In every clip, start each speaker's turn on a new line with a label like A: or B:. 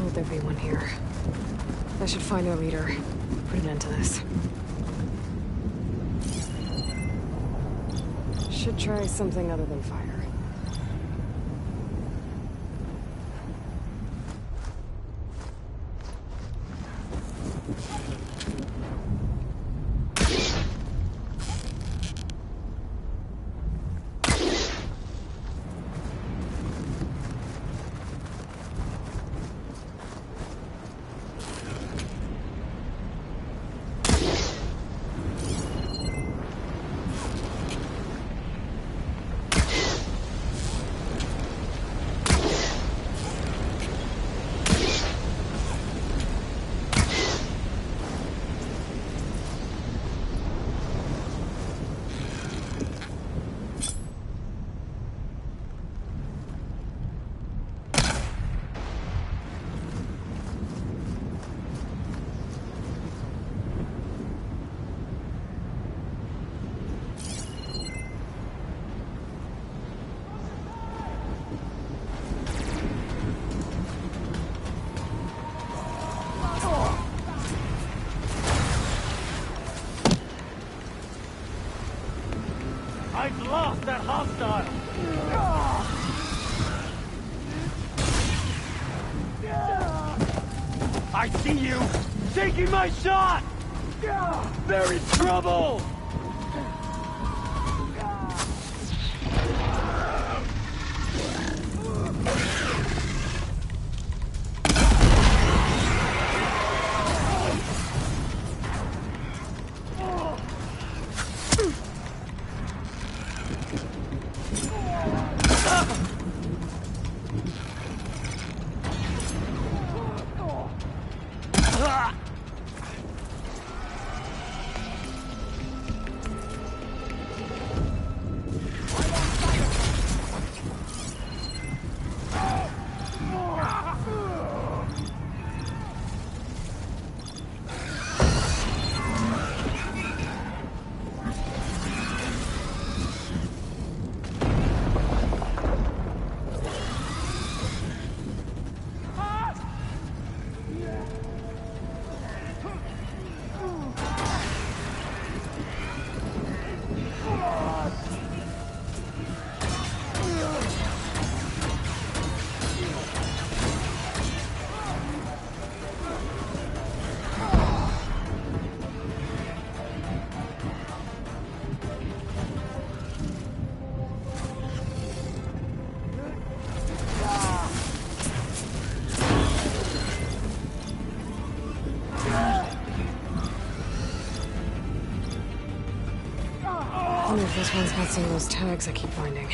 A: told there'd be one here. I should find their leader. Put an end to this. Should try something other than fire.
B: I've lost that hostile! I see you! Taking my shot! They're in trouble!
A: I wonder if this one's got some of those tags I keep finding.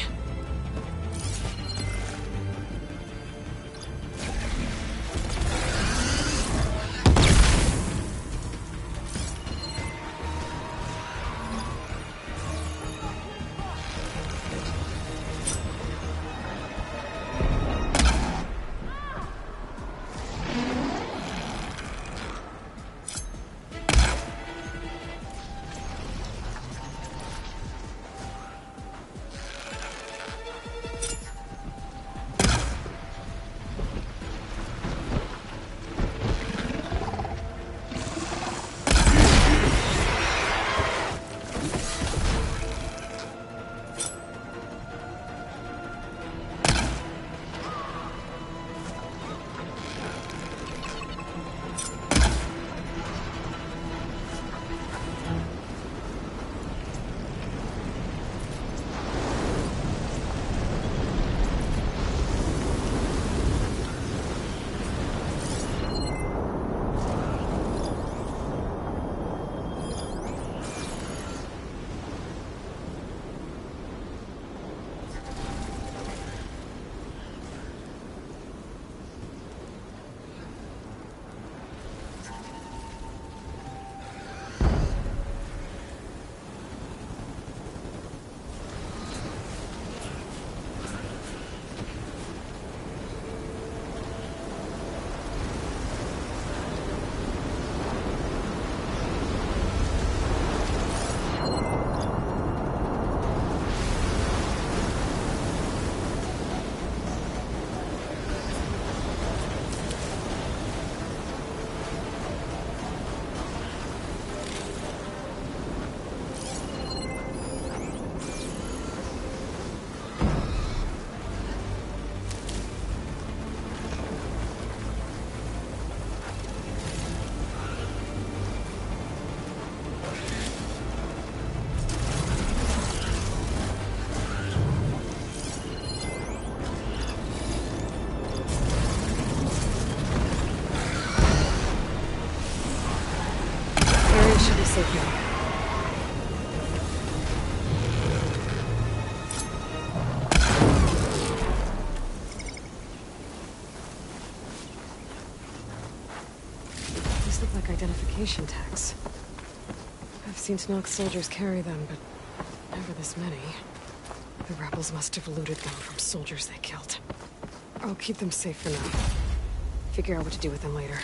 A: safe now. These look like identification tags. I've seen Snoke soldiers carry them, but never this many. The rebels must have looted them from soldiers they killed. I'll keep them safe for now. Figure out what to do with them later.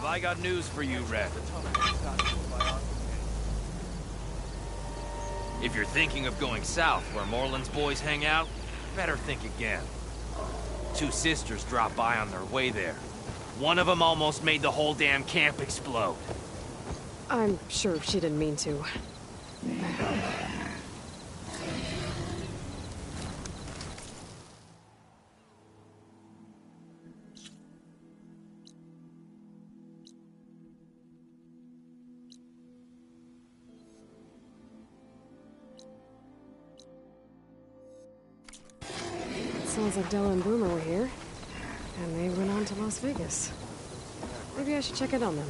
B: I got news for you, Red. If you're thinking of going south where Morland's boys hang out, better think again. Two sisters dropped by on their way there. One of them almost made the whole damn camp explode.
A: I'm sure she didn't mean to. Sounds like Della and Boomer were here, and they went on to Las Vegas. Maybe I should check in on them,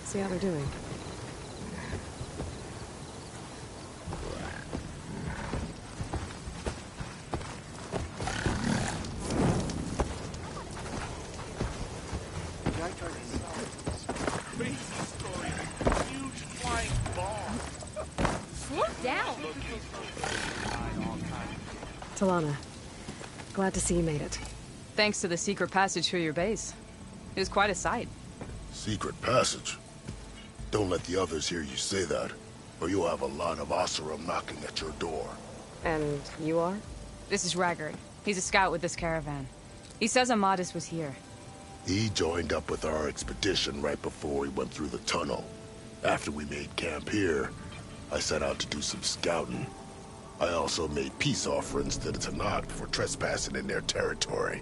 A: see how they're doing.
C: Slow down.
A: Talana, glad to see you made it.
C: Thanks to the secret passage through your base. It was quite a sight.
D: Secret passage? Don't let the others hear you say that, or you'll have a line of Oseram knocking at your door.
A: And you are?
C: This is Raggard. He's a scout with this caravan. He says Amadis was here.
D: He joined up with our expedition right before we went through the tunnel. After we made camp here, I set out to do some scouting. I also made peace offerings to the Tenakth for trespassing in their territory.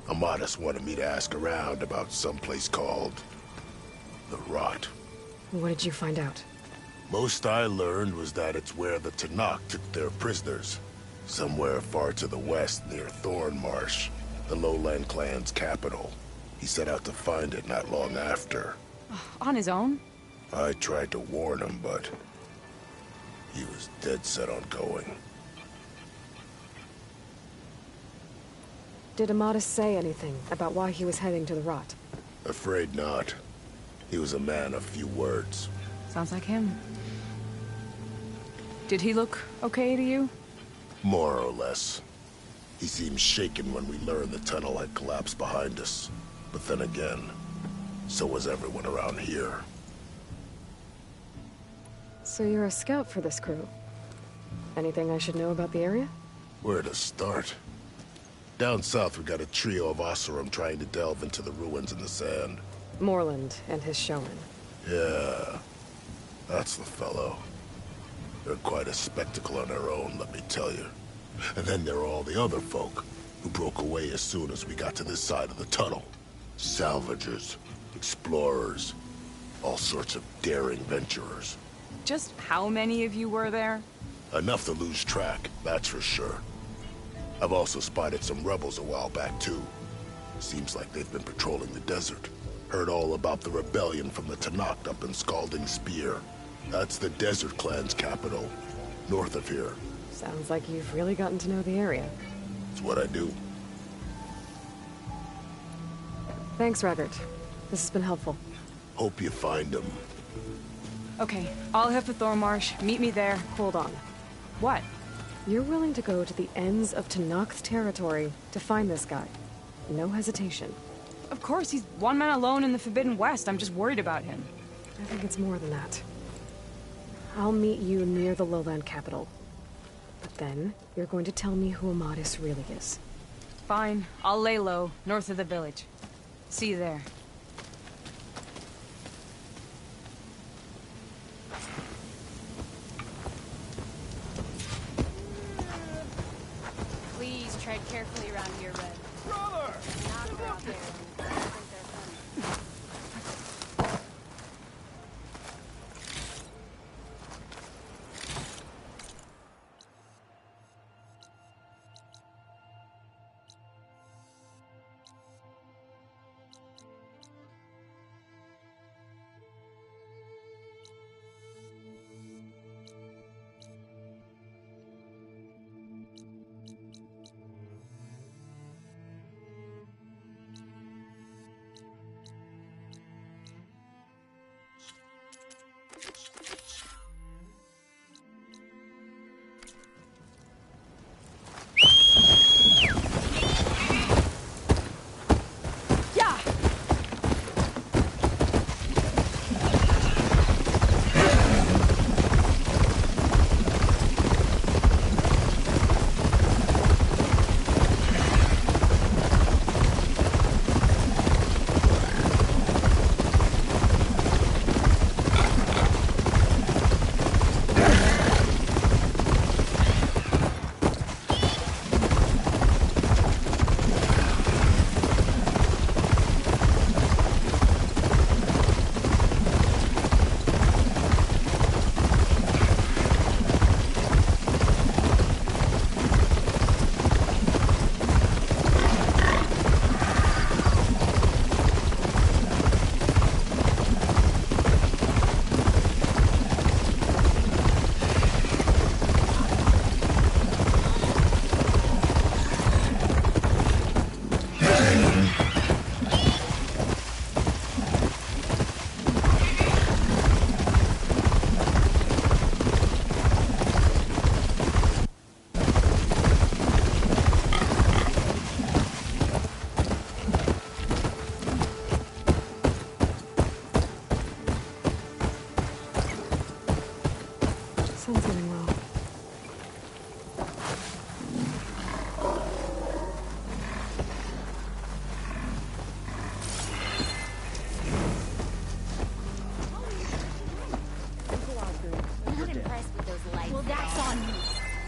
D: Amadis wanted me to ask around about some place called the Rot.
A: What did you find out?
D: Most I learned was that it's where the Tenakth took their prisoners. Somewhere far to the west near Thornmarsh, the Lowland clan's capital. He set out to find it not long after.
C: On his own?
D: I tried to warn him, but he was dead set on going.
A: Did Amadis say anything about why he was heading to the Rot?
D: Afraid not. He was a man of few words.
C: Sounds like him. Did he look okay to you?
D: More or less. He seemed shaken when we learned the tunnel had collapsed behind us. But then again, so was everyone around here.
A: So you're a scout for this crew. Anything I should know about the area?
D: Where to start? Down south, we got a trio of Oseram trying to delve into the ruins in the sand.
A: Morland and his showman.
D: Yeah, that's the fellow. They're quite a spectacle on their own, let me tell you. And then there are all the other folk, who broke away as soon as we got to this side of the tunnel. Salvagers, explorers, all sorts of daring venturers.
C: Just how many of you were there?
D: Enough to lose track, that's for sure. I've also spotted some rebels a while back, too. Seems like they've been patrolling the desert. Heard all about the rebellion from the Tenakth up in Scalding Spear. That's the Desert Clan's capital, north of here.
A: Sounds like you've really gotten to know the area.
D: It's what I do.
A: Thanks, Raggart. This has been helpful.
D: Hope you find them.
C: Okay, I'll head for Thornmarsh. Meet me there.
A: Hold on.
C: What?
A: You're willing to go to the ends of Tenakth territory to find this guy. No hesitation.
C: Of course, he's one man alone in the Forbidden West. I'm just worried about him.
A: I think it's more than that. I'll meet you near the Lowland capital. But then, you're going to tell me who Amadis really is.
C: Fine. I'll lay low, north of the village. See you there.
E: Please tread carefully around here, Red. Brother! Not out there. I think they're funny.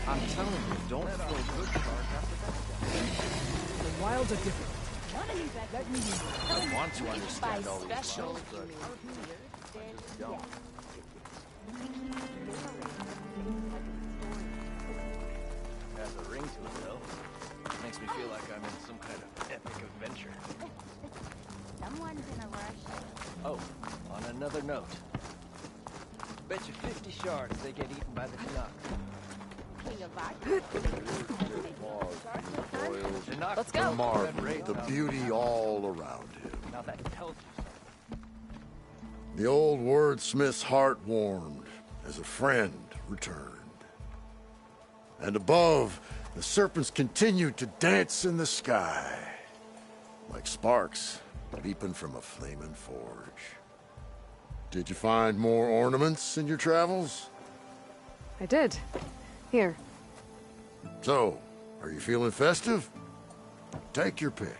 B: I'm telling you, don't throw good cards after that.
F: The wilds are different. I want to understand all these laws, but don't. Has a ring to it, though. Makes me feel like I'm in some kind of epic adventure.
E: Someone's in a rush.
F: Oh, on another note. Bet you 50 shards they get eaten by the Chinook.
E: King of Vodka.
C: Let's go.
D: Marv, the beauty all around him.
F: Now that tells you something.
D: The old wordsmith's heart warmed as a friend returned. And above, the serpents continued to dance in the sky, like sparks leaping from a flaming forge. Did you find more ornaments in your travels?
A: I did. Here.
D: So, are you feeling festive? Take your pick.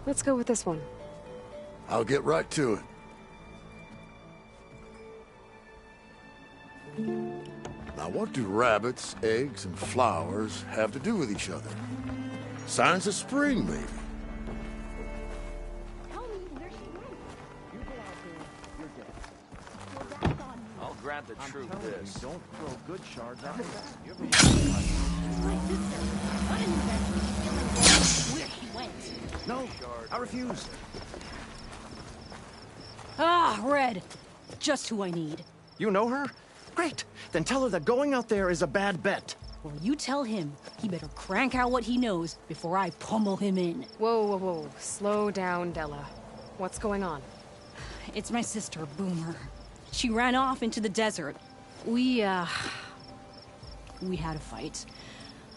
A: Let's go with this one.
D: I'll get right to it. Now, what do rabbits, eggs, and flowers have to do with each other? Signs of spring, maybe.
E: Tell me where she went.
F: You go out there, you're dead.
E: Well, that's on me.
F: I'll grant the truth is.
G: Don't throw good shards out.
F: You're the
E: My sister. What an investigation. Where she went.
G: No, I refuse.
H: Ah, Red. Just who I need.
G: You know her? Great. Then tell her that going out there is a bad bet.
H: Well, you tell him he better crank out what he knows before I pummel him in.
A: Whoa, whoa, whoa. Slow down, Della. What's going on?
H: It's my sister, Boomer. She ran off into the desert. We had a fight.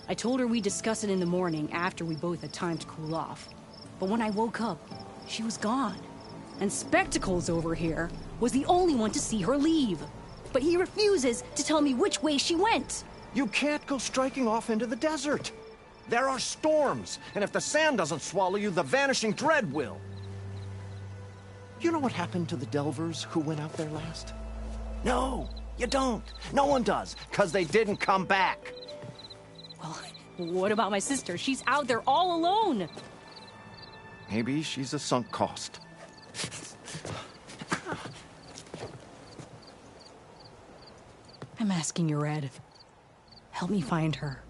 H: I told her we'd discuss it in the morning after we both had time to cool off. But when I woke up, she was gone. And Spectacles over here was the only one to see her leave. But he refuses to tell me which way she went.
G: You can't go striking off into the desert. There are storms, and if the sand doesn't swallow you, the Vanishing Dread will. You know what happened to the Delvers who went out there last? No, you don't. No one does, because they didn't come back.
H: Well, what about my sister? She's out there all alone.
G: Maybe she's a sunk cost.
H: I'm asking you, Red. Help me find her.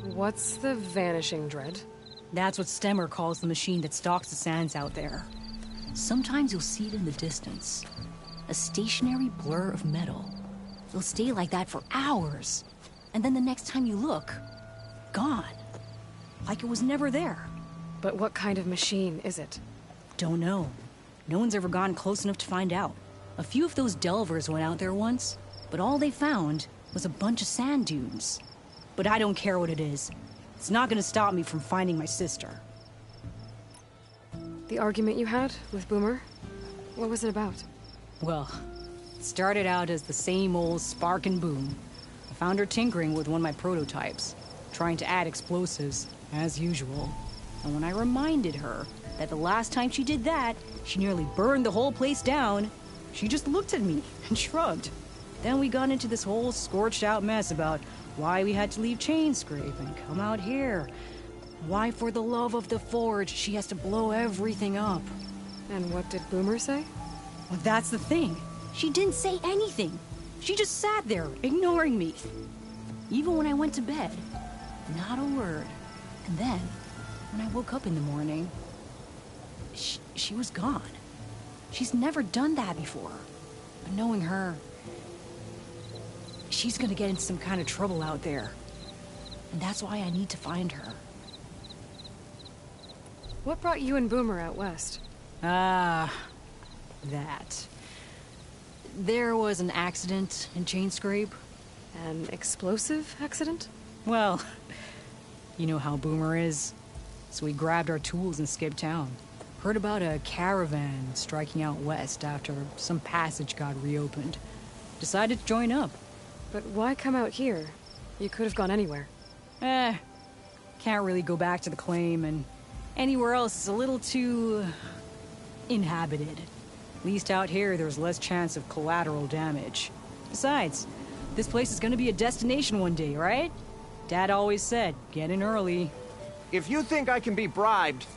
A: What's the Vanishing Dread?
H: That's what Stemmer calls the machine that stalks the sands out there. Sometimes you'll see it in the distance. A stationary blur of metal. It'll stay like that for hours. And then the next time you look, gone. Like it was never there.
A: But what kind of machine is it?
H: Don't know. No one's ever gone close enough to find out. A few of those Delvers went out there once, but all they found was a bunch of sand dunes. But I don't care what it is. It's not gonna stop me from finding my sister.
A: The argument you had with Boomer? What was it about?
H: Well, it started out as the same old spark and boom. I found her tinkering with one of my prototypes, trying to add explosives, as usual. And when I reminded her that the last time she did that, she nearly burned the whole place down, she just looked at me and shrugged. Then we got into this whole scorched out mess about why we had to leave Chainscrape and come out here. Why, for the love of the Forge, she has to blow everything up.
A: And what did Boomer say?
H: Well, that's the thing. She didn't say anything. She just sat there, ignoring me. Even when I went to bed, not a word. And then, when I woke up in the morning, she was gone. She's never done that before. But knowing her, she's gonna get into some kind of trouble out there. And that's why I need to find her.
A: What brought you and Boomer out west?
H: That. There was an accident in Chainscrape.
A: An explosive accident?
H: Well, you know how Boomer is. So we grabbed our tools and skipped town. Heard about a caravan striking out west after some passage got reopened. Decided to join up.
A: But why come out here? You could have gone anywhere.
H: Can't really go back to the claim, and anywhere else is a little too inhabited. At least out here, there's less chance of collateral damage. Besides, this place is gonna be a destination one day, right? Dad always said, get in early.
G: If you think I can be bribed,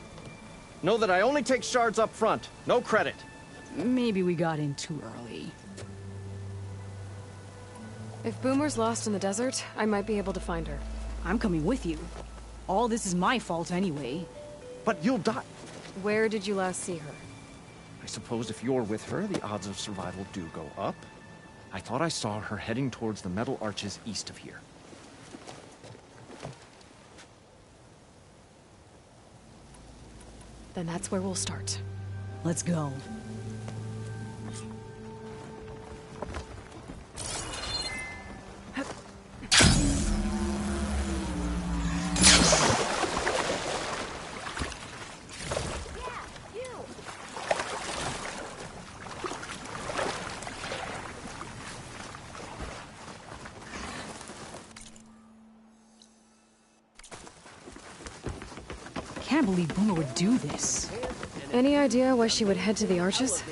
G: know that I only take shards up front. No credit.
H: Maybe we got in too early.
A: If Boomer's lost in the desert, I might be able to find her.
H: I'm coming with you. All this is my fault anyway.
G: But you'll die.
A: Where did you last see her?
G: I suppose if you're with her, the odds of survival do go up. I thought I saw her heading towards the metal arches east of here.
A: Then that's where we'll start.
H: Let's go. Can't believe Boomer would do this.
A: Any idea why she would head to the arches?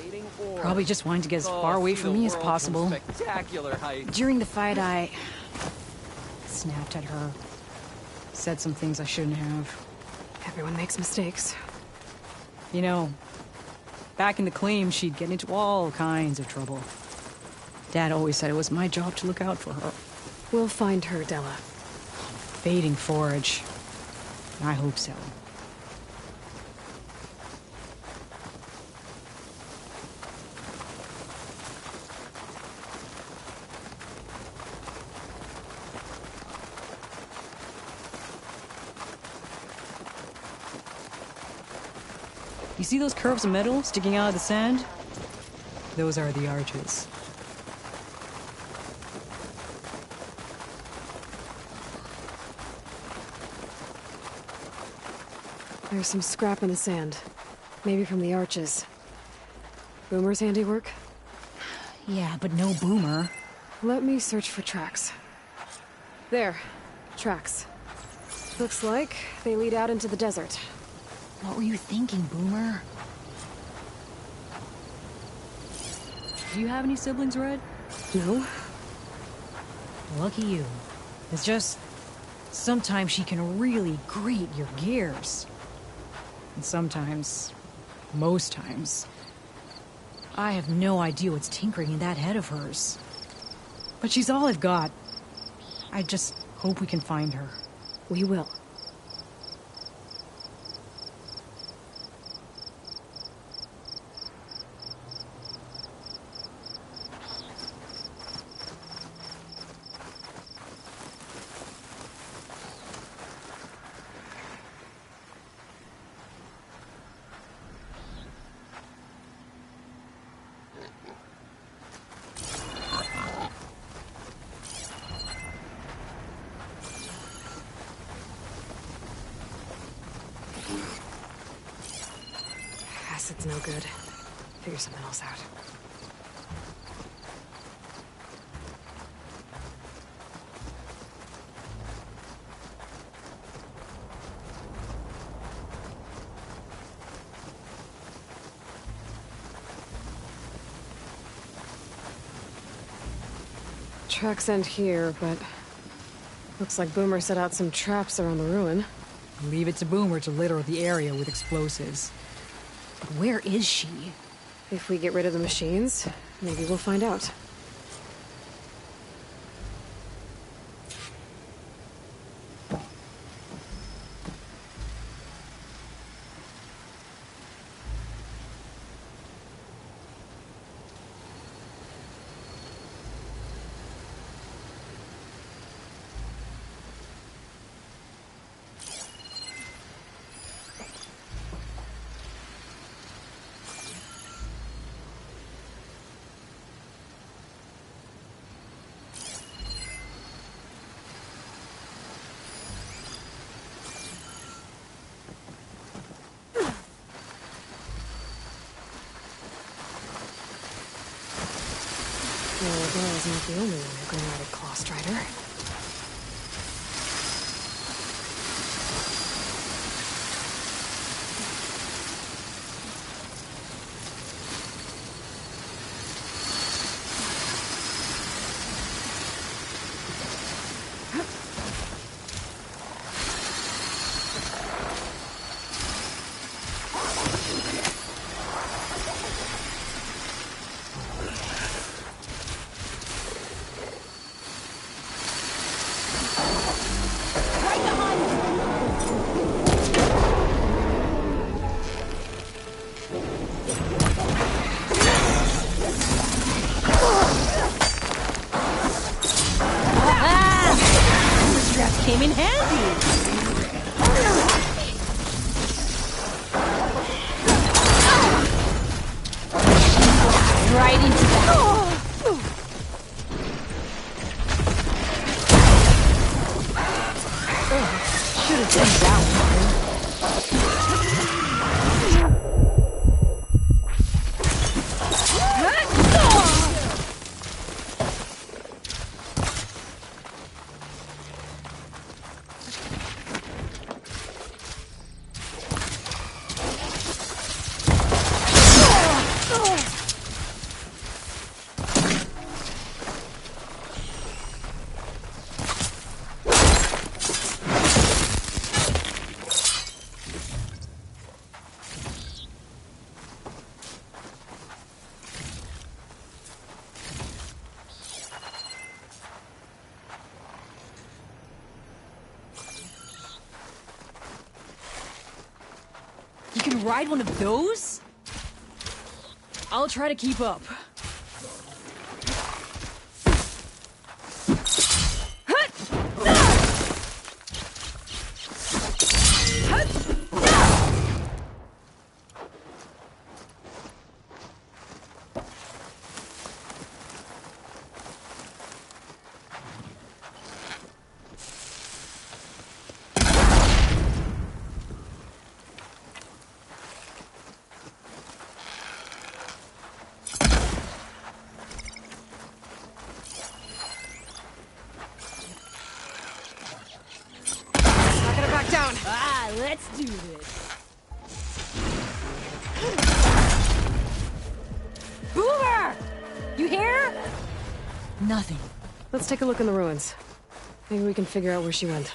H: Probably just wanting to get as far away from me as possible.
F: Spectacular height.
H: During the fight, I snapped at her. Said some things I shouldn't have.
A: Everyone makes mistakes.
H: You know, back in the claim, she'd get into all kinds of trouble. Dad always said it was my job to look out for her.
A: We'll find her, Della.
H: Fading Forge. I hope so. You see those curves of metal sticking out of the sand? Those are the arches.
A: There's some scrap in the sand. Maybe from the arches. Boomer's handiwork?
H: Yeah, but no Boomer.
A: Let me search for tracks. There. Tracks. Looks like they lead out into the desert.
H: What were you thinking, Boomer? Do you have any siblings, Red?
A: No?
H: Lucky you. It's just... sometimes she can really grate your gears. And sometimes... most times... I have no idea what's tinkering in that head of hers. But she's all I've got. I just hope we can find her.
A: We will. Acid's no good. Figure something else out. Tracks end here, but looks like Boomer set out some traps around the ruin.
H: Leave it to Boomer to litter the area with explosives. But where is she?
A: If we get rid of the machines, maybe we'll find out. Well, Bella's not the only one who can ride a Claw Strider.
H: came in handy. Right into that. Should have done that one. You can ride one of those? I'll try to keep up. Ah, let's do this. Boomer! You here? Nothing.
A: Let's take a look in the ruins. Maybe we can figure out where she went.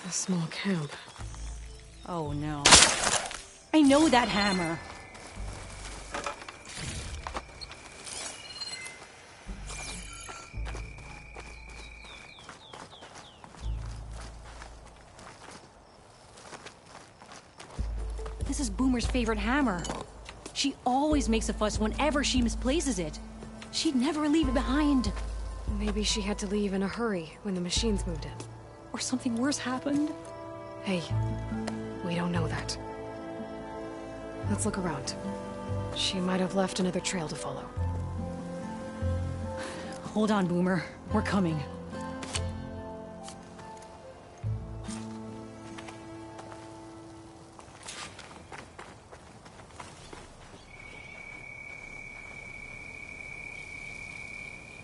A: A small camp.
H: Oh no. I know that hammer. This is Boomer's favorite hammer. She always makes a fuss whenever she misplaces it. She'd never leave it behind.
A: Maybe she had to leave in a hurry when the machines moved in.
H: Or something worse happened.
A: Hey, we don't know that. Let's look around. She might have left another trail to follow.
H: Hold on, Boomer. We're coming.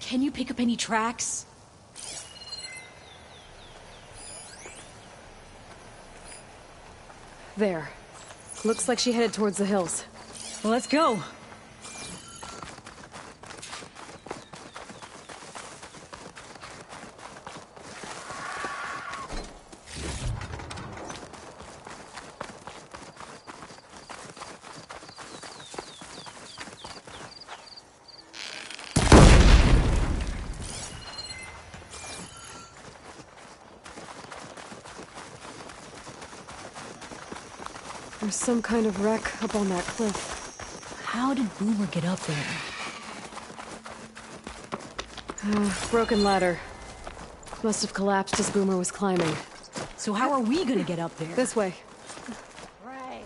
H: Can you pick up any tracks?
A: there. Looks like she headed towards the hills.
H: Well, let's go.
A: There's some kind of wreck up on that cliff.
H: How did Boomer get up there?
A: Broken ladder. Must have collapsed as Boomer was climbing.
H: So how are we gonna get up there?
A: This way.
H: Right.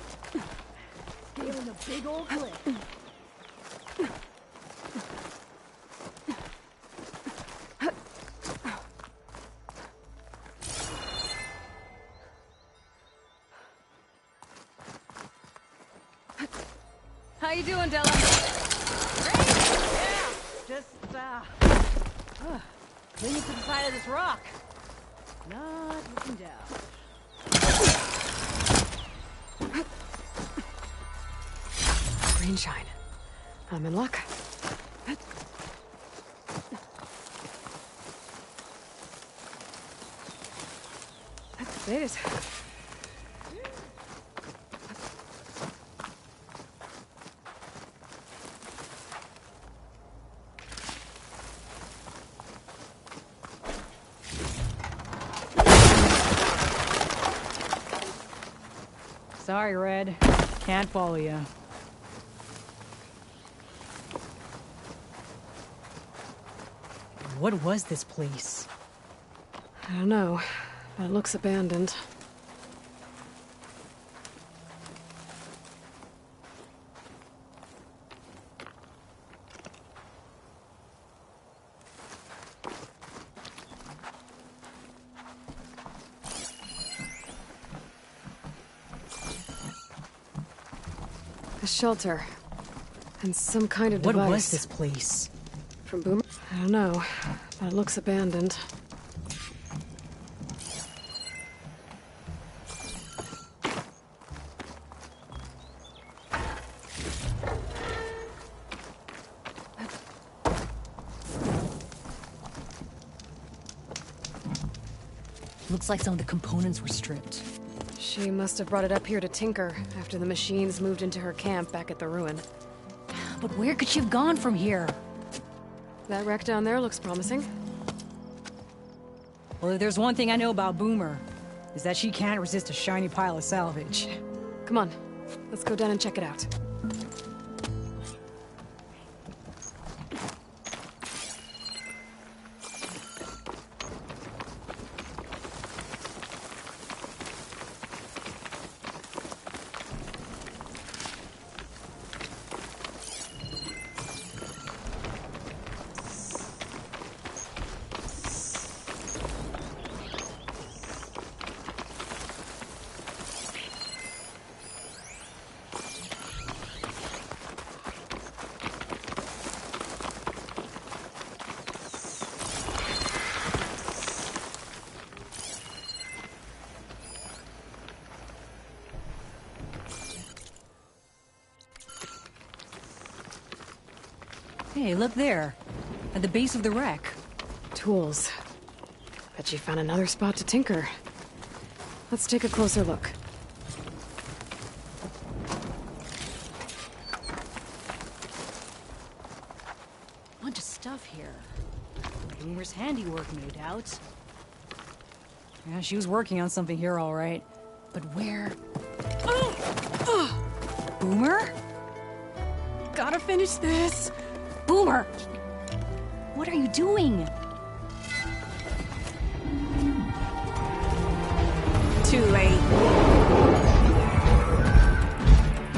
H: Scaling a big old cliff.
A: How you doing, Della?
I: Great! Yeah! Just, clinging to the side of this rock. Not looking down.
A: Green shine. I'm in luck. Made it.
H: Sorry, Red. Can't follow you. What was this place?
A: I don't know, but it looks abandoned. A shelter. And some kind of device.
H: What was this place?
A: From Boomer? I don't know, but it looks abandoned.
H: Looks like some of the components were stripped.
A: She must have brought it up here to tinker after the machines moved into her camp back at the ruin.
H: But where could she have gone from here?
A: That wreck down there looks promising.
H: Well, if there's one thing I know about Boomer, is that she can't resist a shiny pile of salvage.
A: Come on, let's go down and check it out.
H: Hey, look there. At the base of the wreck.
A: Tools. Bet you found another spot to tinker. Let's take a closer look.
H: Bunch of stuff here. Boomer's handiwork, no doubt. Yeah, she was working on something here, all right. But where? Boomer?
A: Gotta finish this!
H: Boomer! What are you doing?
I: Too late.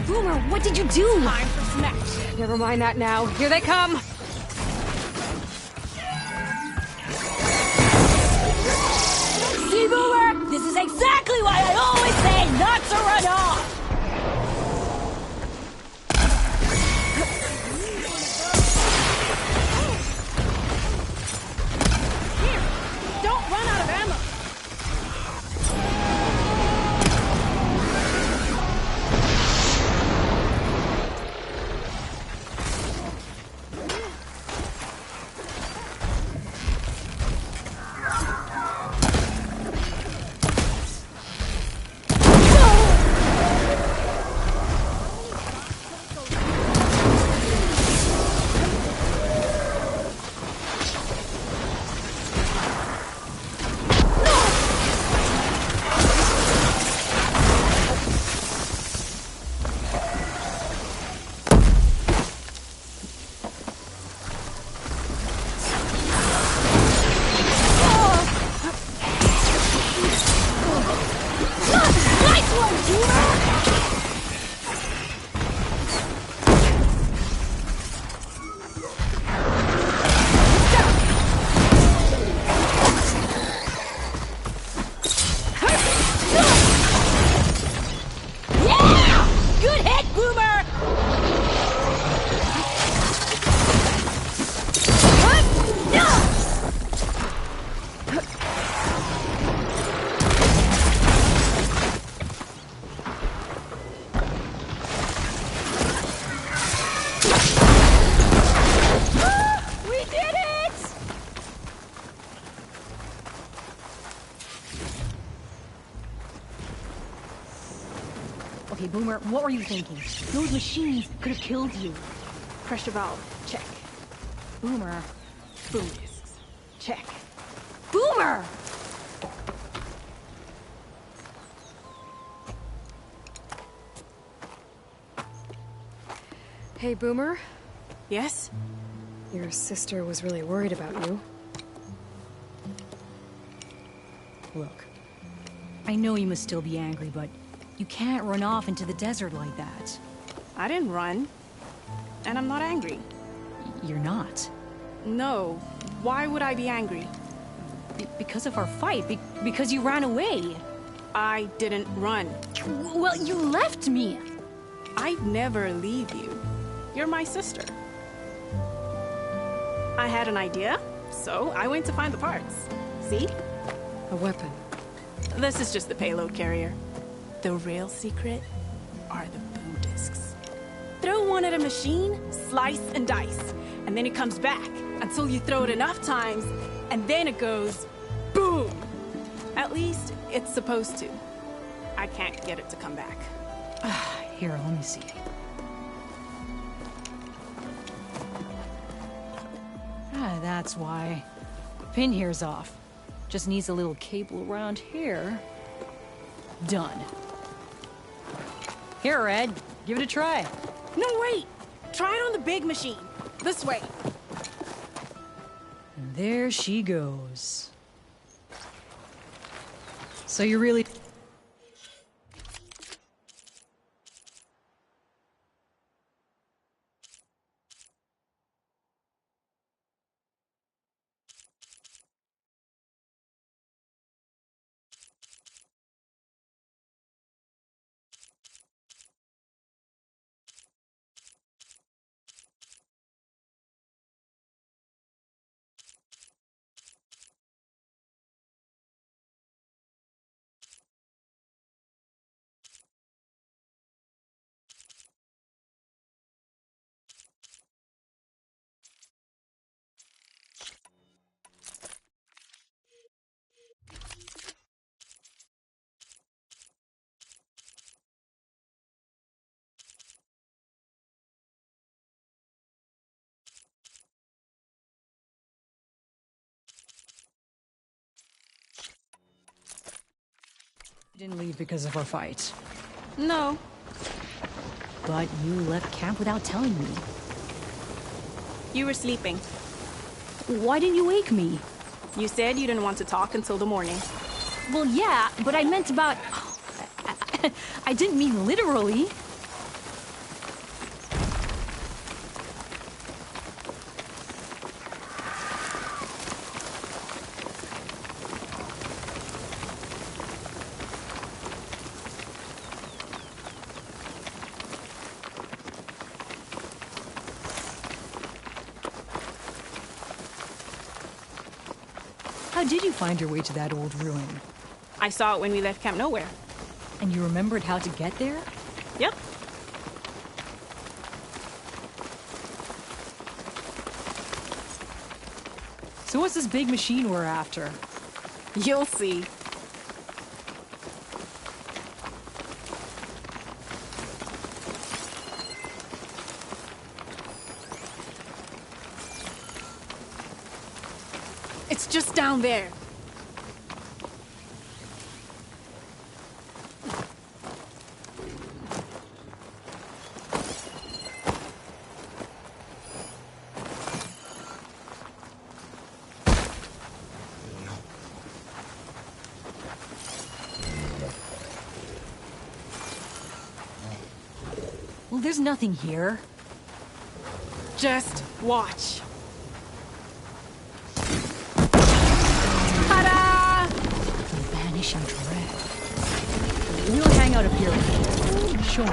H: Boomer, what did you do?
I: Time for smash.
A: Never mind that now. Here they come!
I: See, Boomer? This is exactly why I always say not to run off!
H: Seriously, Boomer, what were you thinking? Those machines could have killed you.
E: Pressure valve. Check.
H: Boomer.
E: Boom discs. Check.
H: Boomer!
A: Hey, Boomer.
E: Yes?
A: Your sister was really worried about you.
H: Look, I know you must still be angry, but you can't run off into the desert like that.
E: I didn't run. And I'm not angry.
H: You're not.
E: No. Why would I be angry?
H: Because of our fight. Because you ran away.
E: I didn't run.
H: Well, you left me.
E: I'd never leave you. You're my sister. I had an idea, so I went to find the parts. See?
A: A weapon.
E: This is just the payload carrier. The real secret are the boom discs. Throw one at a machine, slice and dice, and then it comes back until you throw it enough times, and then it goes boom! At least, it's supposed to. I can't get it to come back.
H: Here, let me see. That's why. Pin here's off. Just needs a little cable around here. Done. Here, Red. Give it a try.
E: No, wait! Try it on the big machine. This way.
H: And there she goes. So you really... You didn't leave because of our fight.
E: No.
H: But you left camp without telling me.
E: You were sleeping.
H: Why didn't you wake me?
E: You said you didn't want to talk until the morning.
H: Well, yeah, but I meant about... I didn't mean literally. How did you find your way to that old ruin?
E: I saw it when we left Camp Nowhere.
H: And you remembered how to get there?
E: Yep.
H: So what's this big machine we're after?
E: You'll see. It's just down there.
H: Well, there's nothing here.
E: Just watch.
H: Vanishing dread. We'll hang out up here. Sure.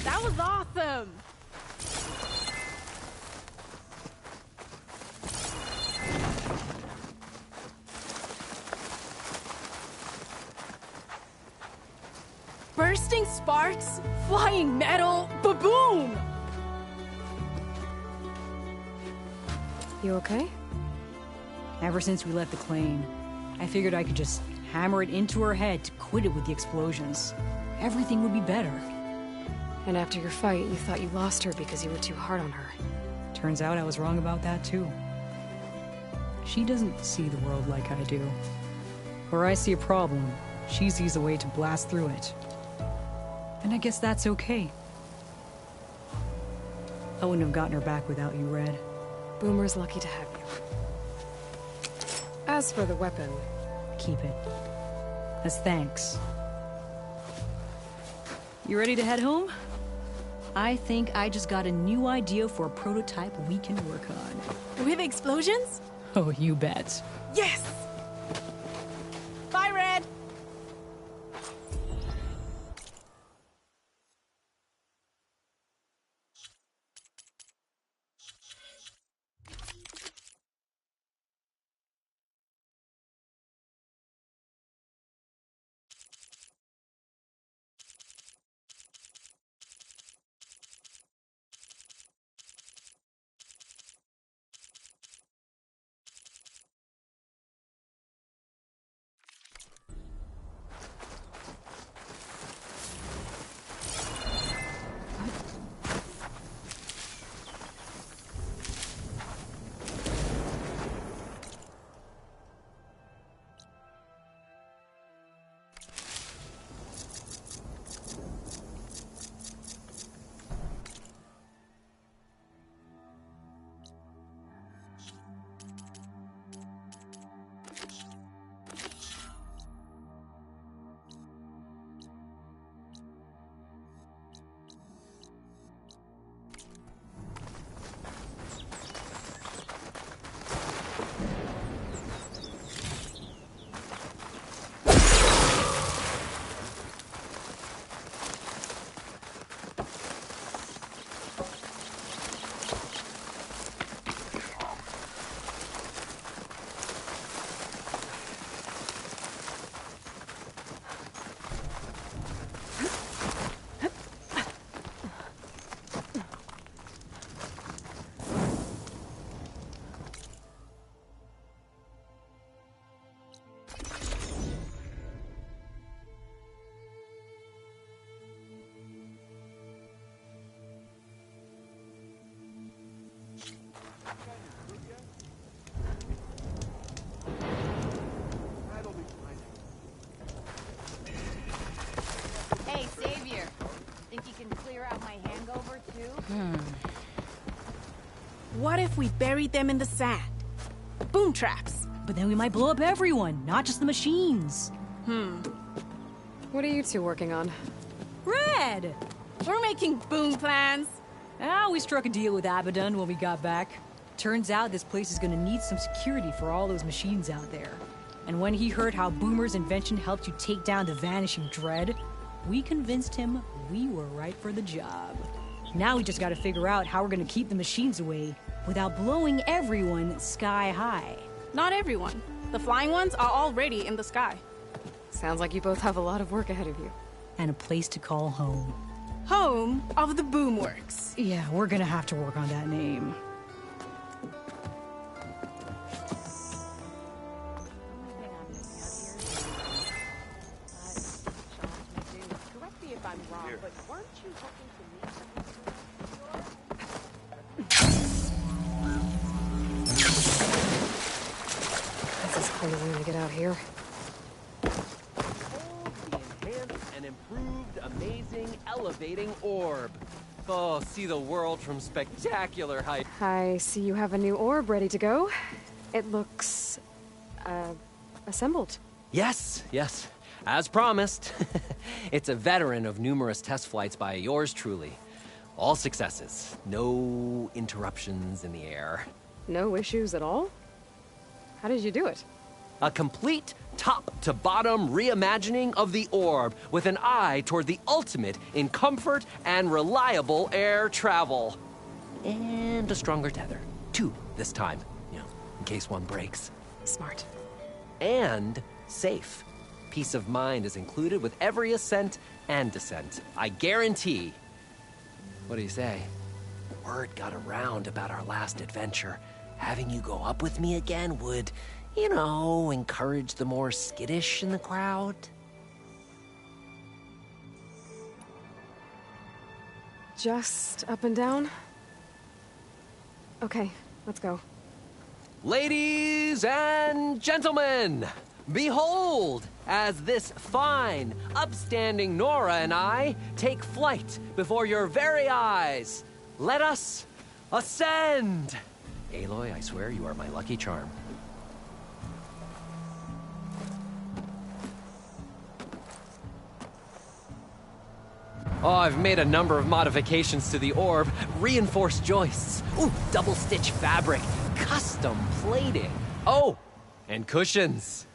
E: That was awesome! Bursting sparks, flying metal, ba-boom!
H: You okay? Ever since we left the claim, I figured I could just hammer it into her head to quit it with the explosions. Everything would be better.
A: And after your fight, you thought you lost her because you were too hard on her.
H: Turns out I was wrong about that too. She doesn't see the world like I do. Where I see a problem, she sees a way to blast through it. And I guess that's okay. I wouldn't have gotten her back without you, Red.
A: Boomer's lucky to have you. As for the weapon...
H: Keep it. As thanks. You ready to head home? I think I just got a new idea for a prototype we can work on.
E: With explosions?
H: Oh, you bet.
E: Yes! Bye, Red!
I: Hey, Savior. Think you can clear out my hangover, too?
E: What if we buried them in the sand? Boom traps.
H: But then we might blow up everyone, not just the machines.
A: What are you two working on?
H: Red!
E: We're making boom plans.
H: We struck a deal with Abaddon when we got back. Turns out this place is gonna need some security for all those machines out there. And when he heard how Boomer's invention helped you take down the Vanishing Dread, we convinced him we were right for the job. Now we just gotta figure out how we're gonna keep the machines away without blowing everyone sky high.
E: Not everyone. The flying ones are already in the sky.
A: Sounds like you both have a lot of work ahead of you.
H: And a place to call home.
E: Home of the Boomworks.
H: Yeah, we're gonna have to work on that name.
J: Correct me if I'm wrong, but weren't you hoping to meet
A: This is crazy to get out here.
J: the enhanced and improved, amazing, elevating orb? Oh, see the world from spectacular height.
A: I see you have a new orb ready to go. It looks... assembled.
J: Yes, yes. As promised. It's a veteran of numerous test flights by yours truly. All successes. No interruptions in the air.
A: No issues at all? How did you do it?
J: A complete top-to-bottom reimagining of the orb with an eye toward the ultimate in comfort and reliable air travel. And a stronger tether. 2 this time, you know, in case one breaks.
A: Smart.
J: And safe. Peace of mind is included with every ascent and descent. I guarantee. What do you say? Word got around about our last adventure. Having you go up with me again would, you know, encourage the more skittish in the crowd.
A: Just up and down? Okay, let's go.
J: Ladies and gentlemen, behold, as this fine, upstanding Nora and I take flight before your very eyes. Let us ascend. Aloy, I swear you are my lucky charm. Oh, I've made a number of modifications to the orb. Reinforced joists. Ooh, double-stitch fabric. Custom plating. Oh, and cushions.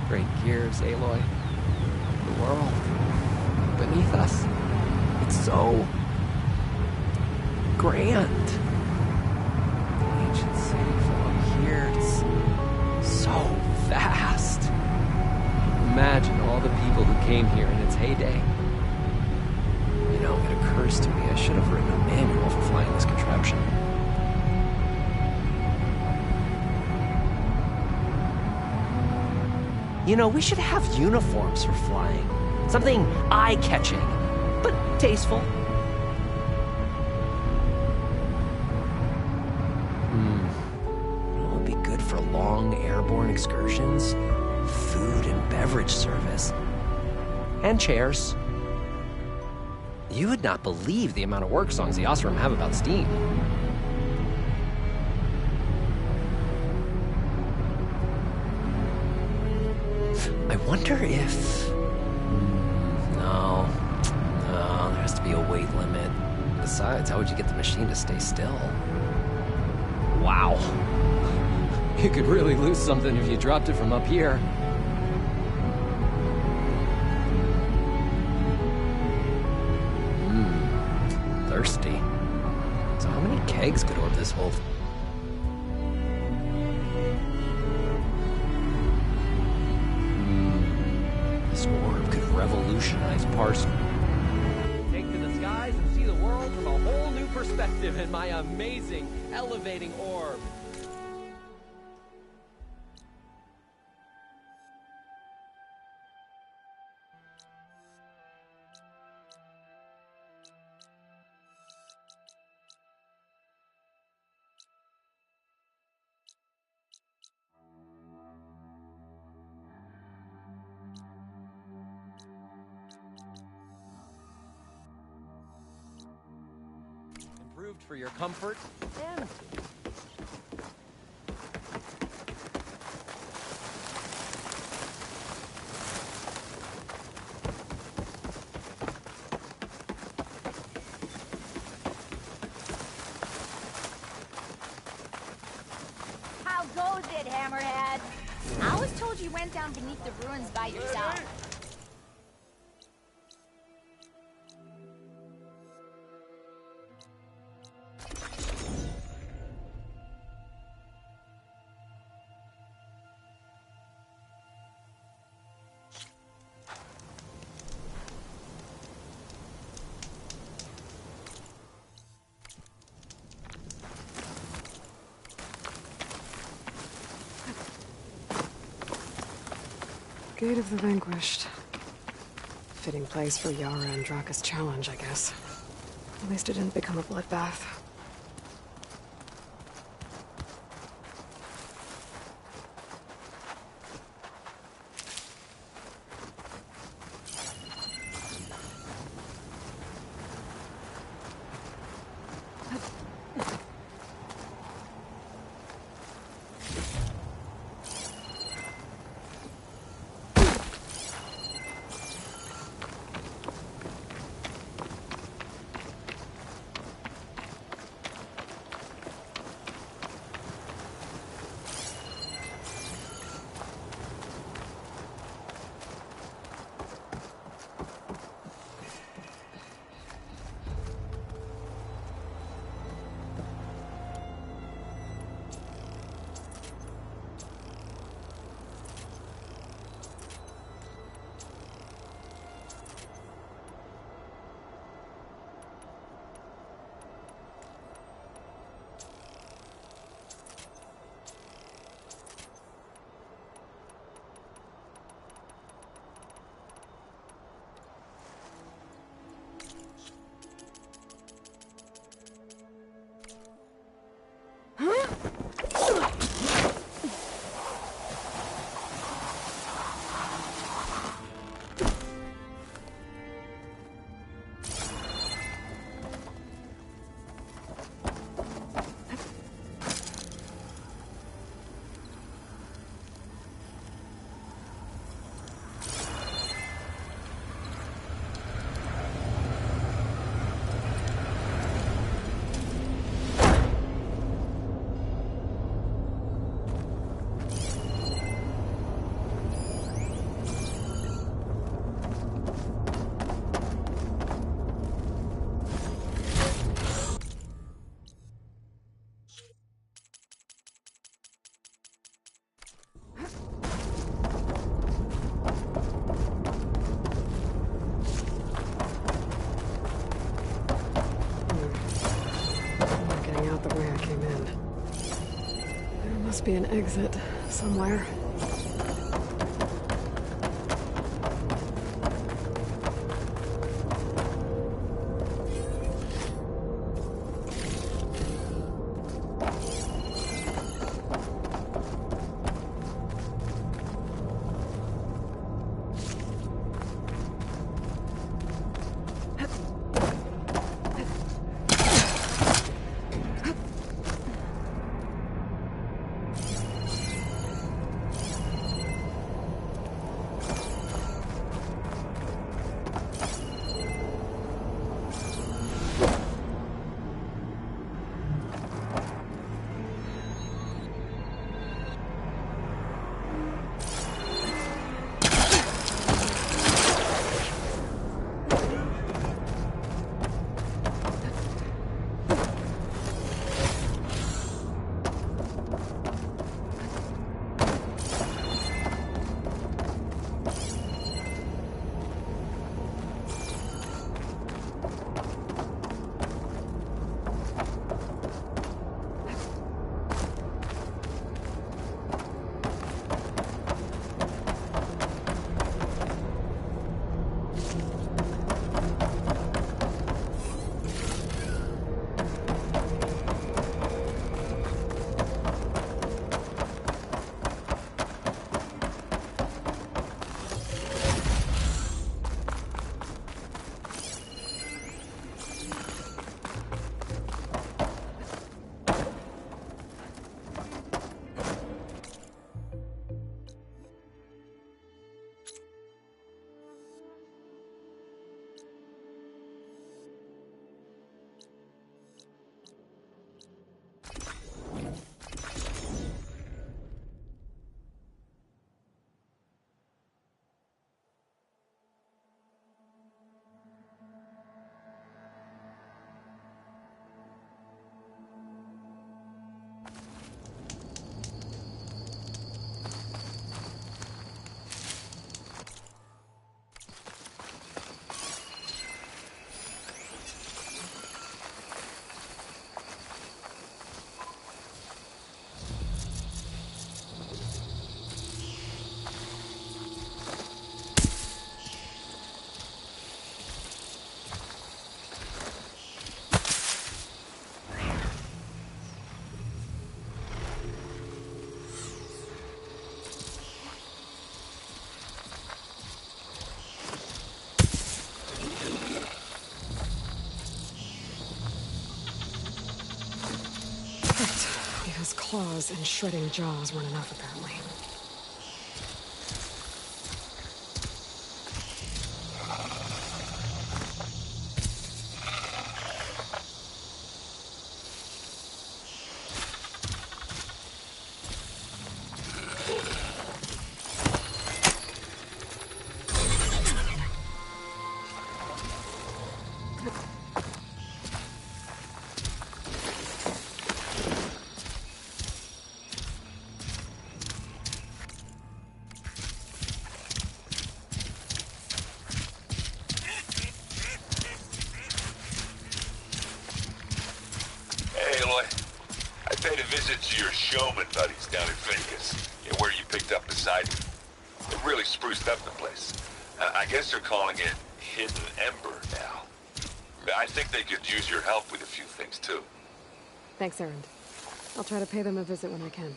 J: Great gears, Aloy. The world beneath us. It's so grand. The ancient city from up here, it's so vast. Imagine all the people who came here in its heyday. You know, it occurs to me I should have written a manual for flying this contraption. You know, we should have uniforms for flying. Something eye-catching, but tasteful. It would be good for long airborne excursions, food and beverage service, and chairs. You would not believe the amount of work songs the Oseram have about steam. I wonder if... No, there has to be a weight limit. Besides, how would you get the machine to stay still? Wow. You could really lose something if you dropped it from up here. Thirsty. So how many kegs could orb this hold? This orb could revolutionize parsing. Take to the skies and see the world from a whole new perspective in my amazing, elevating orb. Improved for your comfort and...
I: How goes it, Hammerhead? I was told you went down beneath the ruins by yourself.
A: Gate of the Vanquished. Fitting place for Yara and Draka's challenge, I guess. At least it didn't become a bloodbath. Must be an exit somewhere. claws and shredding jaws weren't enough, apparently.
K: To your showman buddies down in Vegas, where you picked up beside me. They really spruced up the place. I guess they're calling it Hidden Ember now. I think they could use your help with a few things, too.
A: Thanks, Erend. I'll try to pay them a visit when I can.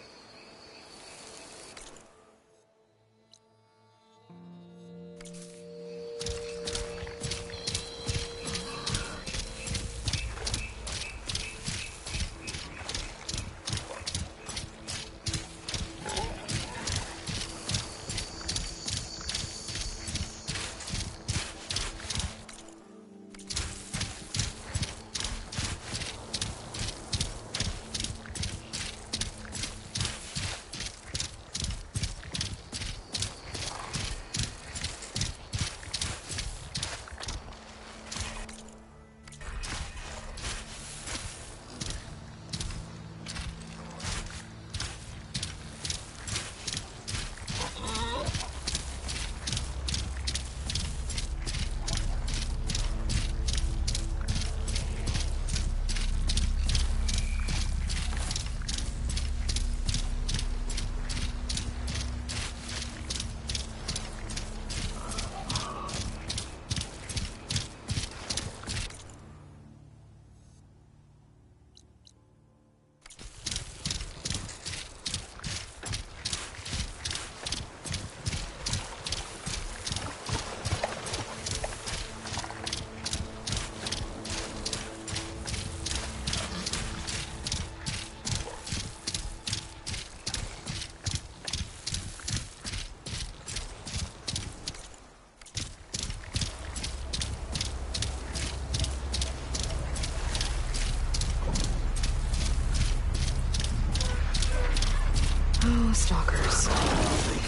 A: Stalkers.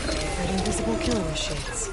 A: Red invisible killer machines.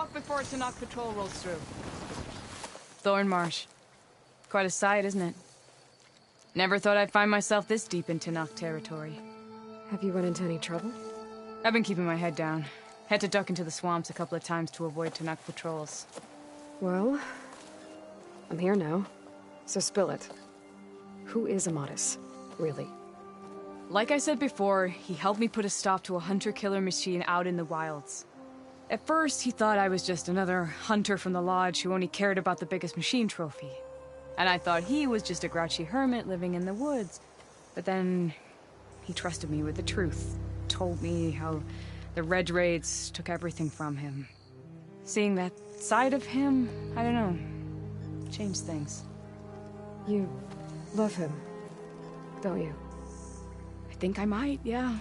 C: walk before a Tanakh patrol rolls through. Thorn Marsh. Quite a sight, isn't it? Never thought I'd find myself this deep in Tanakh territory.
A: Have you run into any trouble?
C: I've been keeping my head down. Had to duck into the swamps a couple of times to avoid Tanakh patrols.
A: Well, I'm here now, so spill it. Who is Amadis, really?
C: Like I said before, he helped me put a stop to a hunter-killer machine out in the wilds. At first, he thought I was just another hunter from the Lodge who only cared about the biggest machine trophy. And I thought he was just a grouchy hermit living in the woods. But then, he trusted me with the truth. Told me how the Red Raids took everything from him. Seeing that side of him, I don't know, changed things.
A: You love him, don't you?
C: I think I might, yeah.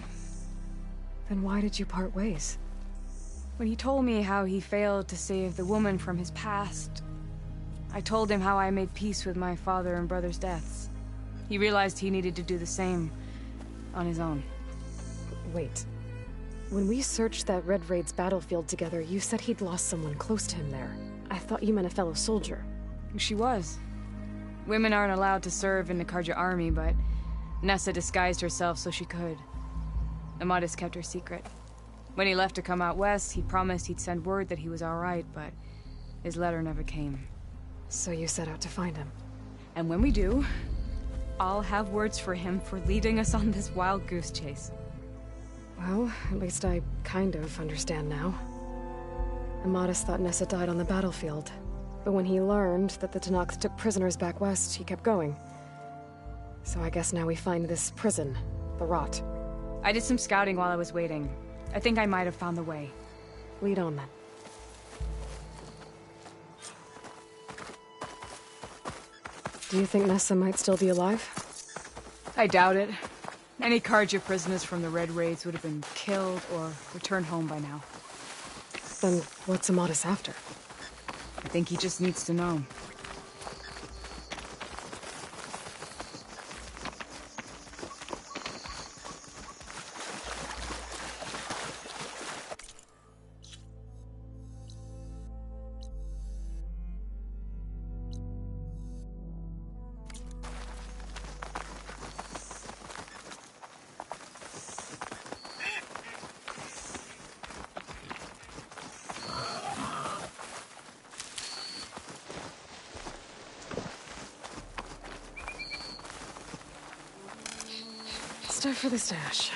A: Then why did you part ways?
C: When he told me how he failed to save the woman from his past, I told him how I made peace with my father and brother's deaths. He realized he needed to do the same on his own.
A: Wait. When we searched that Red Raid's battlefield together, you said he'd lost someone close to him there. I thought you meant a fellow soldier.
C: She was. Women aren't allowed to serve in the Karja army, but Nessa disguised herself so she could. Amadis kept her secret. When he left to come out west, he promised he'd send word that he was all right, but his letter never came.
A: So you set out to find him.
C: And when we do, I'll have words for him for leading us on this wild goose chase.
A: Well, at least I kind of understand now. Amadis thought Nessa died on the battlefield, but when he learned that the Tanakhs took prisoners back west, he kept going. So I guess now we find this prison, the Rot.
C: I did some scouting while I was waiting. I think I might have found the way.
A: Lead on then. Do you think Nessa might still be alive?
C: I doubt it. Any Karja prisoners from the Red Raids would have been killed or returned home by now.
A: Then what's Amadis after?
C: I think he just needs to know.
A: Stuff for the stash.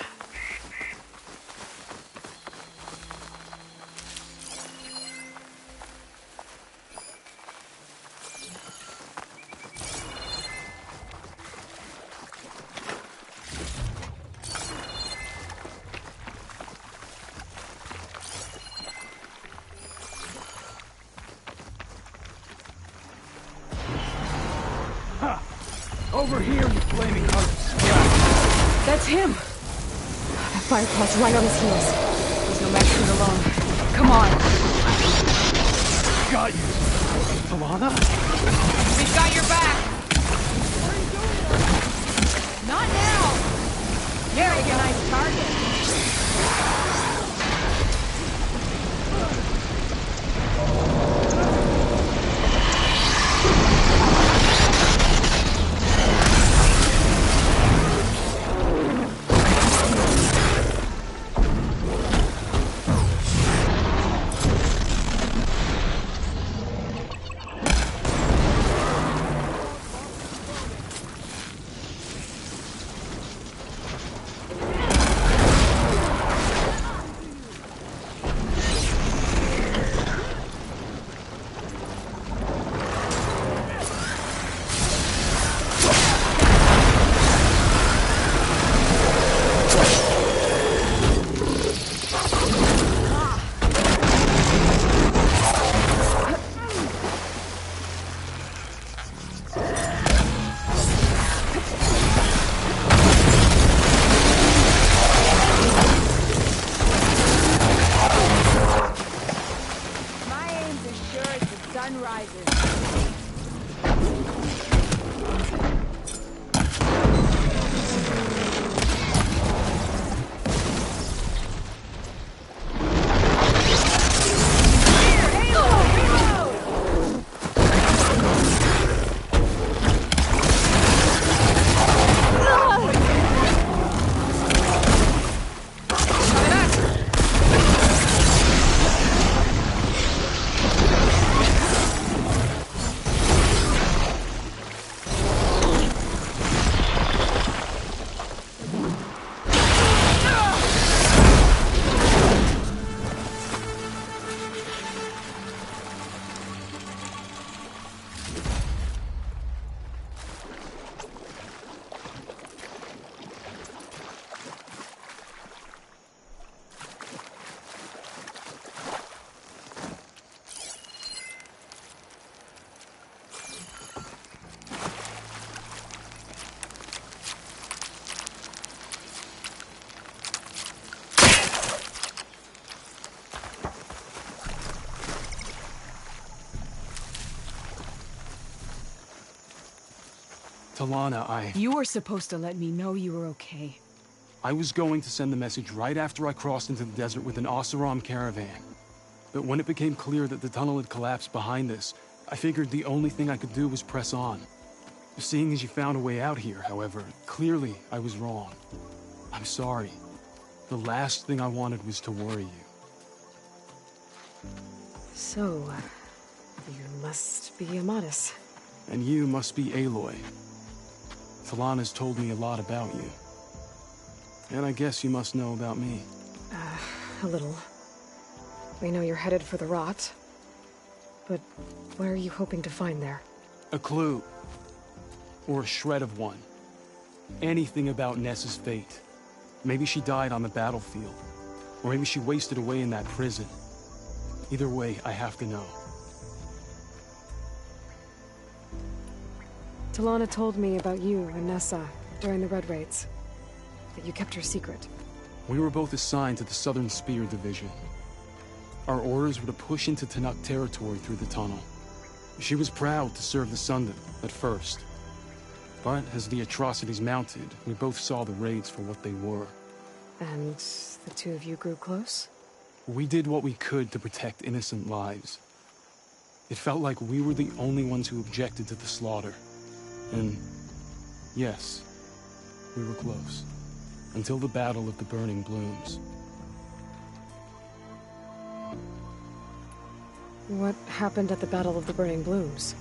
L: Over here, you flaming hunk.
C: That's him!
A: That Firepaw's right on his heels.
C: There's no match for it alone. Come on!
L: Got you! Alana?
C: We've got your back! Not now! Very nice target.
L: Talana,
C: You were supposed to let me know you were okay.
L: I was going to send the message right after I crossed into the desert with an Oseram caravan. But when it became clear that the tunnel had collapsed behind us, I figured the only thing I could do was press on. Seeing as you found a way out here, however, clearly I was wrong. I'm sorry. The last thing I wanted was to worry you.
A: So, you must be Amadis.
L: And you must be Aloy. Talana's told me a lot about you. And I guess you must know about me.
A: A little. We know you're headed for the Rot. But what are you hoping to find there?
L: A clue. Or a shred of one. Anything about Nessa's fate. Maybe she died on the battlefield. Or maybe she wasted away in that prison. Either way, I have to know.
A: Talana told me about you and Nessa during the Red Raids. That you kept her secret.
L: We were both assigned to the Southern Spear Division. Our orders were to push into Tenakth territory through the tunnel. She was proud to serve the Sundom at first. But as the atrocities mounted, we both saw the raids for what they were.
A: And the two of you grew close?
L: We did what we could to protect innocent lives. It felt like we were the only ones who objected to the slaughter. And yes, we were close. Until the Battle of the Burning Blooms.
A: What happened at the Battle of the Burning Blooms?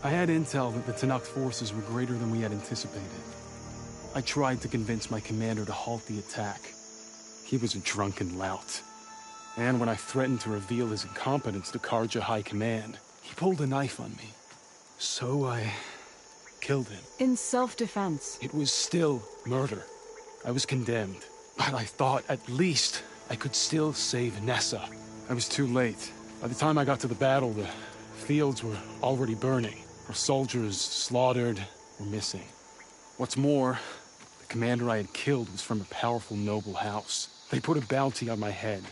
L: I had intel that the Tenakth forces were greater than we had anticipated. I tried to convince my commander to halt the attack. He was a drunken lout. And when I threatened to reveal his incompetence to Karja High Command, he pulled a knife on me. So I killed him.
C: In self-defense.
L: It was still murder. I was condemned. But I thought at least I could still save Nessa. I was too late. By the time I got to the battle, the fields were already burning. Our soldiers slaughtered or missing. What's more, the commander I had killed was from a powerful noble house. They put a bounty on my head.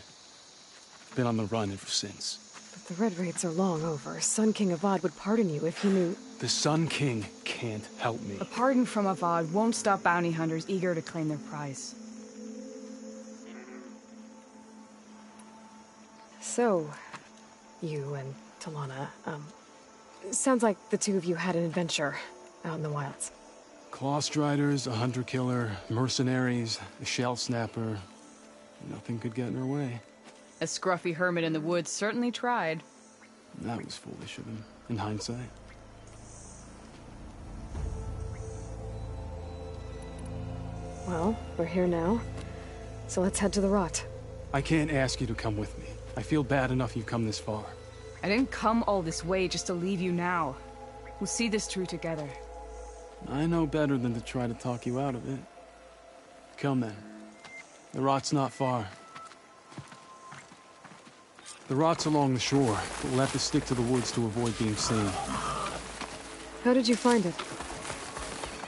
L: I've been on the run ever since.
A: But the Red Raids are long over. Sun King Avad would pardon you if he knew...
L: The Sun King can't help me.
C: A pardon from Avad won't stop bounty hunters eager to claim their prize.
A: So, you and Talana, sounds like the two of you had an adventure out in the wilds.
L: Clawstriders, a hunter-killer, mercenaries, a shell snapper. Nothing could get in her way.
C: A scruffy hermit in the woods certainly tried.
L: That was foolish of him, in hindsight.
A: Well, we're here now, so let's head to the Rot.
L: I can't ask you to come with me. I feel bad enough you've come this far.
C: I didn't come all this way just to leave you now. We'll see this through together.
L: I know better than to try to talk you out of it. Come then. The Rot's not far. The Rot's along the shore, but we'll have to stick to the woods to avoid being seen.
A: How did you find it?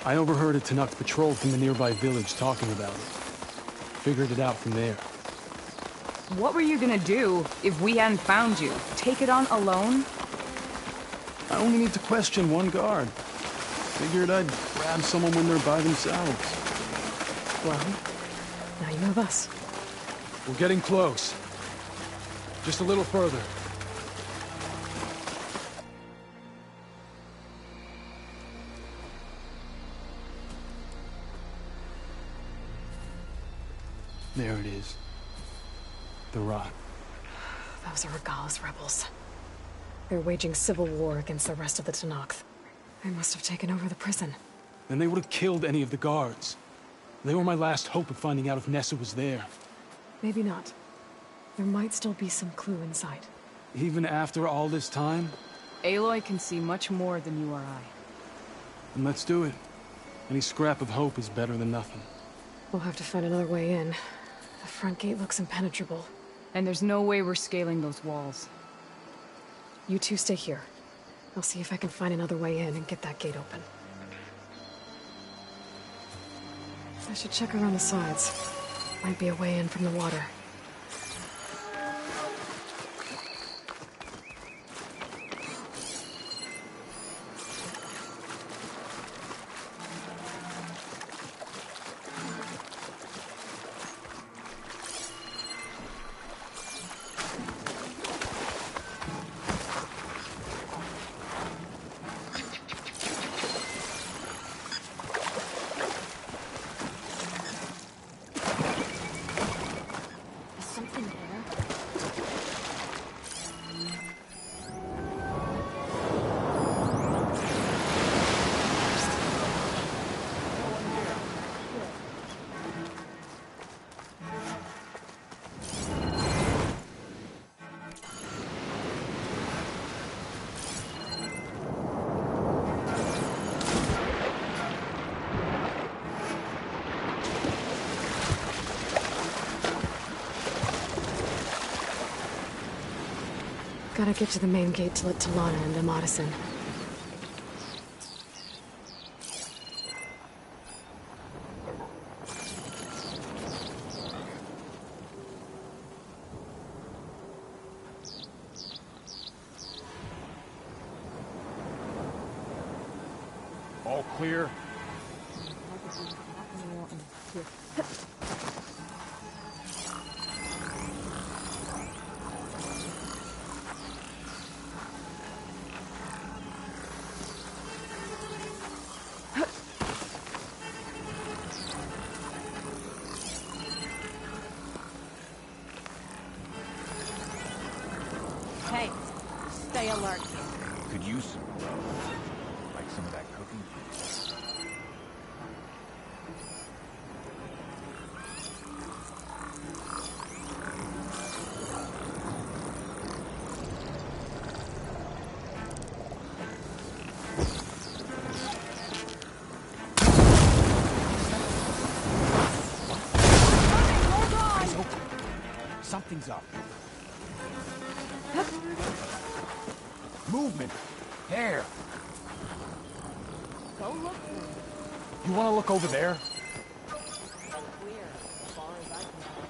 L: I overheard a Tenakth patrol from the nearby village talking about it. Figured it out from there.
C: What were you gonna do if we hadn't found you? Take it on alone?
L: I only need to question one guard. Figured I'd grab someone when they're by themselves.
A: Well, now you have us.
L: We're getting close. Just a little further. There it is. The Rot.
A: Those are Regalla's rebels. They're waging civil war against the rest of the Tenakth. They must have taken over the prison.
L: Then they would have killed any of the guards. They were my last hope of finding out if Nessa was there.
A: Maybe not. There might still be some clue inside.
L: Even after all this time?
C: Aloy can see much more than you or I.
L: Then let's do it. Any scrap of hope is better than nothing.
A: We'll have to find another way in. The front gate looks impenetrable.
C: And there's no way we're scaling those walls.
A: You two stay here. I'll see if I can find another way in and get that gate open. I should check around the sides. Might be a way in from the water. Gotta get to the main gate to let Talana and Amatis in.
L: All clear?
I: Hey, stay alert.
F: Could use some growth. Like some of that cooking.
I: Eyes
F: open. Something's up. Movement. There.
I: Go look.
L: You want to look over there?
I: Clear, as far as I can tell.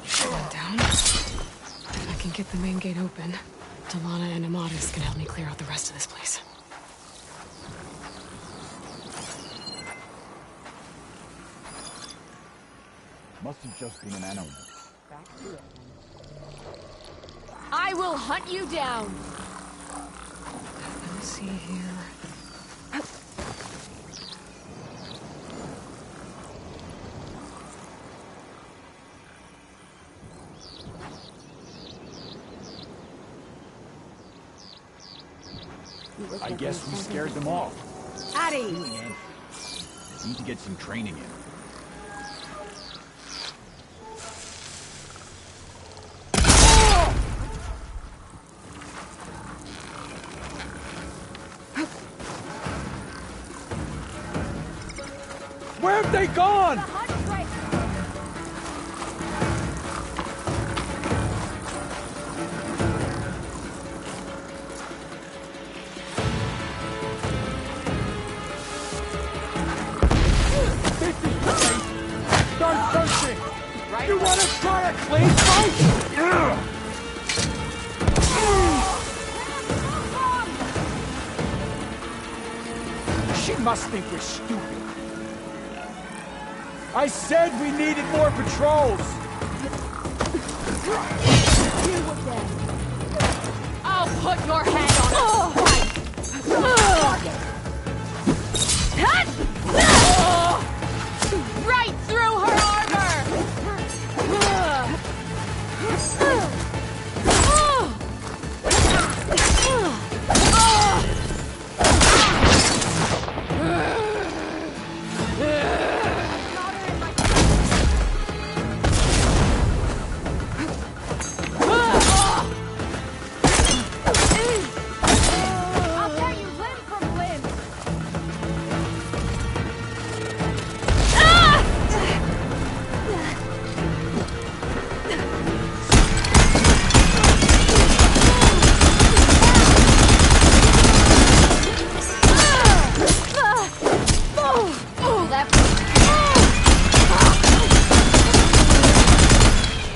A: Stand down. If I can get the main gate open, Talana and Amatis can help me clear out the rest of this place.
F: Must have just been an animal.
I: Back to it. I will hunt you down.
A: Let's see here.
F: I guess we scared them off.
I: Addie!
F: Need to get some training in.
L: Where have they gone? Start searching! You want to try a clean fight? She must think we're stupid. I said we needed more patrols!
I: I'll put your head on a spike! Right through her I'll tell you limb from limb.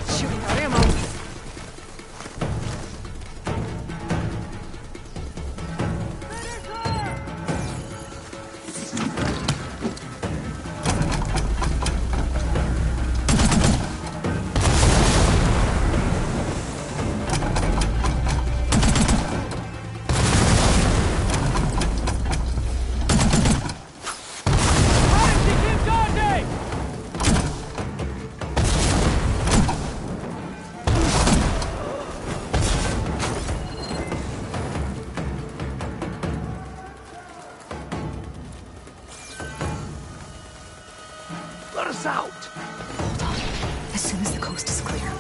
I: Shooting out ammo.
L: Let us out!
A: Hold on. As soon as the coast is clear.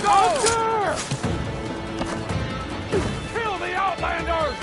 L: Hunter! Kill the Outlanders!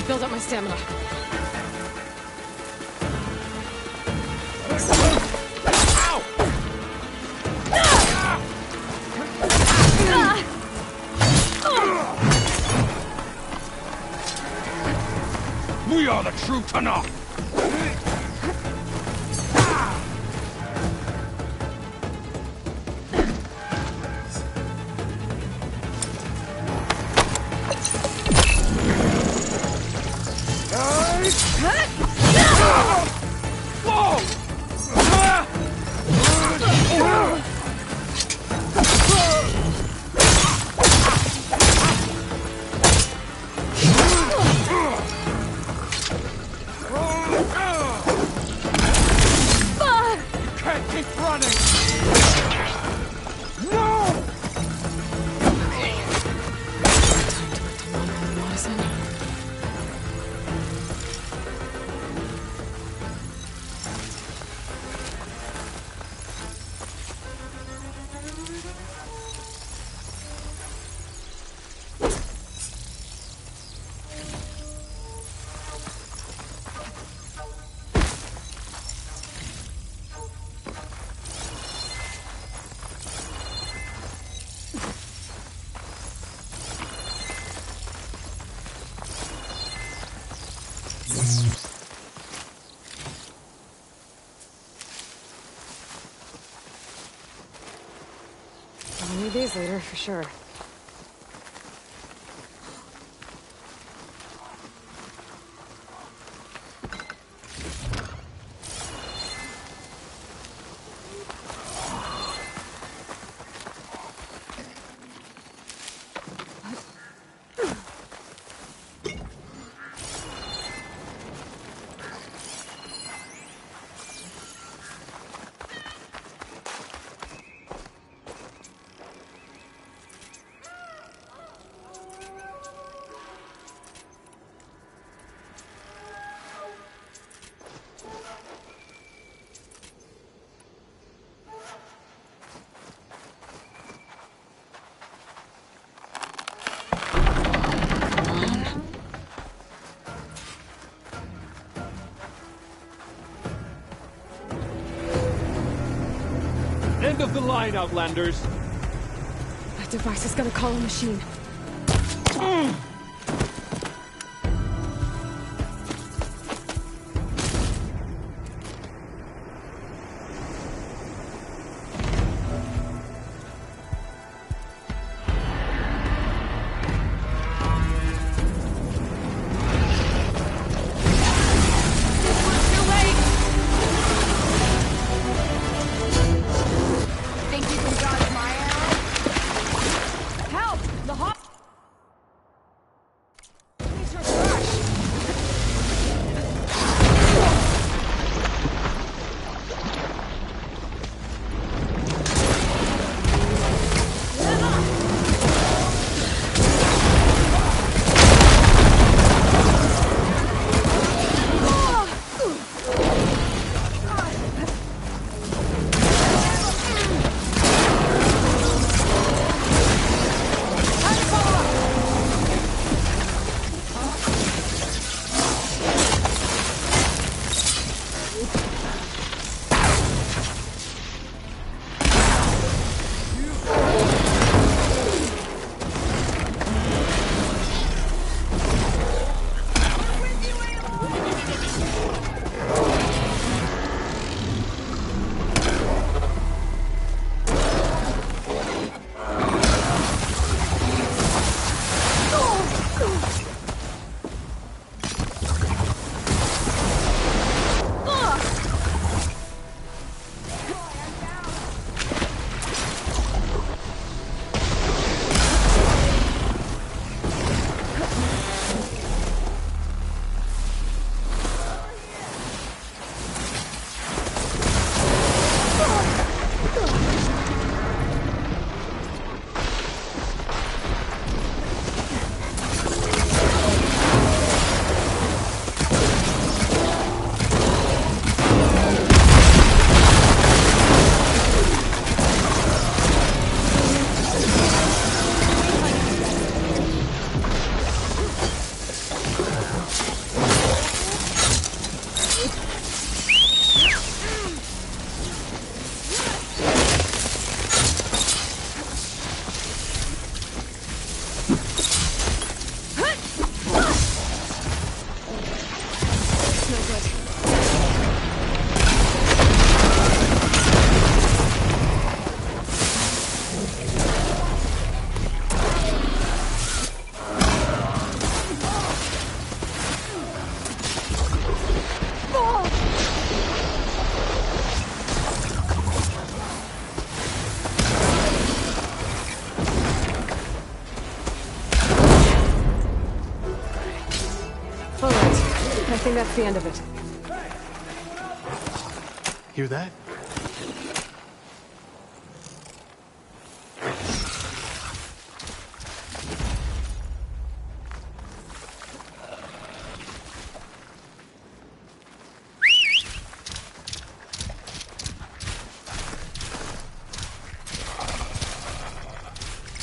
A: Build up my stamina.
L: We are the true Tanakh!
A: I'll need these later, for sure.
L: End of the line, Outlanders!
A: That device is gonna call a machine. I think that's the end of it.
L: Hear that?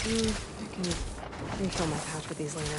A: I can refill my pouch with these later.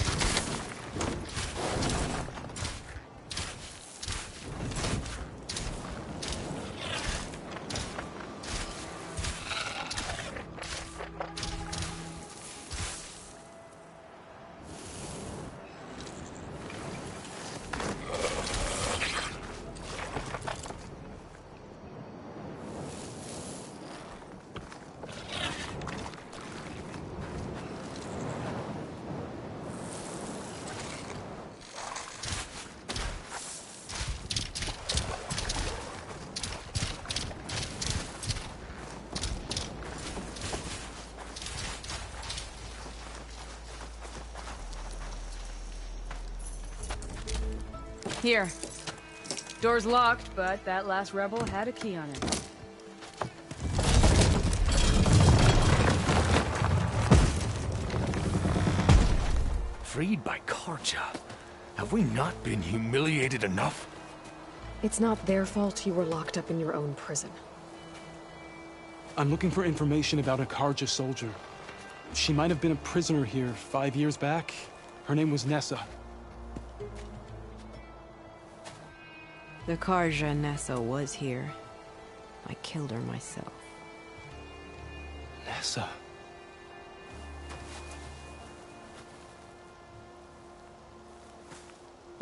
C: Here. Door's locked, but that last rebel had a key on it.
F: Freed by Carja. Have we not been humiliated enough?
A: It's not their fault you were locked up in your own prison.
L: I'm looking for information about a Carja soldier. She might have been a prisoner here 5 years back. Her name was Nessa.
M: The Carja Nessa was here. I killed her myself.
L: Nessa.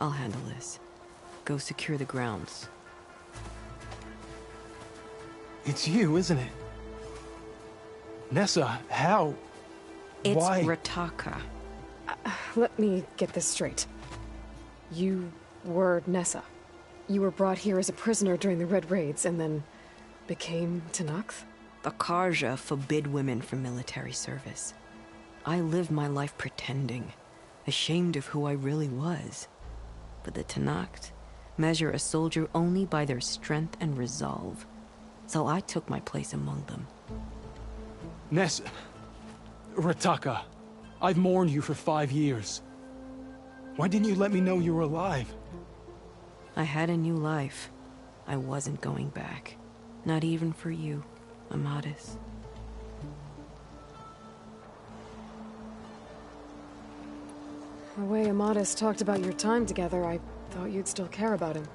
M: I'll handle this. Go secure the grounds.
L: It's you, isn't it? Nessa, how?
M: It's
L: Why?
M: Rataka.
A: Let me get this straight. You were Nessa. You were brought here as a prisoner during the Red Raids and then became Tenakth?
M: The Carja forbid women from military service. I lived my life pretending, ashamed of who I really was. But the Tenakth measure a soldier only by their strength and resolve. So I took my place among them.
L: Nessa... Rataka, I've mourned you for 5 years. Why didn't you let me know you were alive?
M: I had a new life. I wasn't going back. Not even for you, Amadis.
A: The way Amadis talked about your time together, I thought you'd still care about him.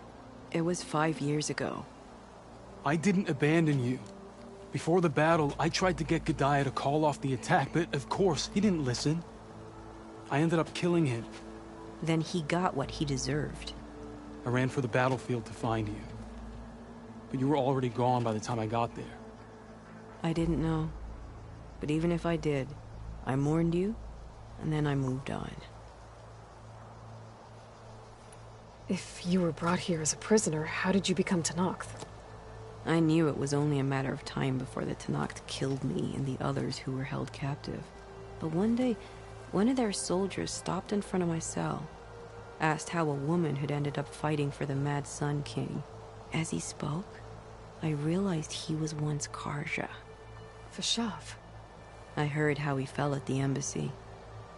M: It was 5 years ago.
L: I didn't abandon you. Before the battle, I tried to get Gudaya to call off the attack, but of course, he didn't listen. I ended up killing him.
M: Then he got what he deserved.
L: I ran for the battlefield to find you. But you were already gone by the time I got there.
M: I didn't know. But even if I did, I mourned you, and then I moved on.
A: If you were brought here as a prisoner, how did you become Tenakth?
M: I knew it was only a matter of time before the Tenakth killed me and the others who were held captive. But one day, one of their soldiers stopped in front of my cell, asked how a woman had ended up fighting for the Mad Sun King. As he spoke, I realized he was once Carja.
A: Vashav.
M: I heard how he fell at the embassy.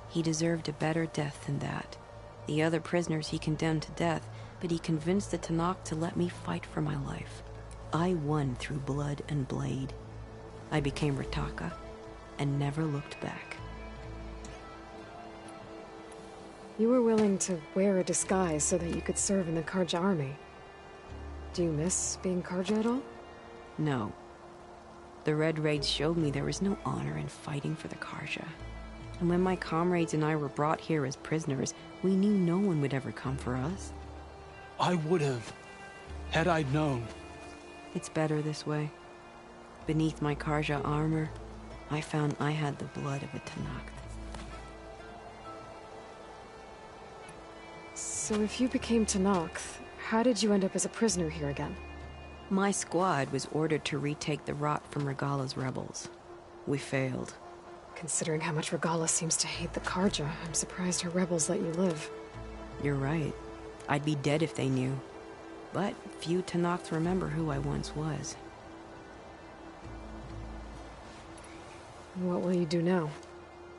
M: He deserved a better death than that. The other prisoners he condemned to death, but he convinced the Tenakth to let me fight for my life. I won through blood and blade. I became Rataka, and never looked back.
A: You were willing to wear a disguise so that you could serve in the Carja army. Do you miss being Carja at all?
M: No. The Red Raids showed me there was no honor in fighting for the Carja. And when my comrades and I were brought here as prisoners, we knew no one would ever come for us.
L: I would have, had I known.
M: It's better this way. Beneath my Carja armor, I found I had the blood of a Tenakth.
A: So if you became Tenakth, how did you end up as a prisoner here again?
M: My squad was ordered to retake the Rot from Regala's rebels. We failed.
A: Considering how much Regala seems to hate the Carja, I'm surprised her rebels let you live.
M: You're right. I'd be dead if they knew. But few Tenakth remember who I once was.
A: What will you do now?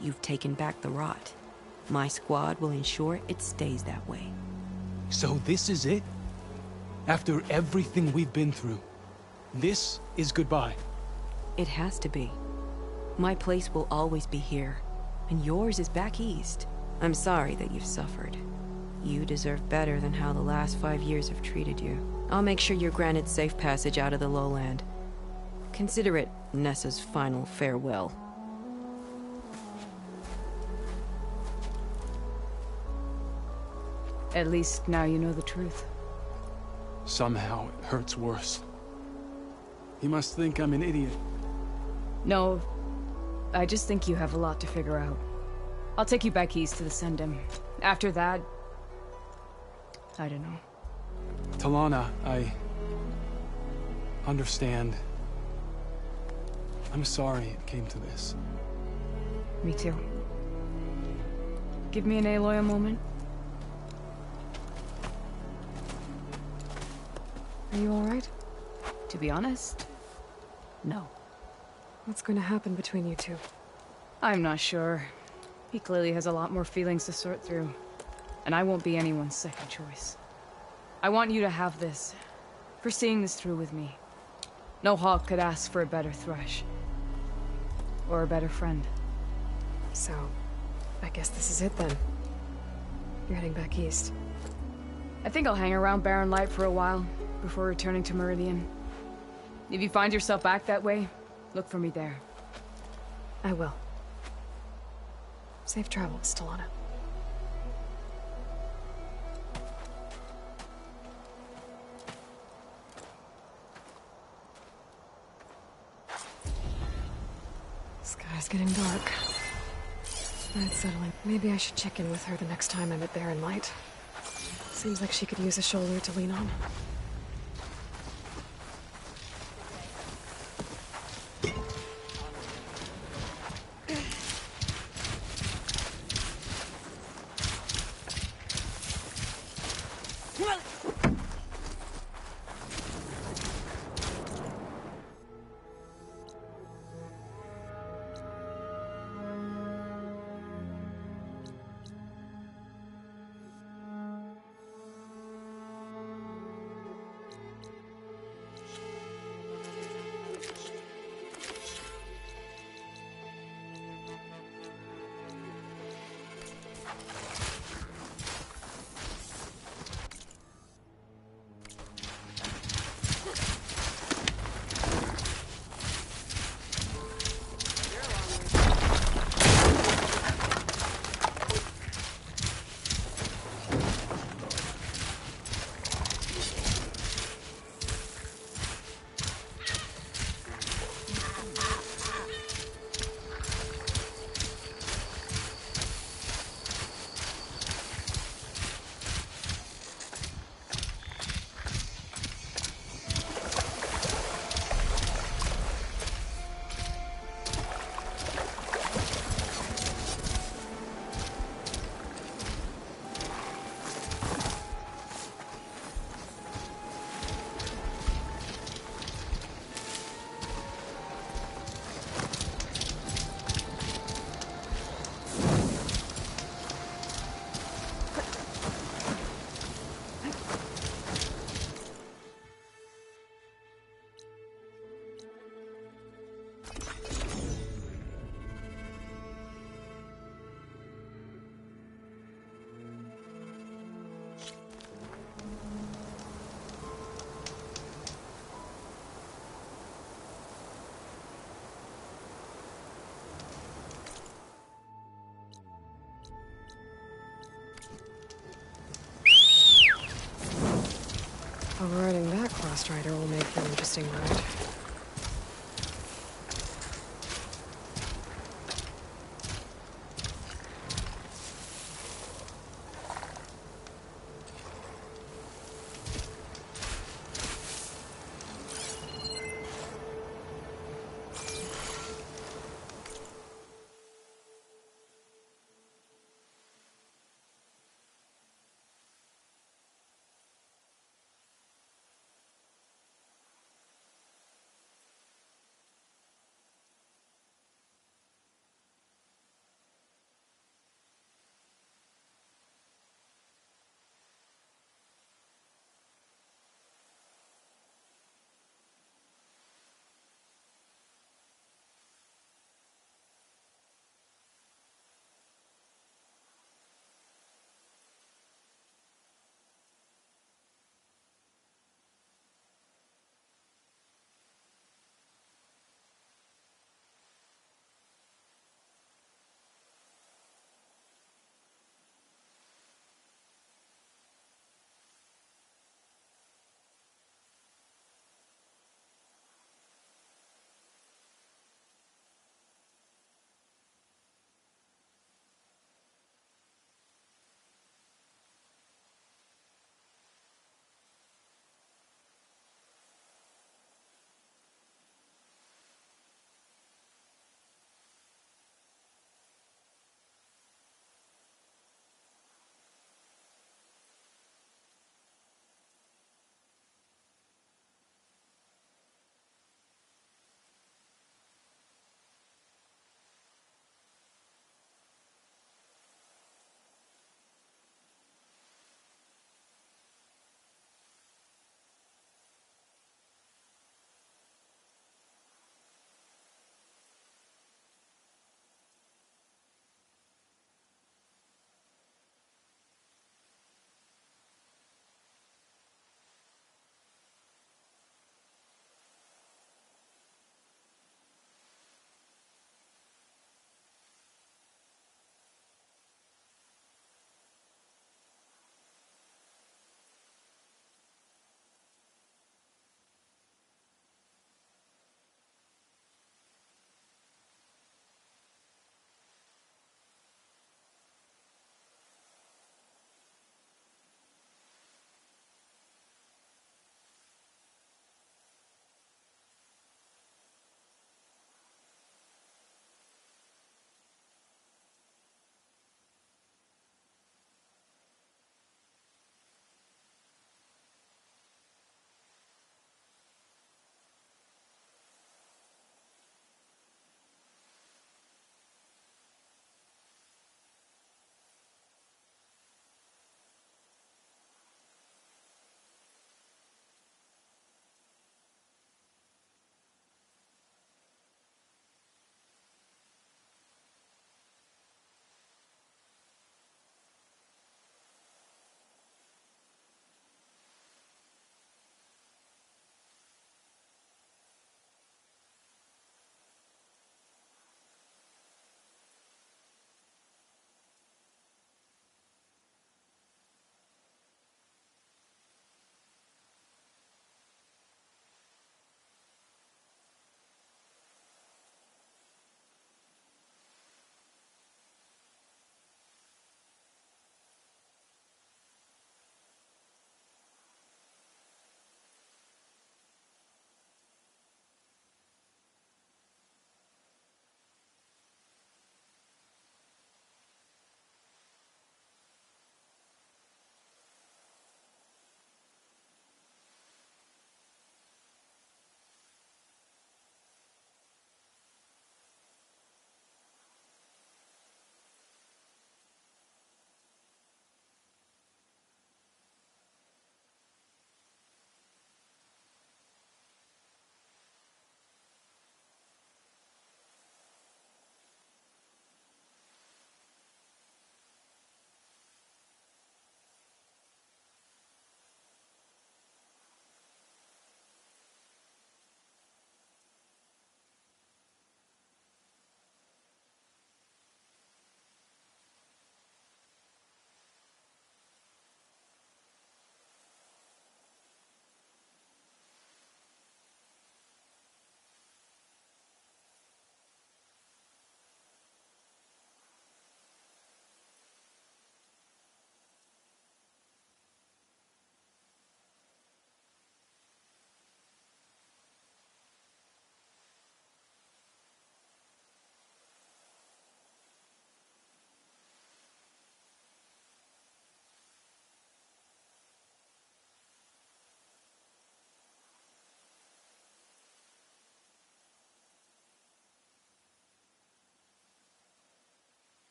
M: You've taken back the Rot. My squad will ensure it stays that way.
L: So this is it? After everything we've been through, this is goodbye?
M: It has to be. My place will always be here, and yours is back east. I'm sorry that you've suffered. You deserve better than how the last 5 years have treated you. I'll make sure you're granted safe passage out of the lowland. Consider it Nessa's final farewell.
C: At least now you know the truth.
L: Somehow it hurts worse. He must think I'm an idiot.
C: No, I just think you have a lot to figure out. I'll take you back east to the Sendem. After that, I don't know.
L: Talana, I understand. I'm sorry it came to this.
C: Me too. Give me an Aloy a moment.
A: Are you alright?
C: To be honest, no.
A: What's going to happen between you two?
C: I'm not sure. He clearly has a lot more feelings to sort through. And I won't be anyone's second choice. I want you to have this, for seeing this through with me. No hawk could ask for a better thrush. Or a better friend.
A: So, I guess this is it then. You're heading back east.
C: I think I'll hang around Barren Light for a while, before returning to Meridian. If you find yourself back that way, look for me there.
A: I will. Safe travels, Talana. Sky's getting dark. Night's settling. Maybe I should check in with her the next time I'm at Barren Light. Seems like she could use a shoulder to lean on. Riding that Cross Rider will make for an interesting ride.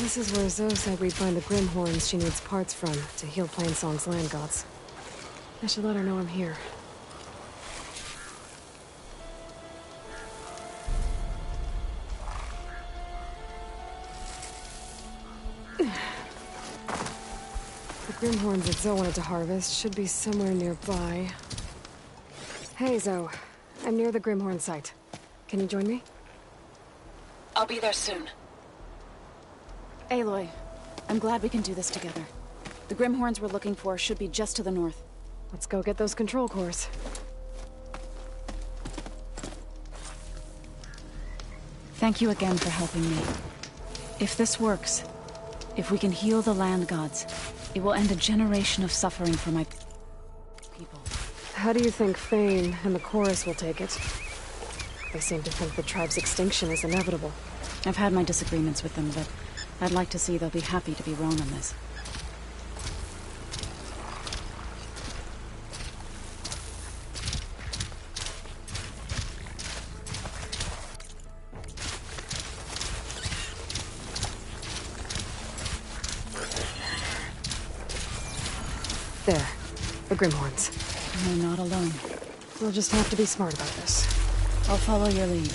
A: This is where Zoe said we'd find the Grimhorns she needs parts from to heal Plainsong's land gods. I should let her know I'm here. The Grimhorns that Zoe wanted to harvest should be somewhere nearby. Hey, Zoe. I'm near the Grimhorn site. Can you join me?
N: I'll be there soon.
E: Aloy, I'm glad we can do this together. The Grimhorns we're looking for should be just to the north.
A: Let's go get those control cores.
E: Thank you again for helping me. If this works, if we can heal the land gods, it will end a generation of suffering for my people.
A: How do you think Fane and the chorus will take it? They seem to think the tribe's extinction is inevitable.
E: I've had my disagreements with them, but I'd like to see they'll be happy to be wrong on this.
A: There. The Grimhorns.
E: We're not alone.
A: We'll just have to be smart about this.
E: I'll follow your lead.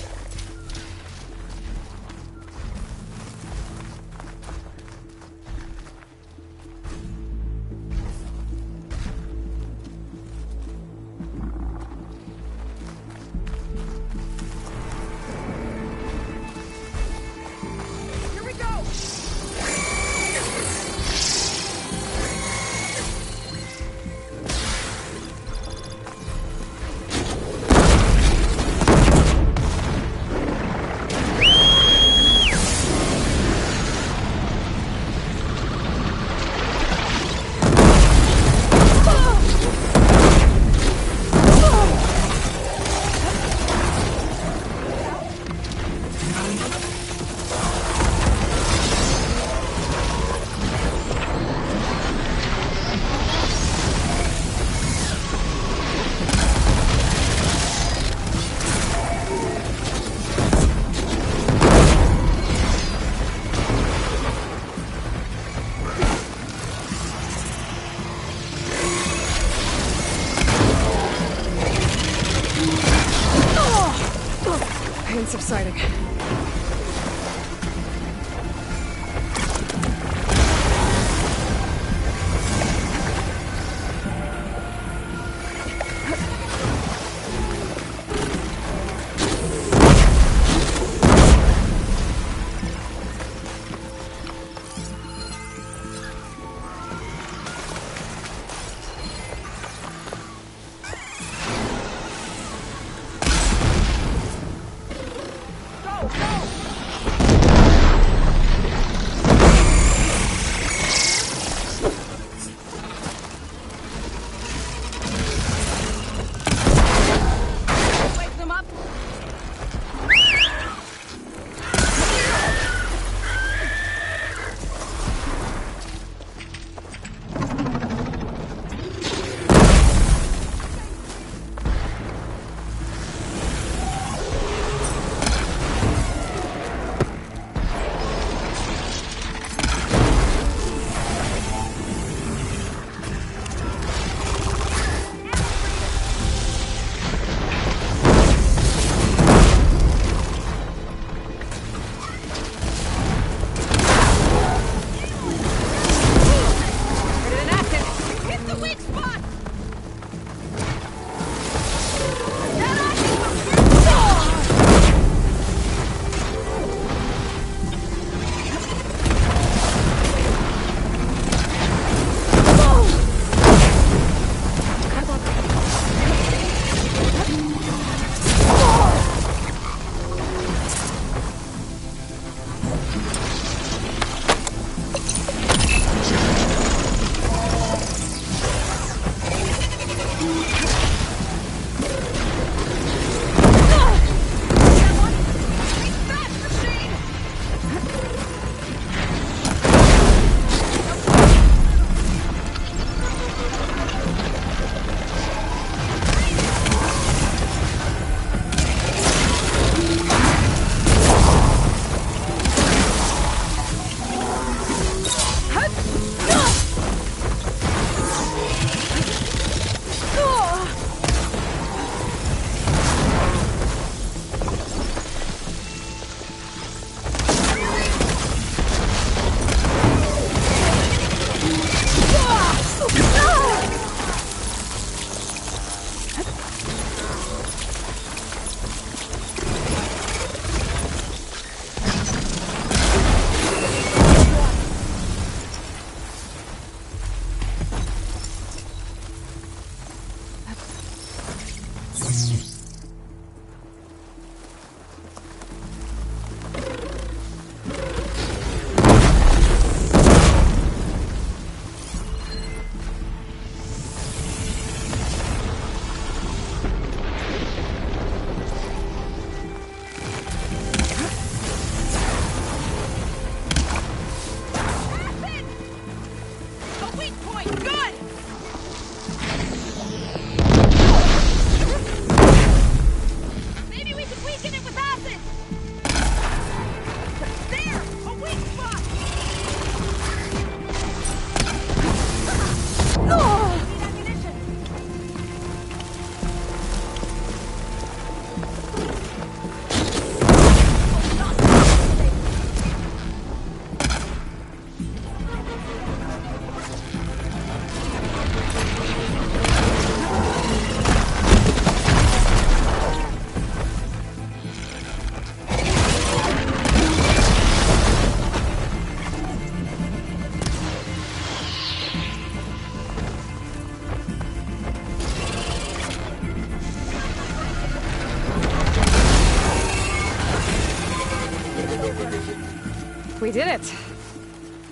A: We did it!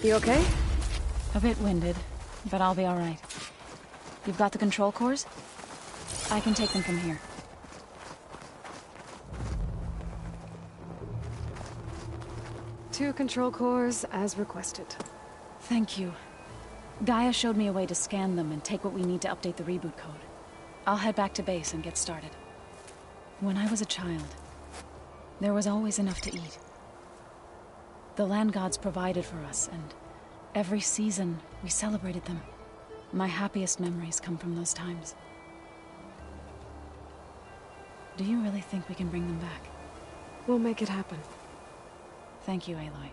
A: You okay?
O: A bit winded, but I'll be all right. You've got the control cores? I can take them from here.
A: Two control cores, as requested.
O: Thank you. Gaia showed me a way to scan them and take what we need to update the reboot code. I'll head back to base and get started. When I was a child, there was always enough to eat. The land gods provided for us, and every season we celebrated them. My happiest memories come from those times. Do you really think we can bring them back?
A: We'll make it happen.
O: Thank you, Aloy.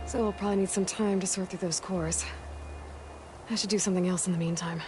A: So we'll probably need some time to sort through those cores. I should do something else in the meantime.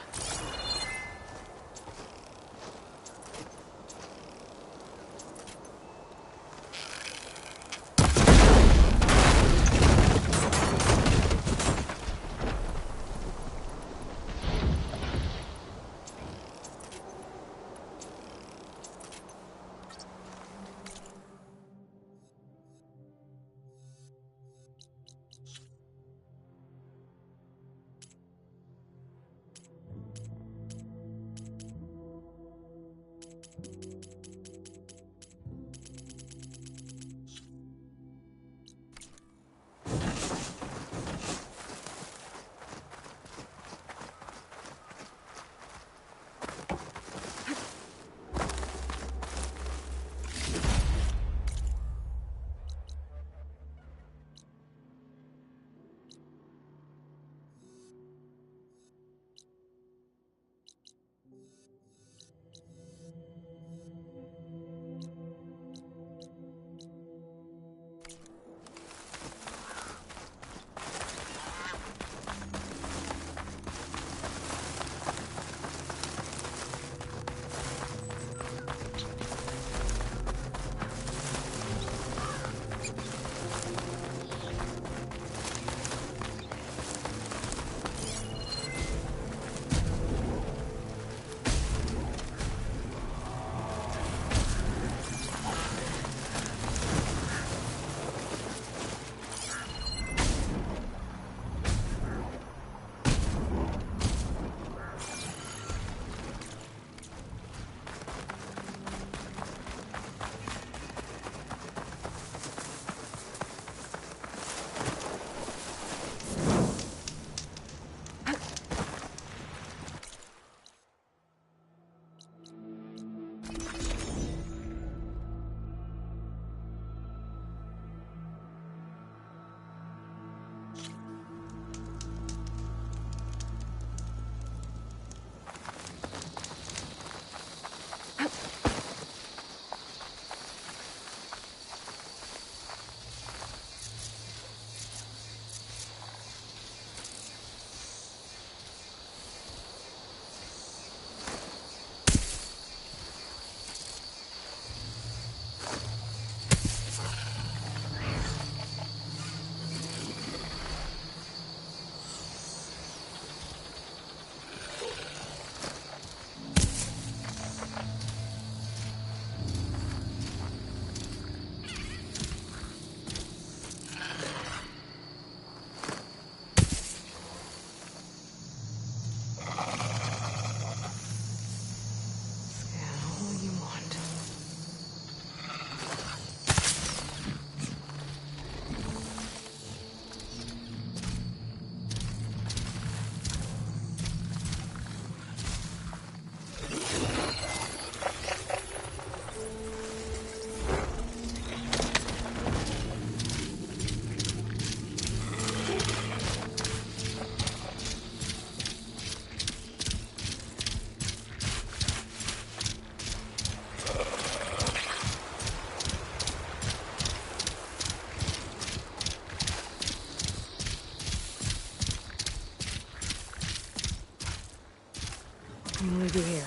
A: I'm gonna leave you here.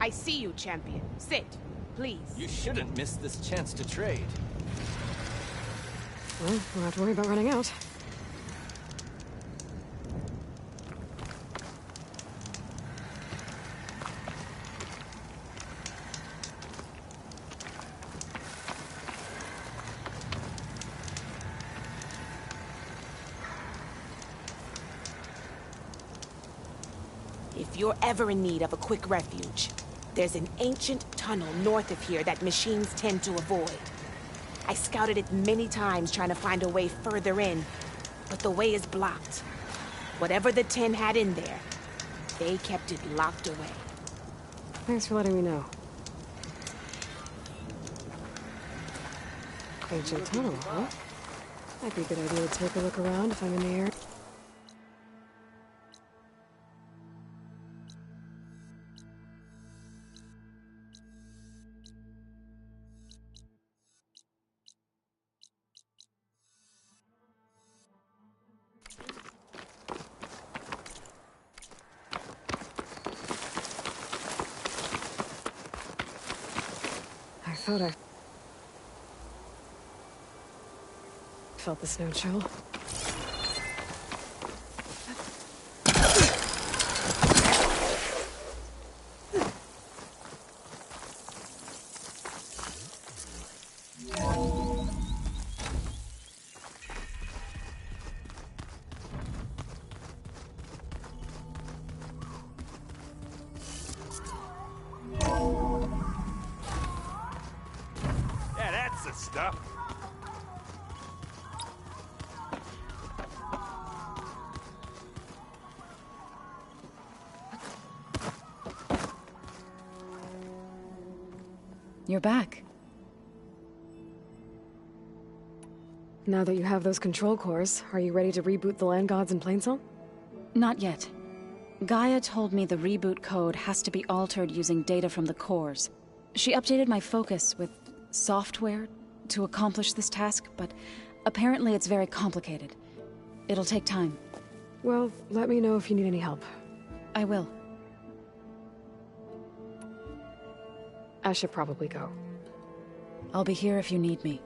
P: I see you, champion. Sit, please.
F: You shouldn't miss this chance to trade.
A: Well, we don't have to worry about running out.
P: If you're ever in need of a quick refuge, there's an ancient tunnel north of here that machines tend to avoid. I scouted it many times trying to find a way further in, but the way is blocked. Whatever the 10 had in there, they kept it locked away.
A: Thanks for letting me know. Ancient tunnel, huh? Might be a good idea to take a look around if I'm in the area. I thought I felt the snow chill.
K: Yeah, that's the stuff.
O: You're back.
A: Now that you have those control cores, are you ready to reboot the Land Gods in Plainsong?
O: Not yet. Gaia told me the reboot code has to be altered using data from the cores. She updated my focus with software to accomplish this task, but apparently it's very complicated. It'll take time.
A: Well, let me know if you need any help.
O: I will.
A: I should probably go.
O: I'll be here if you need me.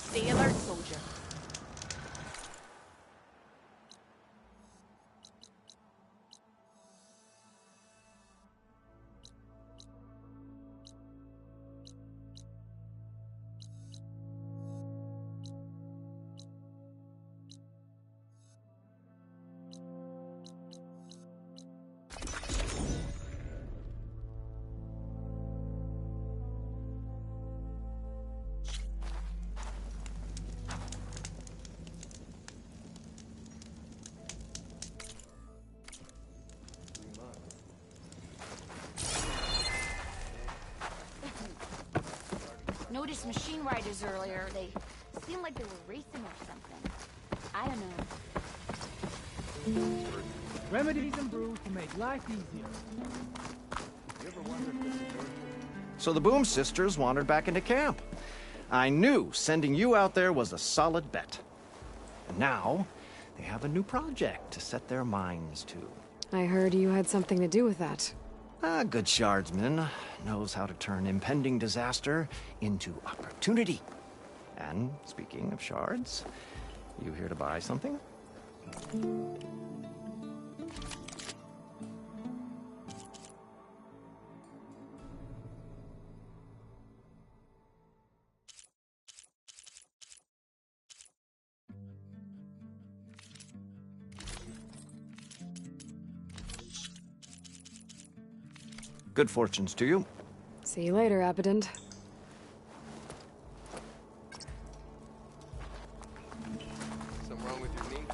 P: Stay alert, soldier.
I: Noticed machine riders earlier. They seemed like they were racing or something. I don't know.
Q: Remedies and brews to make life easier.
G: So the Boom Sisters wandered back into camp. I knew sending you out there was a solid bet. And now, they have a new project to set their minds to.
A: I heard you had something to do with that.
G: A good shardsman knows how to turn impending disaster into opportunity. And speaking of shards, you here to buy something? Good fortunes to you.
A: See you later, Abbott.
F: Something wrong with your knee?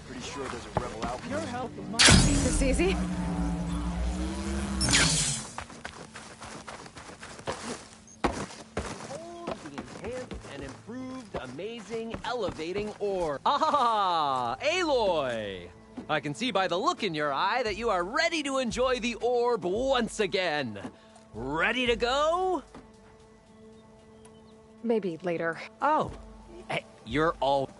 F: Pretty sure there's a rebel out.
Q: Your help is mine.
A: This easy?
J: Behold the enhanced and improved, amazing, elevating orb. Ah, Aloy! I can see by the look in your eye that you are ready to enjoy the orb once again. Ready to go?
A: Maybe later.
J: Oh, hey, you're all...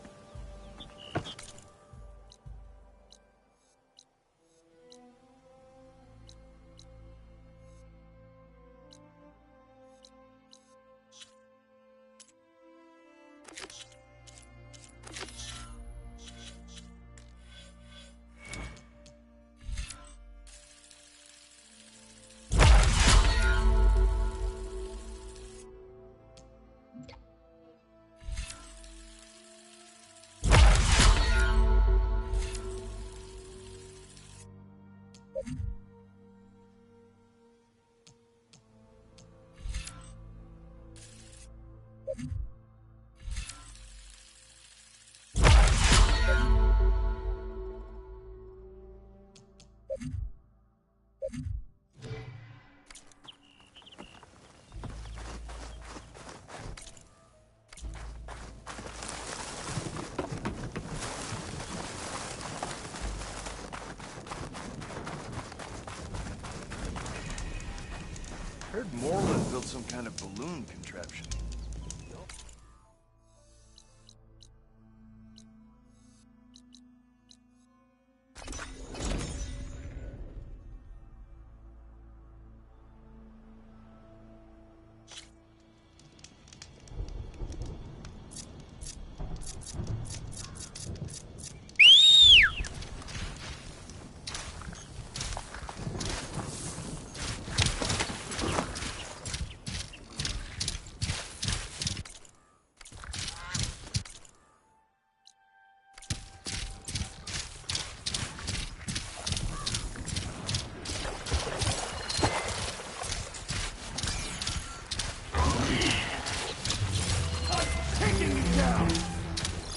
F: Heard Morlund built some kind of balloon contraption.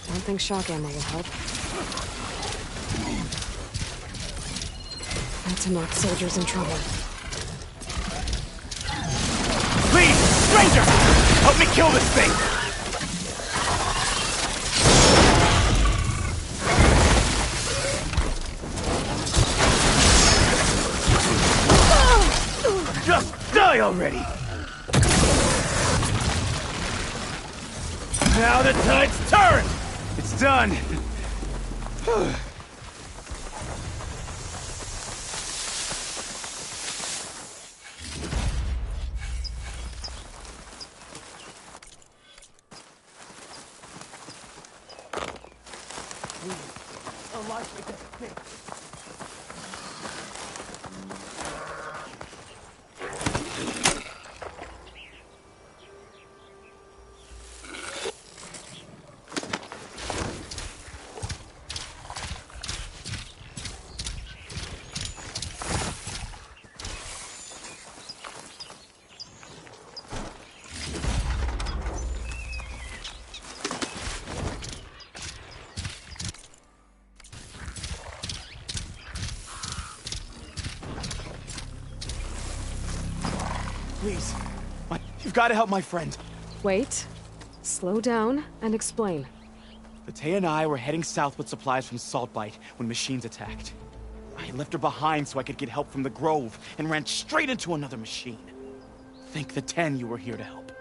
A: I think shock ammo will help. Not to knock soldiers in trouble.
F: Please, stranger! Help me kill this thing! Just die already! Now the tide's turned! It's done!
R: Please. You've got to help my friend.
A: Wait. Slow down and explain.
R: Batea and I were heading south with supplies from Saltbite when machines attacked. I left her behind so I could get help from the Grove and ran straight into another machine. Thank the 10 you were here to help.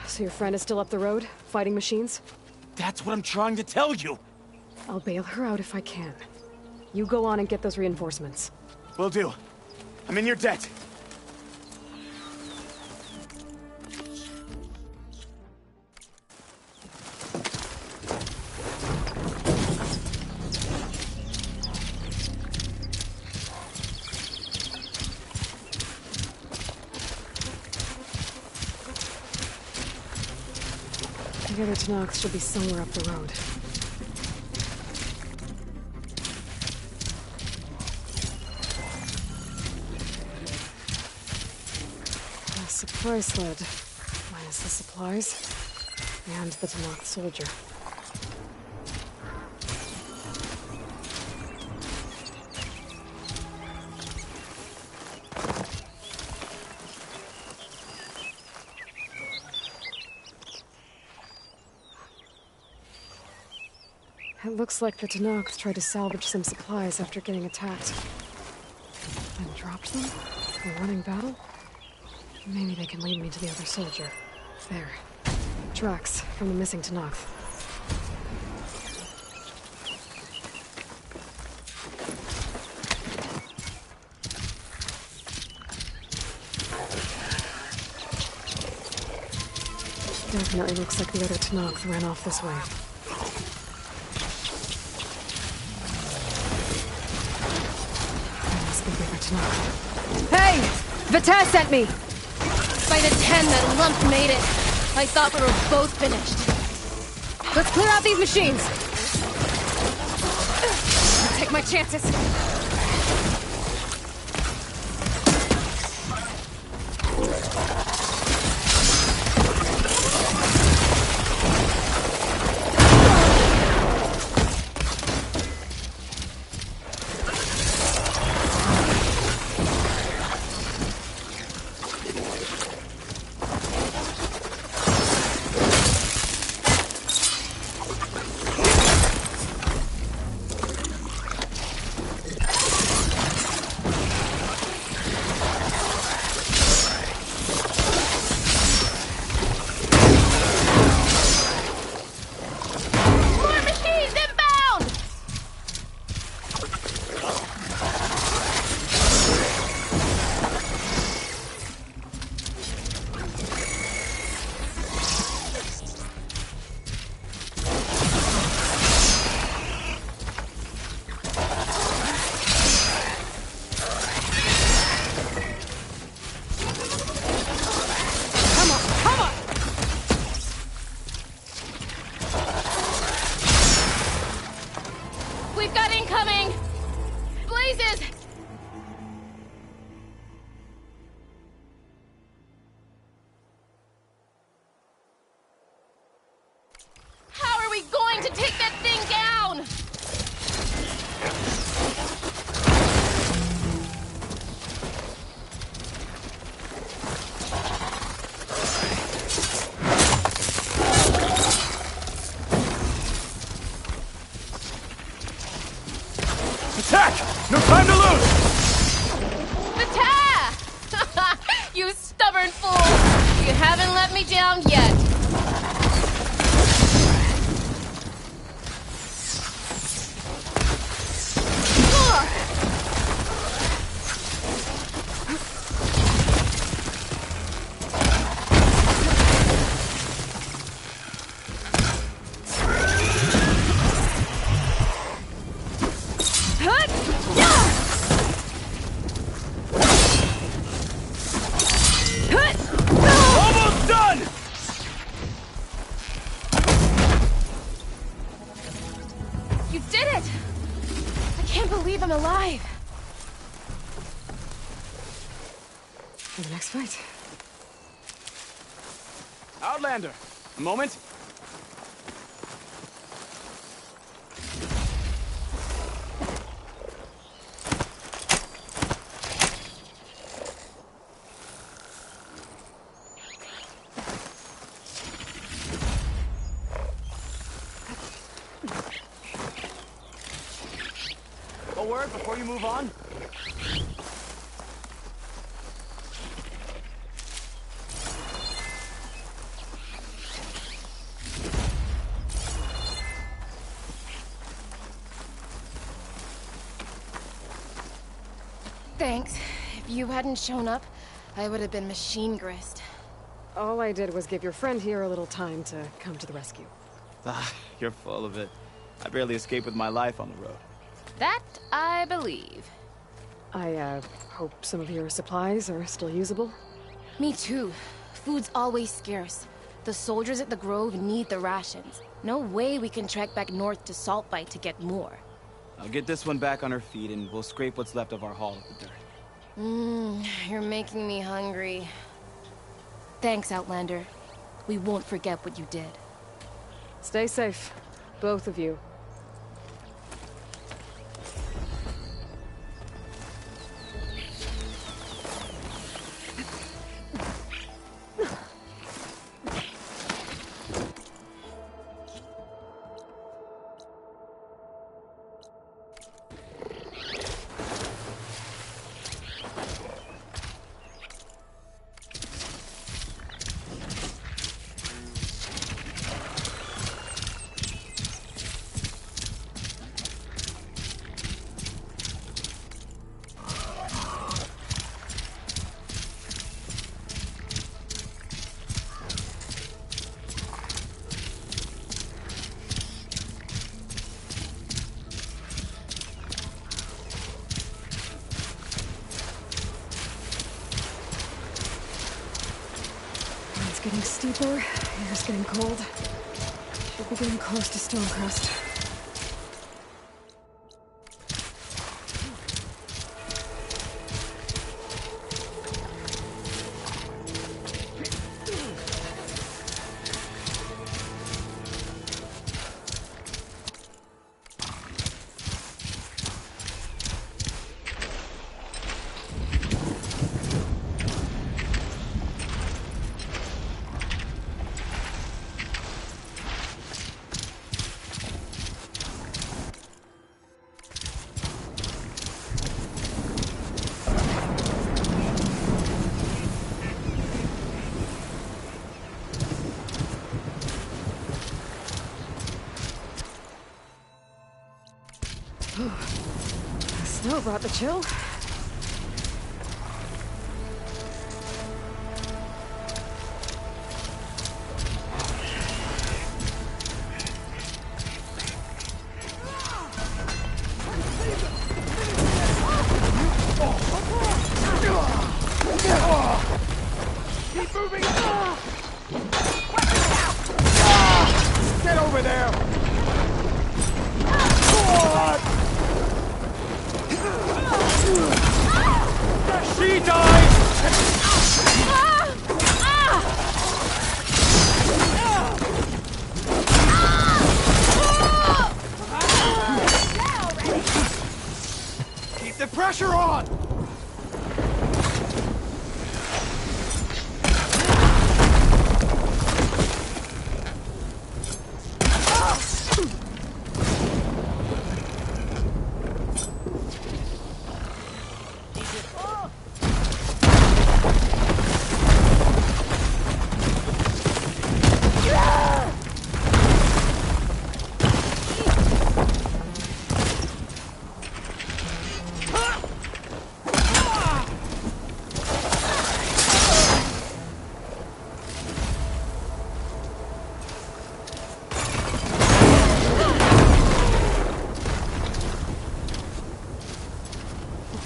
A: So your friend is still up the road, fighting machines?
R: That's what I'm trying to tell you.
A: I'll bail her out if I can. You go on and get those reinforcements.
R: Will do. I'm in your debt.
A: The other Tanox should be somewhere up the road. A supply sled, minus the supplies, and the Tanox soldier. It looks like the Tanox tried to salvage some supplies after getting attacked. And dropped them? In a running battle? Maybe they can lead me to the other soldier. There. Tracks from the missing Tanox. Definitely looks like the other Tanox ran off this way. Hey! Vita sent me!
I: By the 10, that lump made it. I thought we were both finished.
A: Let's clear out these machines! I'll take my chances.
R: Attack! No time to lose!
I: Vita! You stubborn fool! You haven't let me down yet.
R: Almost done!
I: You did it! I can't believe I'm alive.
A: For the next fight.
R: Outlander, a moment. final word before you move on?
S: Thanks. If you hadn't shown up, I would have been machine grist.
A: All I did was give your friend here a little time to come to the rescue.
R: Ah, you're full of it. I barely escaped with my life on the road.
S: That I believe.
A: I, hope some of your supplies are still usable?
S: Me too. Food's always scarce. The soldiers at the Grove need the rations. No way we can trek back north to Saltbite to get more.
R: I'll get this one back on her feet and we'll scrape what's left of our haul of the dirt.
S: You're making me hungry. Thanks, Outlander. We won't forget what you did.
A: Stay safe, both of you. Getting steeper, air's getting cold. Should be getting close to Stonecrest. Snow brought the chill.
Q: Keep moving! Get over there! She died! Keep the pressure on!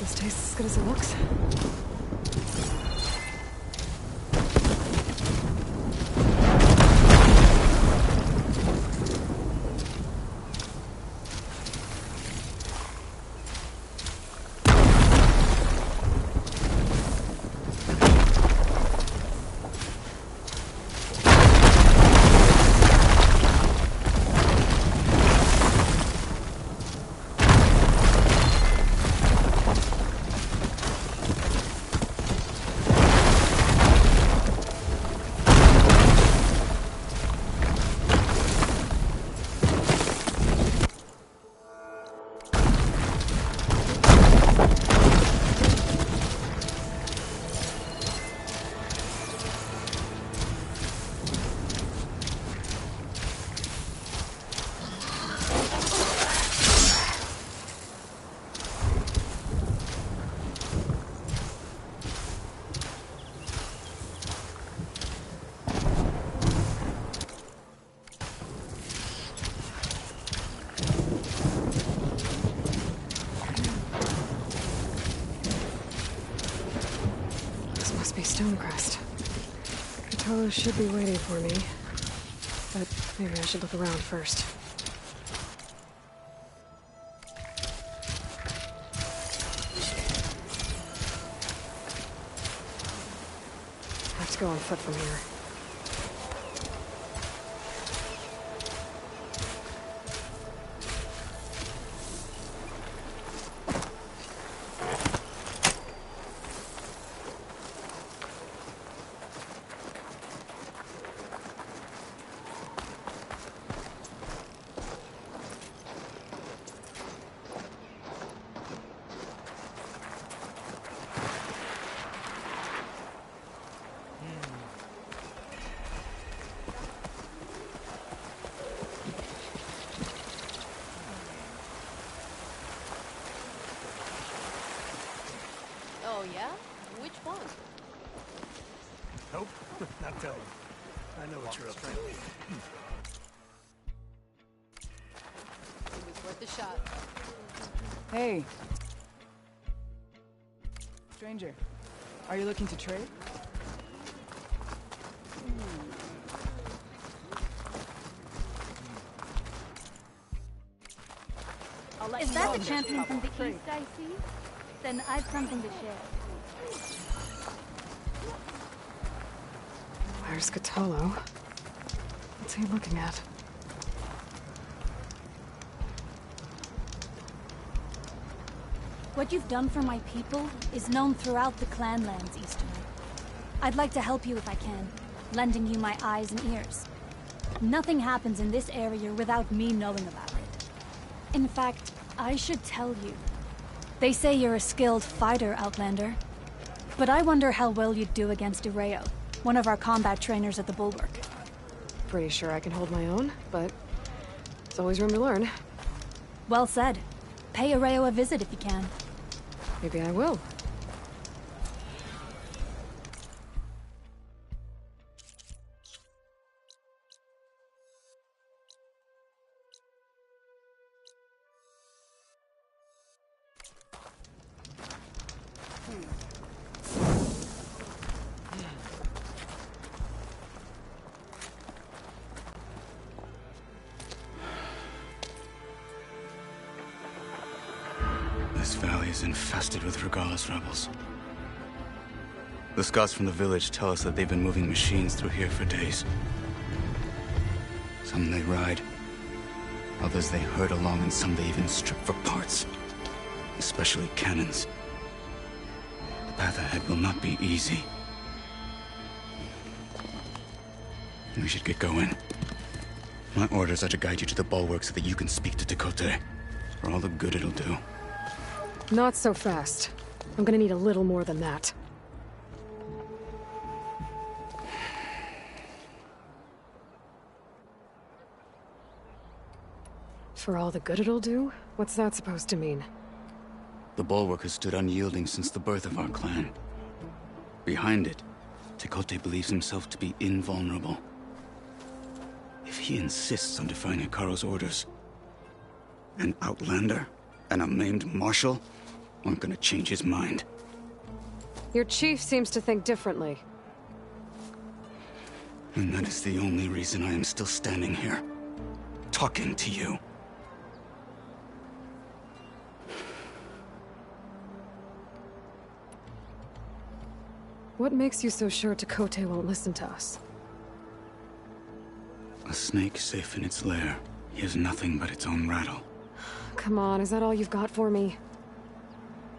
A: This tastes as good as it looks. Stonecrest. Kotallo should be waiting for me. But maybe I should look around first. I have to go on foot from here.
T: Oh, yeah? Which one?
Q: Nope, not telling. I know what you're up to.
T: It was worth a shot.
U: Hey. Stranger, are you looking to trade?
V: Is that the champion from the east I see? Then I've something to share.
A: Where's Kotallo? What's he looking at?
V: What you've done for my people is known throughout the clan lands, Easterner. I'd like to help you if I can, lending you my eyes and ears. Nothing happens in this area without me knowing about it. In fact, I should tell you. They say you're a skilled fighter, Outlander. But I wonder how well you'd do against Areo, one of our combat trainers at the Bulwark.
A: Pretty sure I can hold my own, but there's always room to learn.
V: Well said. Pay Areo a visit if you can.
A: Maybe I will.
W: This valley is infested with Regalis rebels. The scouts from the village tell us that they've been moving machines through here for days. Some they ride, others they herd along, and some they even strip for parts. Especially cannons. The path ahead will not be easy. We should get going. My orders are to guide you to the bulwark so that you can speak to Tekotteh. For all the good it'll do.
A: Not so fast. I'm gonna need a little more than that. For all the good it'll do? What's that supposed to mean?
W: The bulwark has stood unyielding since the birth of our clan. Behind it, Tekotteh believes himself to be invulnerable. If he insists on defying Hekarro's orders, an outlander and a maimed marshal aren't gonna change his mind.
A: Your chief seems to think differently.
W: And that is the only reason I am still standing here, talking to you.
A: What makes you so sure Tekotteh won't listen to us?
W: A snake safe in its lair hears nothing but its own rattle.
A: Come on, is that all you've got for me?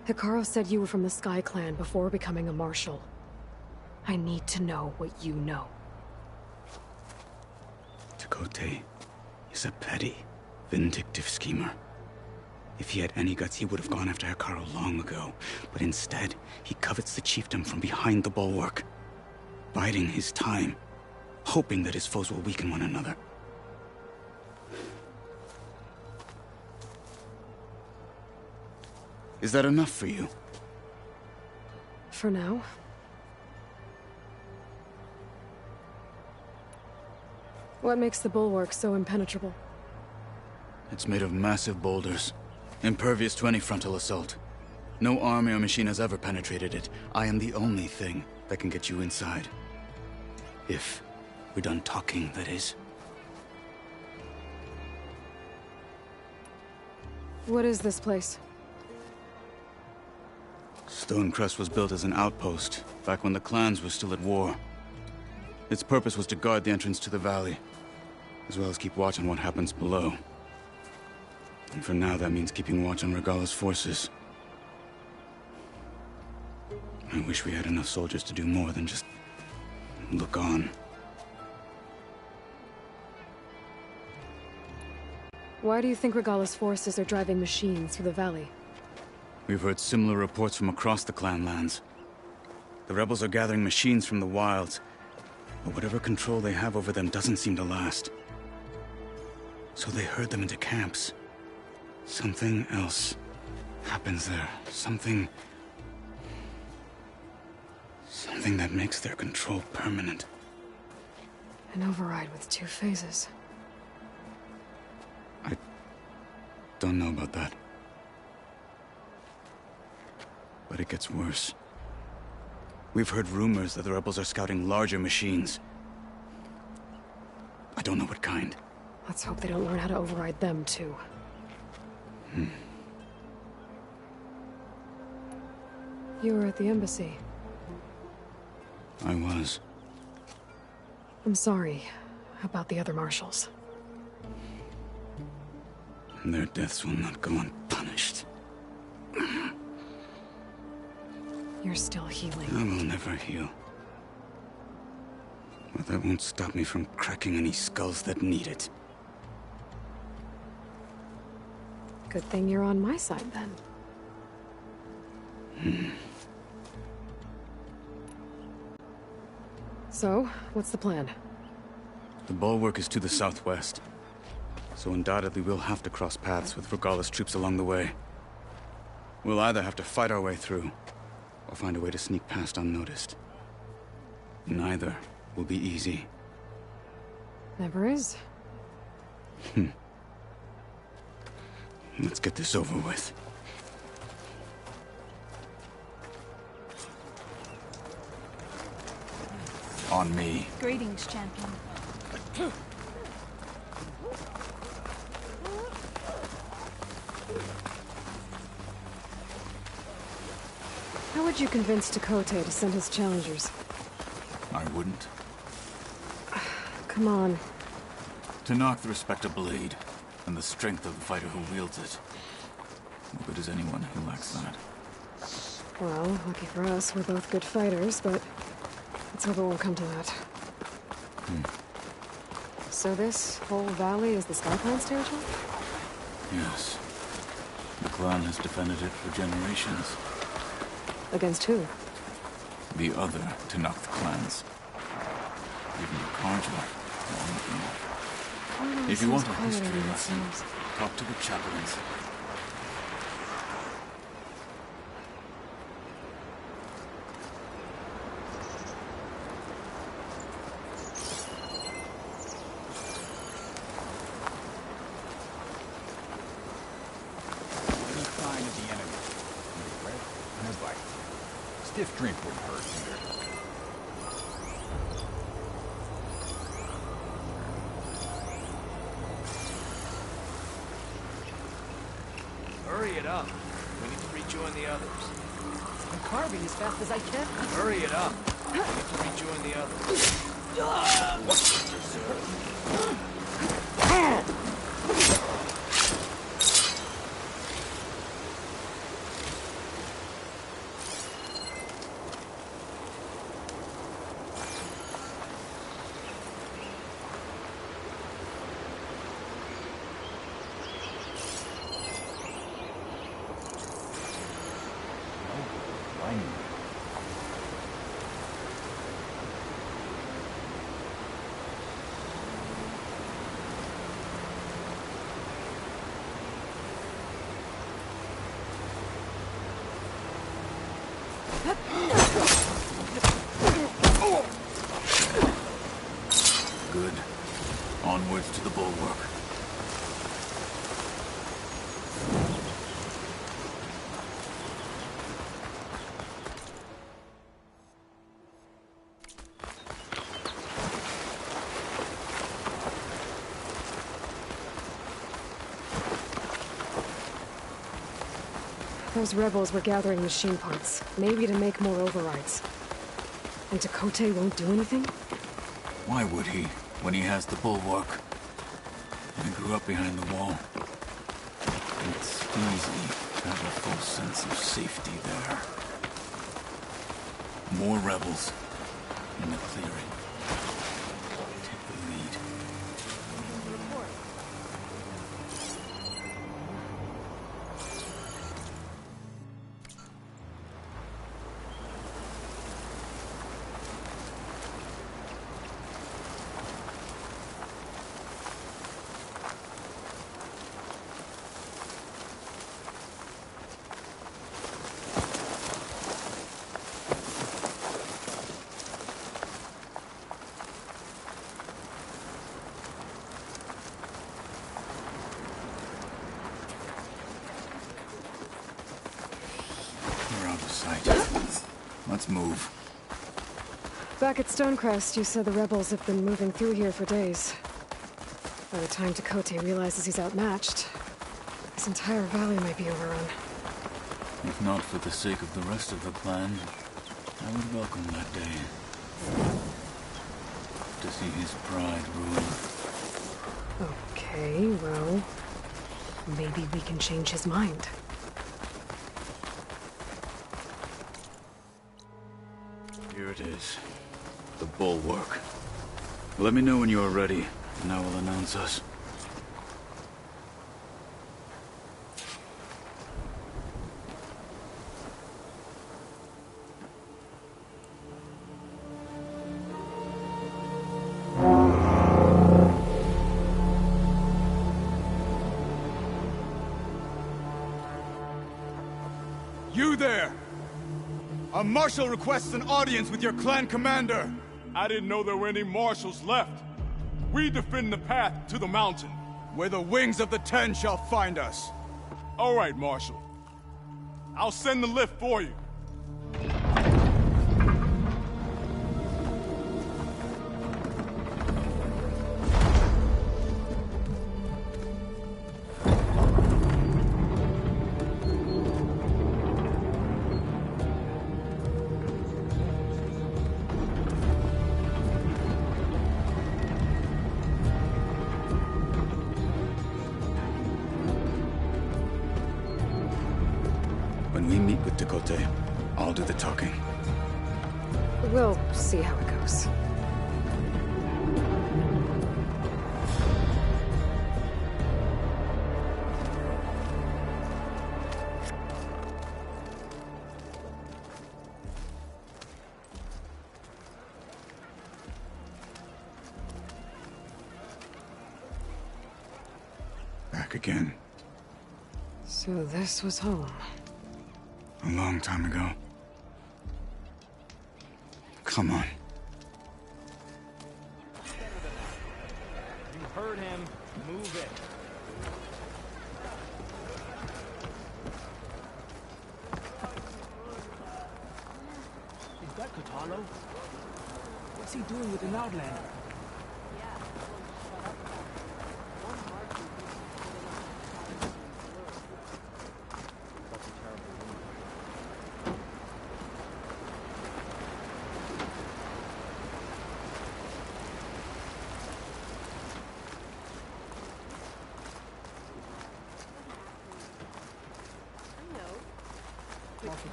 A: Hekarro said you were from the Sky Clan before becoming a marshal. I need to know what you know.
W: Tekotteh is a petty, vindictive schemer. If he had any guts, he would have gone after Hekarro long ago. But instead, he covets the chiefdom from behind the bulwark, biding his time, hoping that his foes will weaken one another. Is that enough for you?
A: For now. What makes the bulwark so impenetrable?
W: It's made of massive boulders, impervious to any frontal assault. No army or machine has ever penetrated it. I am the only thing that can get you inside. If we're done talking, that is.
A: What is this place?
W: Stonecrest was built as an outpost, back when the clans were still at war. Its purpose was to guard the entrance to the valley, as well as keep watch on what happens below. And for now, that means keeping watch on Regalla's forces. I wish we had enough soldiers to do more than just look on.
A: Why do you think Regalla's forces are driving machines through the valley?
W: We've heard similar reports from across the clan lands. The rebels are gathering machines from the wilds, but whatever control they have over them doesn't seem to last. So they herd them into camps. Something else happens there. Something that makes their control permanent.
A: An override with 2 phases.
W: I don't know about that. But it gets worse. We've heard rumors that the rebels are scouting larger machines. I don't know what kind.
A: Let's hope they don't learn how to override them, too. You were at the embassy.
W: I was.
A: I'm sorry about the other marshals.
W: Their deaths will not go unpunished.
A: You're still healing.
W: I will never heal. But that won't stop me from cracking any skulls that need it.
A: Good thing you're on my side, then. So, what's the plan?
W: The bulwark is to the southwest. So undoubtedly we'll have to cross paths with Regalla's troops along the way. We'll either have to fight our way through, or find a way to sneak past unnoticed. Neither will be easy.
A: Never is.
W: Let's get this over with. On me.
V: Greetings, champion.
A: How would you convince Tekotteh to send his challengers?
W: I wouldn't.
A: Come on.
W: To knock the respect of blade, and the strength of the fighter who wields it. What good is anyone who lacks that?
A: Well, lucky for us, we're both good fighters, but let's hope it won't come to that. So this whole valley is the Sky Clan's territory?
W: Yes. The clan has defended it for generations.
A: Against who?
W: The other Tenakth clans. Even the Carja, long ago. If you want a history lesson, talk to the chaplains.
F: Any sign of the enemy? A red and a bite. Stiff drink wouldn't hurt either.
B: Hurry it up. We need to rejoin the others.
D: I'm carving as fast as I can.
B: Hurry it up. We need to rejoin the others.
W: Good. Onwards to the bulwark.
A: Those rebels were gathering machine parts, maybe to make more overrides. And Tekotteh won't do anything?
W: Why would he, when he has the bulwark? I grew up behind the wall. It's easy to have a full sense of safety there. More rebels in the clearing. Take the lead. Let's move.
A: Back at Stonecrest, you said the rebels have been moving through here for days. By the time Tekotteh realizes he's outmatched, this entire valley might be overrun.
W: If not for the sake of the rest of the clan, I would welcome that day. To see his pride ruined.
A: Okay, well, maybe we can change his mind.
W: Here it is. The bulwark. Let me know when you are ready, and I will announce us.
R: You there! A marshal requests an audience with your clan commander.
H: I didn't know there were any marshals left. We defend the path to the mountain.
R: Where the wings of the Ten shall find us.
H: All right, Marshal. I'll send the lift for you.
W: When we meet with Tekotteh, I'll do the talking.
A: We'll see how it goes.
W: Back again.
A: So this was home.
W: A long time ago. Come on.
F: You heard him. Move it.
Q: Is that Kotallo? What's he doing with an Outlander?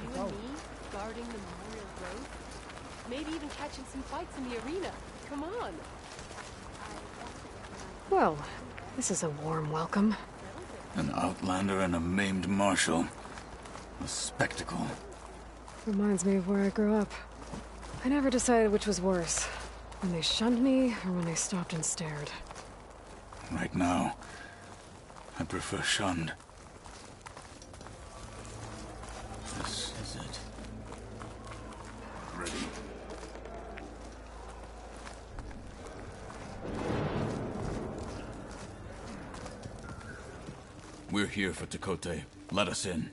T: You and me, guarding the Memorial Grove? Maybe even catching some fights in the arena. Come on.
A: Well, this is a warm welcome.
W: An Outlander and a maimed marshal. A spectacle.
A: Reminds me of where I grew up. I never decided which was worse. When they shunned me, or when they stopped and stared.
W: Right now, I prefer shunned. This is it. Ready. We're here for Tekotteh. Let us in.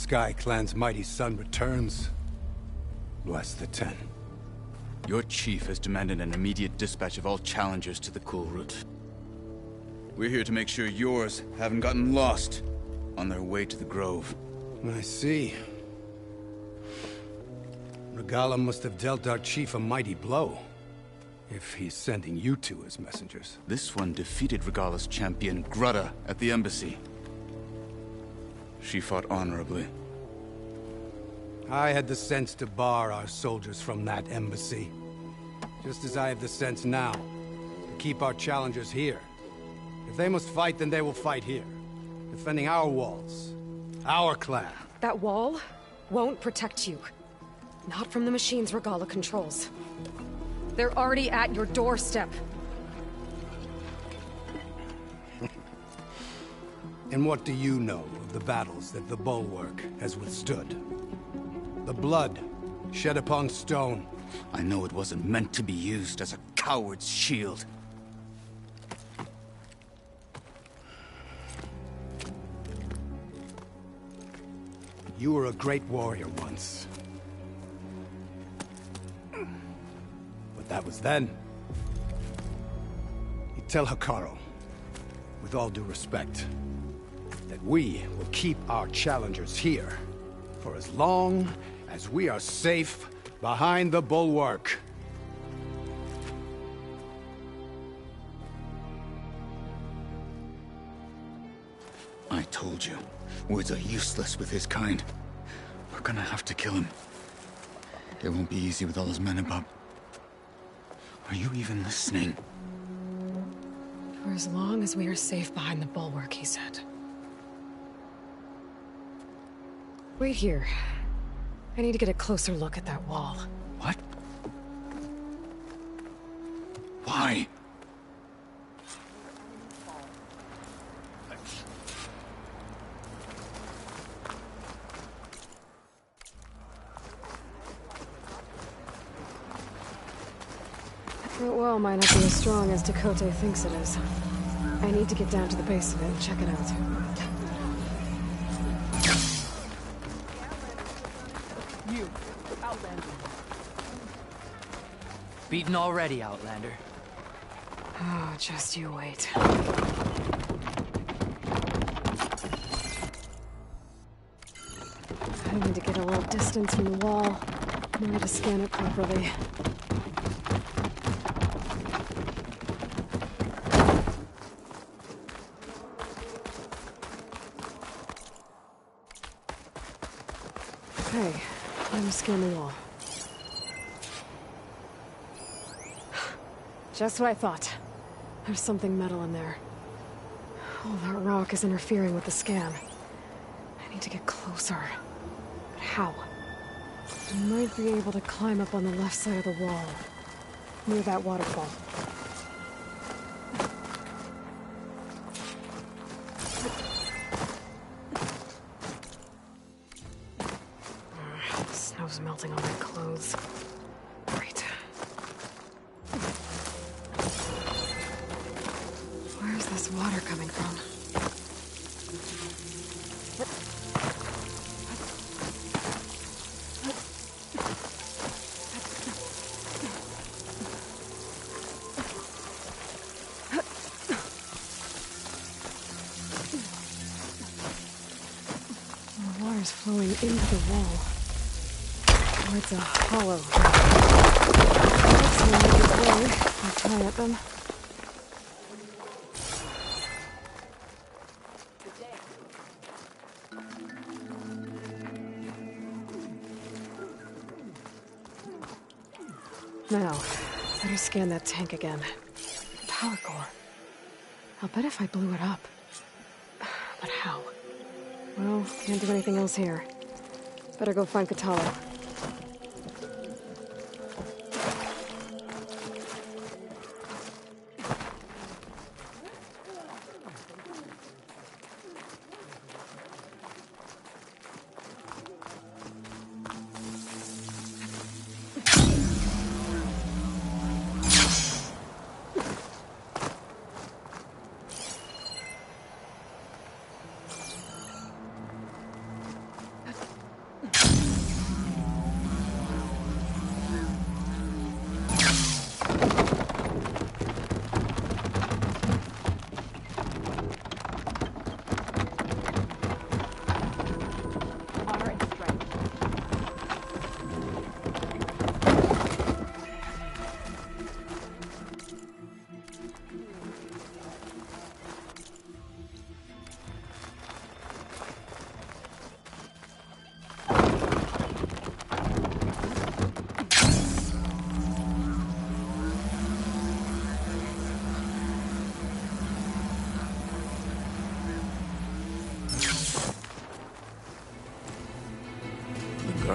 C: Sky Clan's mighty son returns, bless the Ten.
W: Your chief has demanded an immediate dispatch of all challengers to the Cool Route. We're here to make sure yours haven't gotten lost on their way to the Grove.
C: I see. Regala must have dealt our chief a mighty blow, if he's sending you two as messengers.
W: This one defeated Regala's champion, Grudda, at the embassy. She fought honorably.
C: I had the sense to bar our soldiers from that embassy. Just as I have the sense now, to keep our challengers here. If they must fight, then they will fight here. Defending our walls. Our clan.
A: That wall won't protect you. Not from the machines Regala controls. They're already at your doorstep.
C: And what do you know of the battles that the Bulwark has withstood? The blood shed upon stone.
W: I know it wasn't meant to be used as a coward's shield.
C: You were a great warrior once. But that was then. You tell Hekarro, with all due respect, that we will keep our challengers here for as long as we are safe behind the Bulwark.
W: I told you, words are useless with his kind. We're gonna have to kill him. It won't be easy with all his men about. Are you even listening?
A: For as long as we are safe behind the Bulwark, he said. Wait here. I need to get a closer look at that wall.
W: What? Why?
A: That wall might not be as strong as Tekotteh thinks it is. I need to get down to the base of it and check it out.
D: You, Outlander.
L: Beaten already, Outlander.
A: Oh, just you wait. I need to get a little distance from the wall in order to scan it properly. Okay, time to scan the wall. Just what I thought. There's something metal in there. Oh, that rock is interfering with the scan. I need to get closer. But how? I might be able to climb up on the left side of the wall, near that waterfall. The snow's melting on my clothes. Great. Where's this water coming from? The water's flowing into the wall. Oh, it's a hollow. That's one make its way. I'll try at them. Now, better scan that tank again. Power core. I'll bet if I blew it up. But how? Well, can't do anything else here. Better go find Kotallo.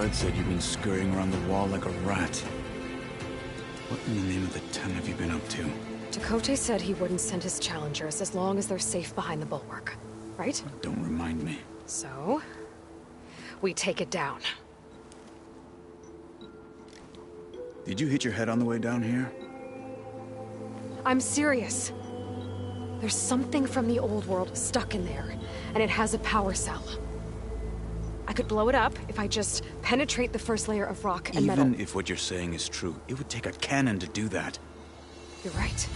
W: guard said you've been scurrying around the wall like a rat. What in the name of the Ten have you been up to?
A: Tekote said he wouldn't send his challengers as long as they're safe behind the bulwark. Right?
W: Don't remind me.
A: So, we take it down.
W: Did you hit your head on the way down here?
A: I'm serious. There's something from the old world stuck in there, and it has a power cell. I could blow it up if I just penetrate the first layer of rock and metal.
W: Even if what you're saying is true, it would take a cannon to do that.
A: You're right.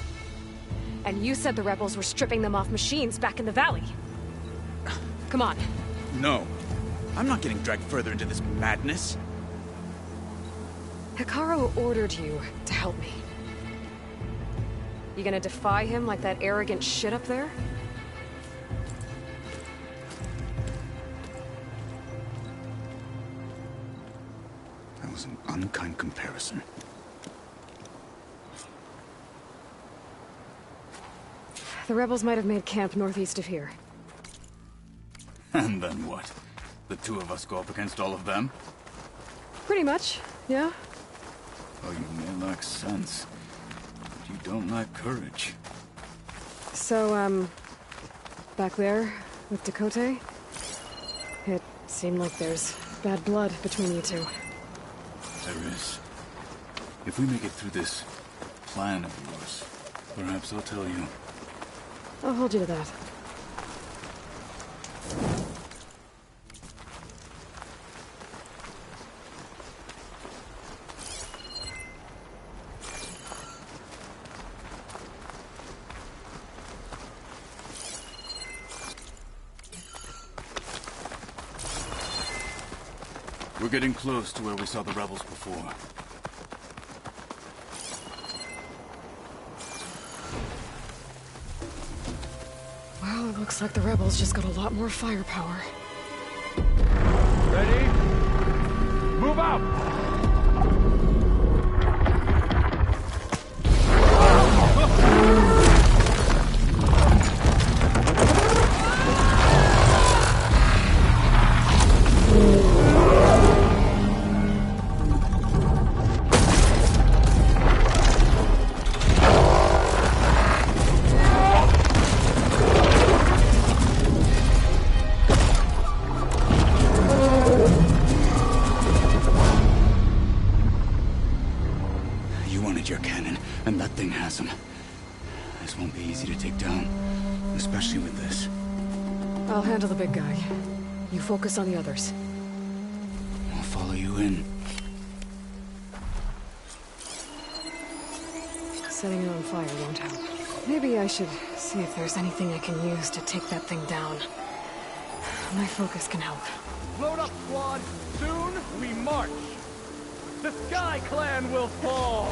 A: And you said the rebels were stripping them off machines back in the valley. Come on.
W: No. I'm not getting dragged further into this madness.
A: Hekarro ordered you to help me. You gonna defy him like that arrogant shit up there?
W: That was an unkind comparison.
A: The rebels might have made camp northeast of here.
W: And then what? The two of us go up against all of them?
A: Pretty much, yeah.
W: Oh, you may lack sense, but you don't lack courage.
A: So, back there, with Tekote? It seemed like there's bad blood between you two.
W: There is. If we make it through this plan of yours, perhaps I'll tell you.
A: I'll hold you to that.
W: We're getting close to where we saw the rebels before.
A: Well, it looks like the rebels just got a lot more firepower.
H: Ready? Move out!
W: Your cannon, and that thing has him. This won't be easy to take down, especially with this.
A: I'll handle the big guy. You focus on the others.
W: I'll follow you in.
A: Setting it on fire won't help. Maybe I should see if there's anything I can use to take that thing down. My focus can help.
H: Load up, squad! Soon we march! The Sky Clan will fall!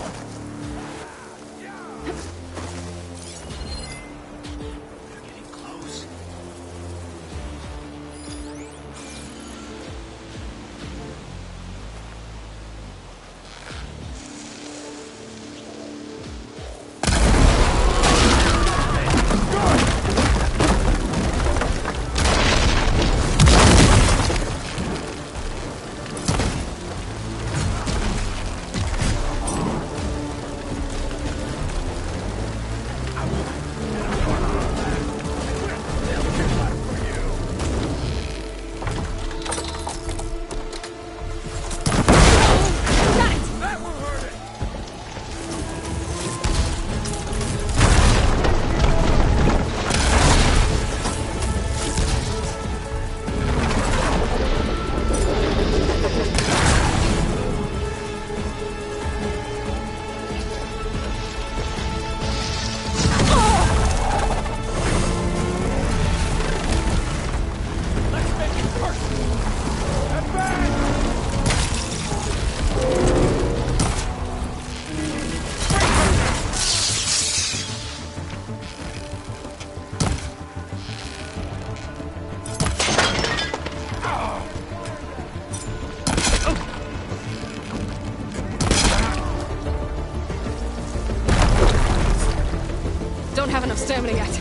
A: Don't have enough stamina yet.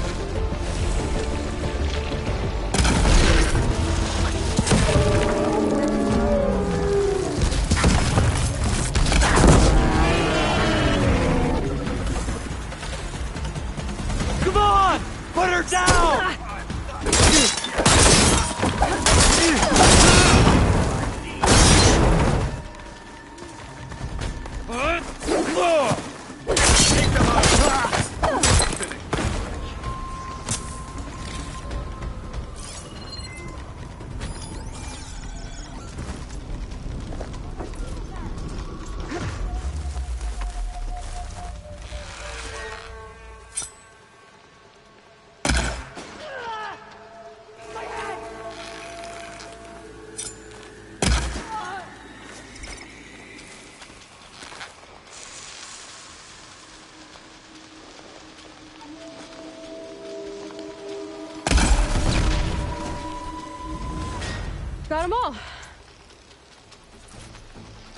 A: got them all.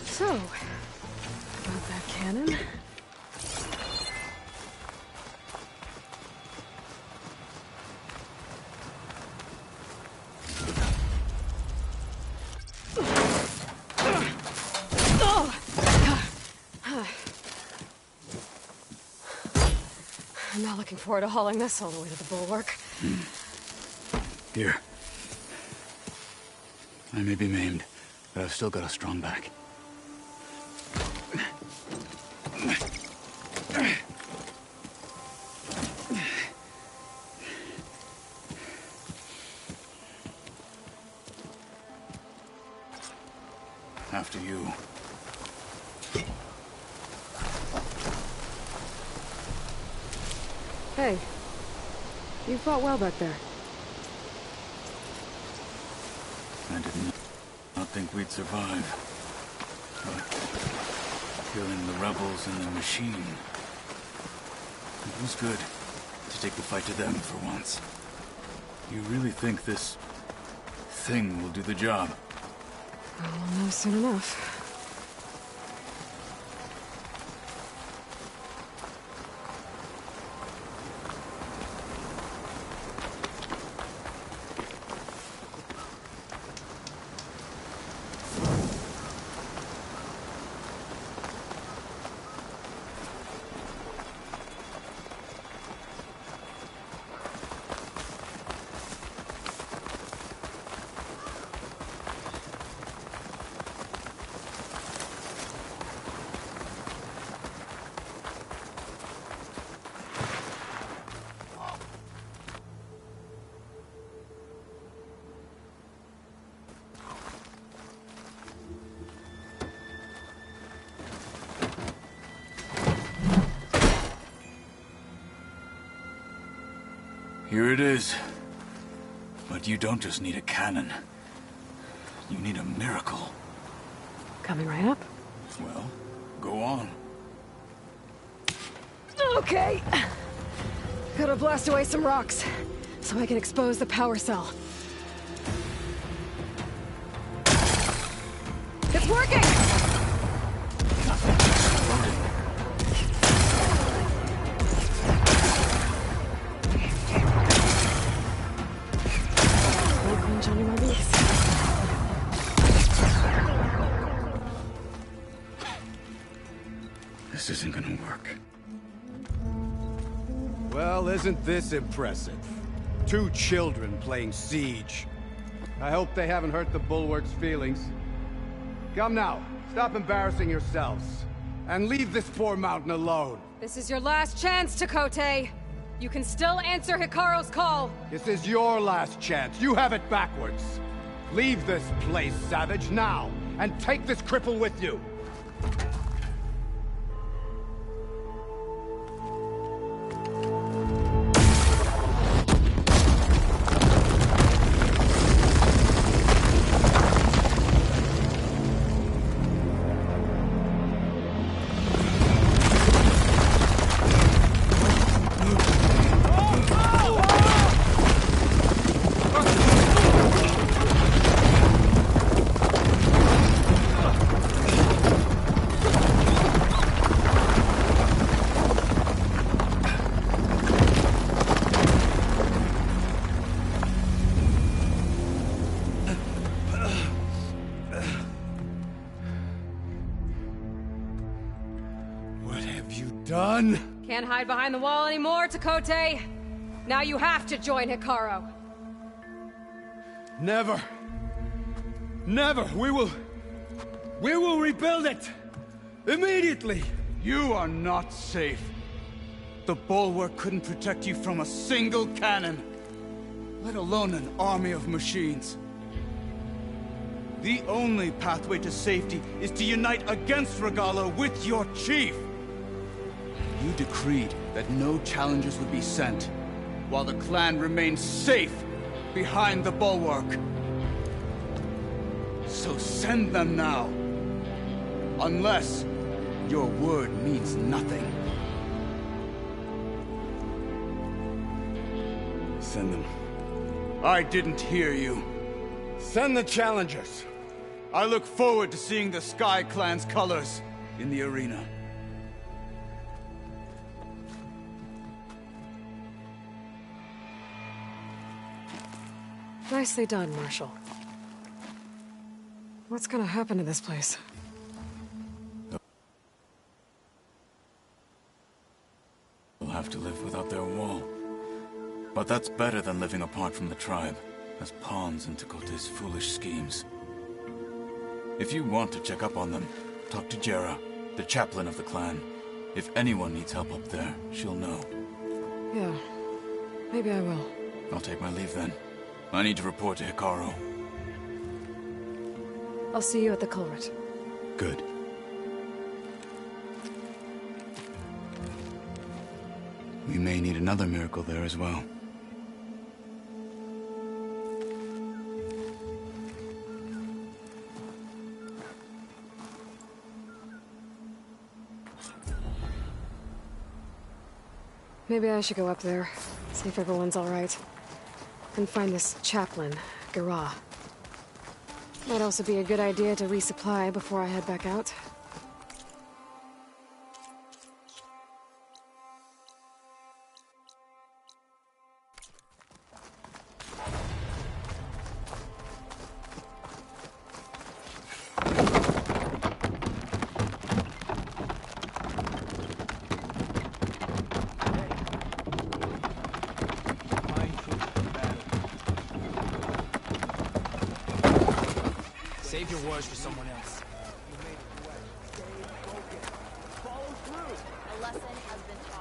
A: So, about that cannon. I'm not looking forward to hauling this all the way to the bulwark.
W: Here. I may be maimed, but I've still got a strong back. After you.
A: Hey, you fought well back there.
W: I did not think we'd survive. But killing the rebels and the machine. It was good to take the fight to them for once. You really think this thing will do the job?
A: I'll know soon enough.
W: Here it is. But you don't just need a cannon. You need a miracle.
A: Coming right up.
W: Well, go on.
A: Okay. Gotta blast away some rocks, so I can expose the power cell. It's working!
W: This isn't gonna work.
C: Well, isn't this impressive? 2 children playing siege. I hope they haven't hurt the Bulwark's feelings. Come now, stop embarrassing yourselves. And leave this poor mountain alone.
A: This is your last chance, Tekotteh. You can still answer Hikaru's call.
C: This is your last chance. You have it backwards. Leave this place, Savage, now. And take this cripple with you. Done?
A: Can't hide behind the wall anymore, Tekotteh. Now you have to join Hikaru.
C: Never. Never. We will rebuild it. Immediately. You are not safe. The Bulwark couldn't protect you from a single cannon, let alone an army of machines. The only pathway to safety is to unite against Regalla with your chief. You decreed that no challengers would be sent, while the clan remained safe behind the Bulwark. So send them now. Unless your word means nothing. Send them. I didn't hear you.
W: Send the challengers. I look forward to seeing the Sky Clan's colors in the arena.
A: Nicely done, Marshal. What's gonna happen to this place?
W: We'll have to live without their wall. But that's better than living apart from the tribe, as pawns in Tekote's foolish schemes. If you want to check up on them, talk to Jera, the chaplain of the clan. If anyone needs help up there, she'll know.
A: Yeah, maybe I will.
W: I'll take my leave then. I need to report to Hekarro.
A: I'll see you at the culvert.
W: Good. We may need another miracle there as well.
A: Maybe I should go up there, see if everyone's all right. And find this chaplain, Garah. Might also be a good idea to resupply before I head back out.
L: Save your words for someone else.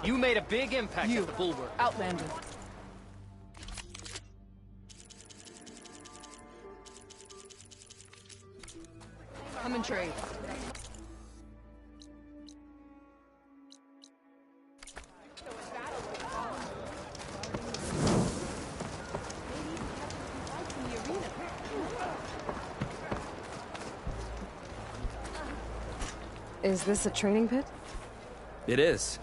L: You made a big impact at the Bulwark.
D: Outlander. Come and trade.
A: Is this a training pit?
F: It is.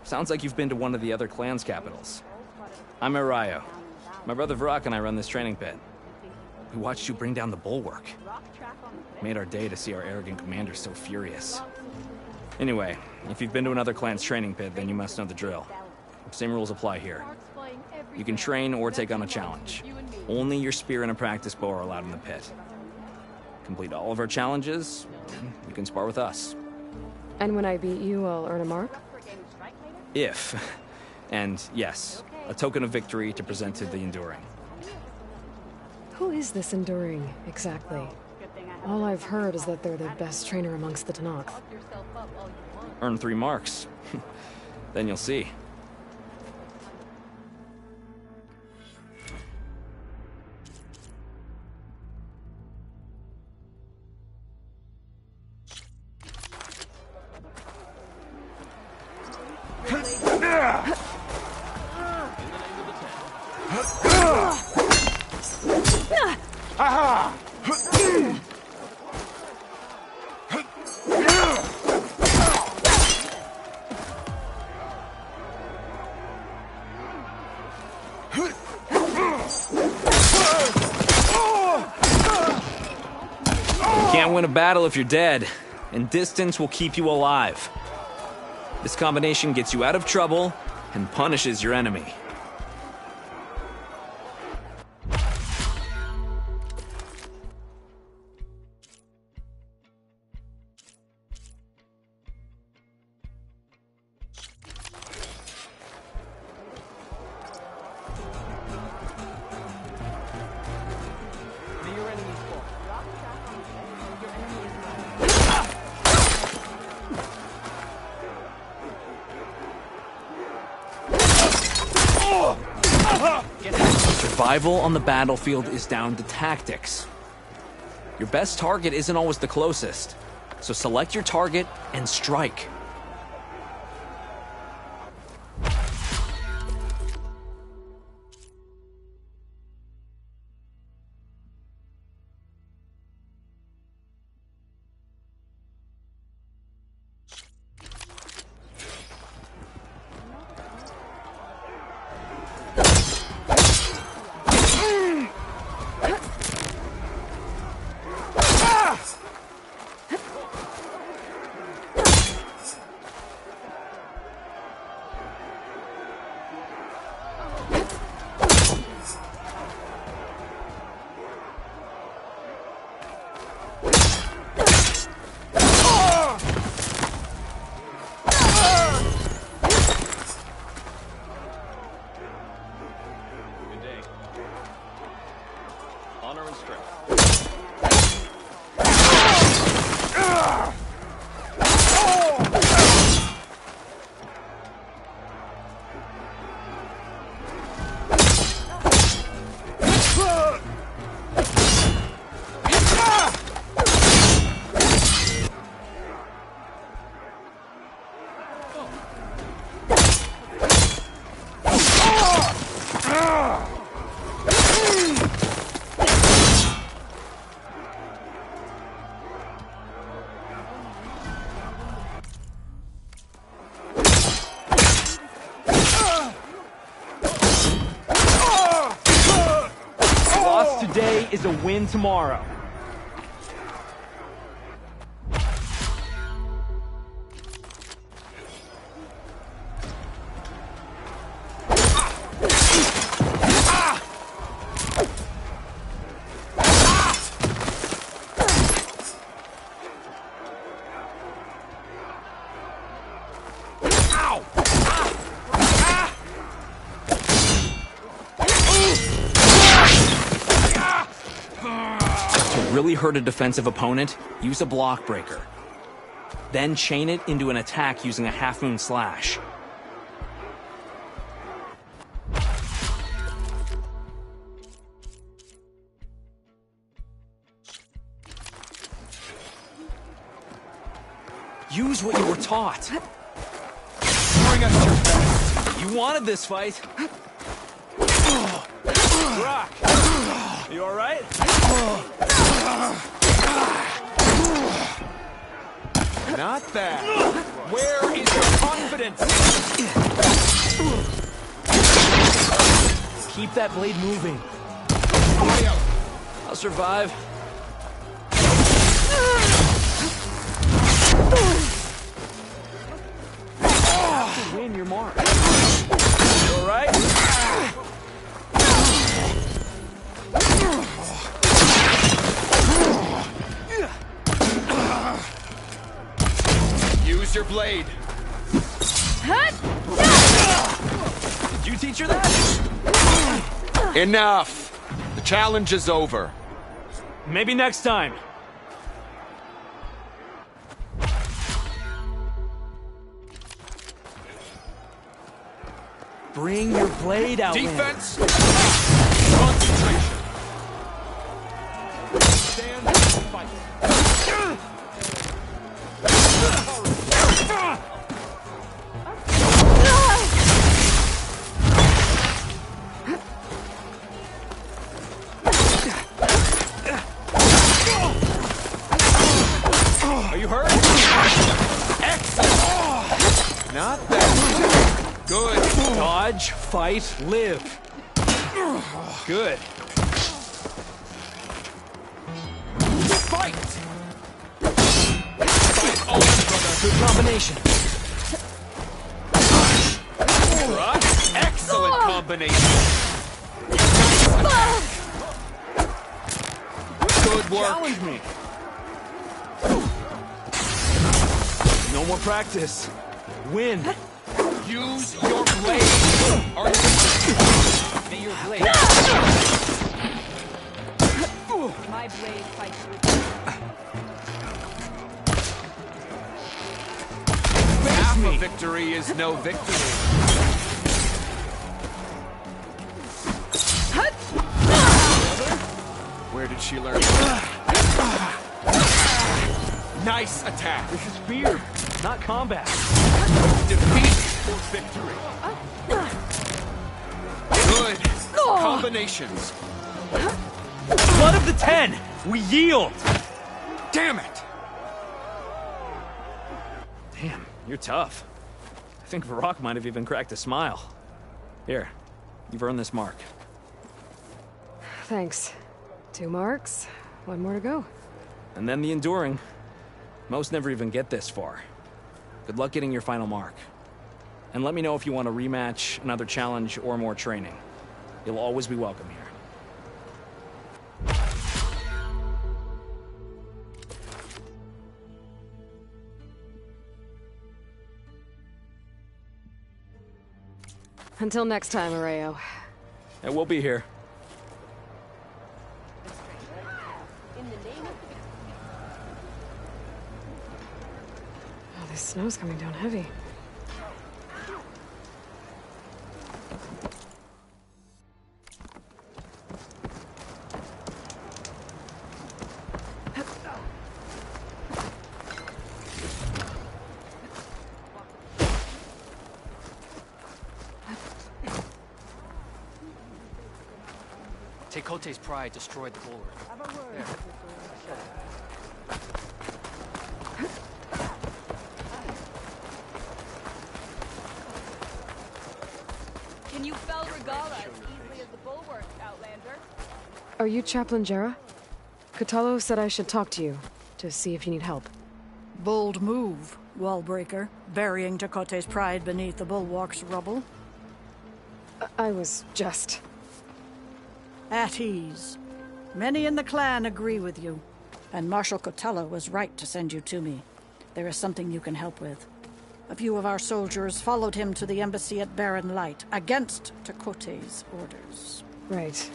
F: Sounds like you've been to one of the other clan's capitals. I'm Arayo. My brother Varrock and I run this training pit. We watched you bring down the Bulwark. Made our day to see our arrogant commander so furious. Anyway, if you've been to another clan's training pit, then you must know the drill. Same rules apply here. You can train or take on a challenge. Only your spear and a practice bow are allowed in the pit. Complete all of our challenges, you can spar with us.
A: And when I beat you, I'll earn a mark?
F: If. And yes, a token of victory to present to the Enduring.
A: Who is this Enduring, exactly? All I've heard is that they're the best trainer amongst the Tenakth.
F: Earn 3 marks. Then you'll see. Can't win a battle if you're dead, and distance will keep you alive. This combination gets you out of trouble and punishes your enemy. Survival on the battlefield is down to tactics. Your best target isn't always the closest, so select your target and strike.
H: win tomorrow.
F: Really hurt a defensive opponent, use a block breaker. Then chain it into an attack using a half-moon slash. Use what you were taught. Bring us your best. You wanted this fight.
H: Rock! You alright? Not bad. Where is your confidence?
F: Keep that blade moving. I'll survive.
H: Win your mark. You alright? Use your blade.
F: Did you teach her that?
H: Enough. The challenge is over.
F: Maybe next time. Bring your blade out.
H: Defense. Concentration. Stand and fight. Are you hurt? Excellent. Not that good.
F: Dodge, fight, live.
H: Good. Fight! Fight on, brother.
F: Good combination.
H: Excellent combination. Good work.
F: Challenge me. No more practice. Win.
H: Use your blade. Are you?
L: May your blade. My blade fights with you.
H: Half a victory is no victory. Where did she learn? Nice attack.
F: This is fear, not combat.
H: Defeat or victory. Good combinations.
F: Blood of the 10! We yield!
H: Damn it!
F: Damn, you're tough. I think Varrock might have even cracked a smile. Here, you've earned this mark.
A: Thanks. 2 marks, 1 more to go.
F: And then the enduring. Most never even get this far. Good luck getting your final mark. And let me know if you want a rematch, another challenge, or more training. You'll always be welcome here.
A: Until next time, Areo.
F: And we'll be here.
A: Oh, this snow's coming down heavy.
L: Tekote's pride destroyed the bulwark. There.
T: Can you fell Regala as easily as the bulwark, Outlander?
A: Are you Chaplain Jera? Kotallo said I should talk to you, to see if you need help.
E: Bold move, Wallbreaker, burying Tekote's pride beneath the bulwark's rubble.
A: I was just...
E: At ease. Many in the clan agree with you, and Marshal Kotallo was right to send you to me. There is something you can help with. A few of our soldiers followed him to the embassy at Barren Light, against Tekote's orders.
A: Right.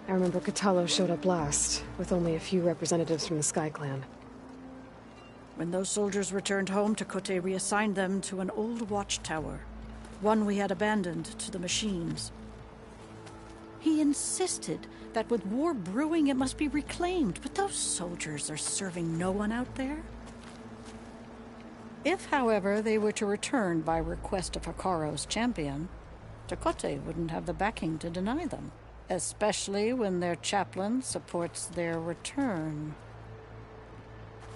A: I remember Kotallo showed up last, with only a few representatives from the Sky Clan.
E: When those soldiers returned home, Tekote reassigned them to an old watchtower, one we had abandoned to the machines. He insisted that with war brewing it must be reclaimed, but those soldiers are serving no one out there. If, however, they were to return by request of Hikaro's champion, Tekote wouldn't have the backing to deny them, especially when their chaplain supports their return.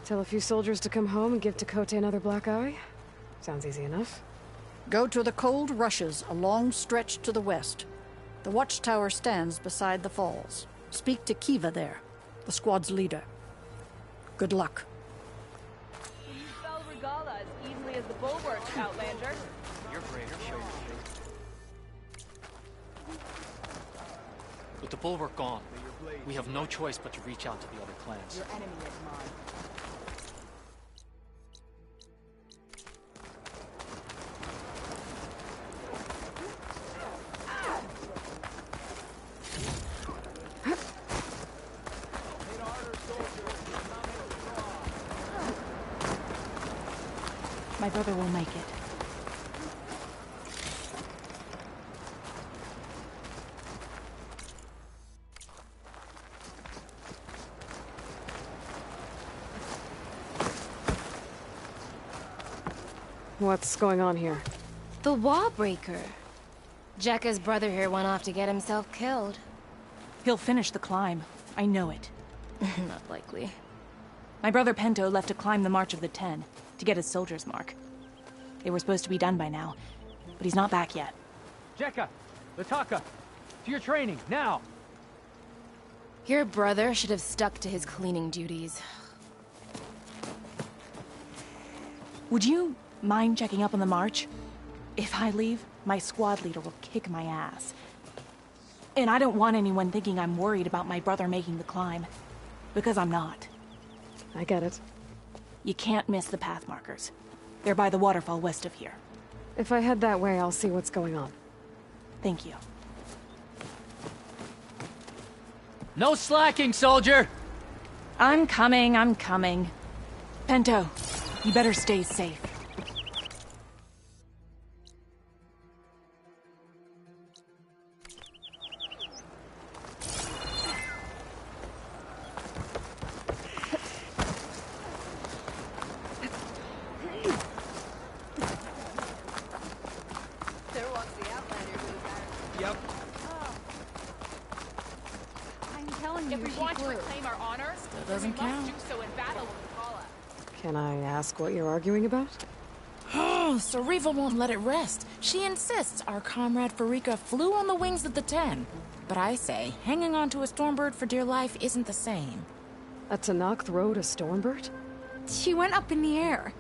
A: Tell a few soldiers to come home and give Tekote another black eye? Sounds easy enough.
E: Go to the Cold Rushes, a long stretch to the west. The watchtower stands beside the falls. Speak to Kiva there, the squad's leader. Good luck.
T: You fell Regala as easily as the bulwark, Outlander.
L: You're greater, show your face. With the bulwark gone, we have no choice but to reach out to the other clans.
U: Your enemy is mine.
O: My brother will make it.
A: What's going on here?
S: The Wallbreaker. Jekka's brother here went off to get himself killed.
D: He'll finish the climb. I know it.
S: Not likely.
D: My brother Pento left to climb the March of the Ten, to get his soldier's mark. They were supposed to be done by now, but he's not back yet.
H: Jekka! Lataka! To your training, now!
S: Your brother should have stuck to his cleaning duties.
D: Would you mind checking up on the march? If I leave, my squad leader will kick my ass. And I don't want anyone thinking I'm worried about my brother making the climb. Because I'm not.
A: I get it.
D: You can't miss the path markers. They're by the waterfall west of here.
A: If I head that way, I'll see what's going on.
D: Thank you.
L: No slacking, soldier!
D: I'm coming, I'm coming. Pento, you better stay safe.
A: Can I ask what you're arguing about?
M: Oh, Sariva won't let it rest. She insists our comrade Farika flew on the wings of the Ten. But I say, hanging on to a Stormbird for dear life isn't the same.
A: A Tenakth rode a Stormbird?
N: She went up in the air.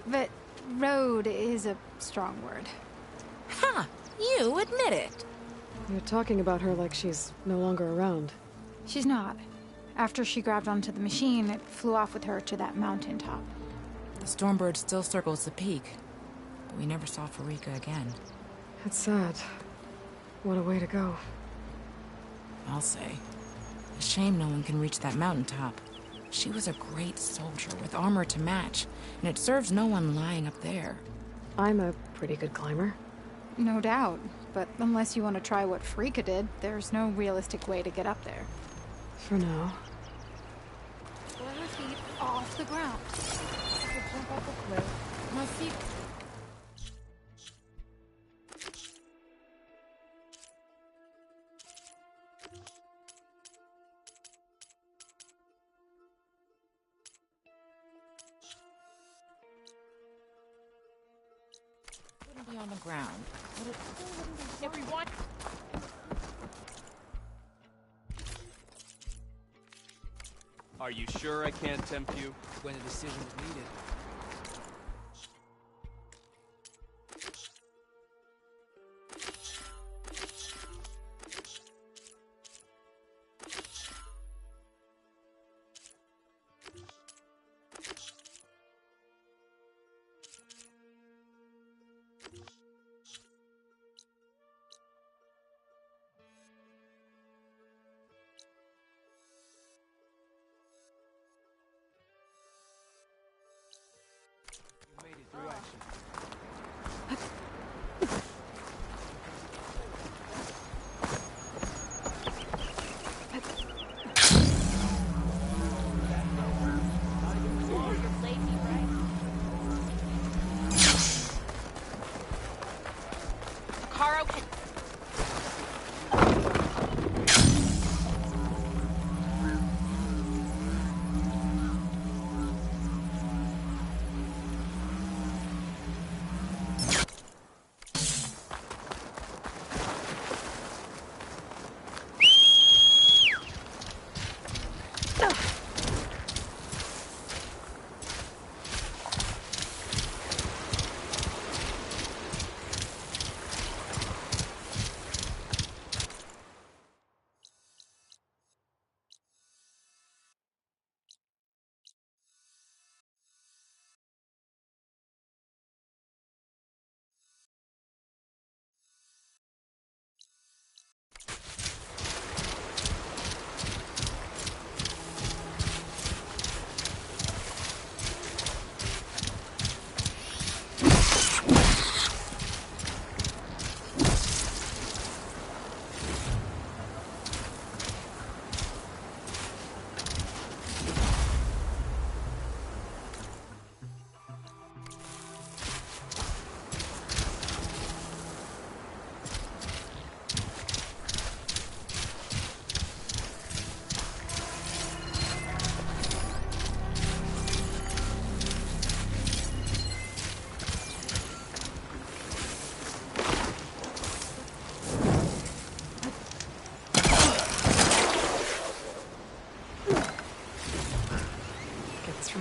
N: But rode is a strong word.
M: Ha! You admit it.
A: You're talking about her like she's no longer around.
N: She's not. After she grabbed onto the machine, it flew off with her to that mountaintop.
M: The Stormbird still circles the peak, but we never saw Farika again.
A: It's sad. What a way to go.
M: I'll say. A shame no one can reach that mountaintop. She was a great soldier with armor to match, and it serves no one lying up there.
A: I'm a pretty good climber.
N: No doubt, but unless you want to try what Farika did, there's no realistic way to get up there.
A: For now.
N: 4 feet off the ground.
M: I could jump off a cliff. My feet... wouldn't be on the ground.
T: Everyone...
G: Are you sure I can't tempt you?
Q: When a decision was needed.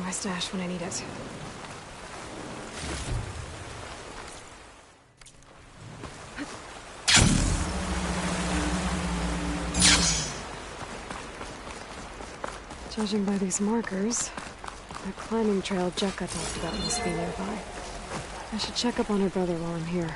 A: My stash when I need it. Judging by these markers, that climbing trail Jekka talked about must be nearby. I should check up on her brother while I'm here.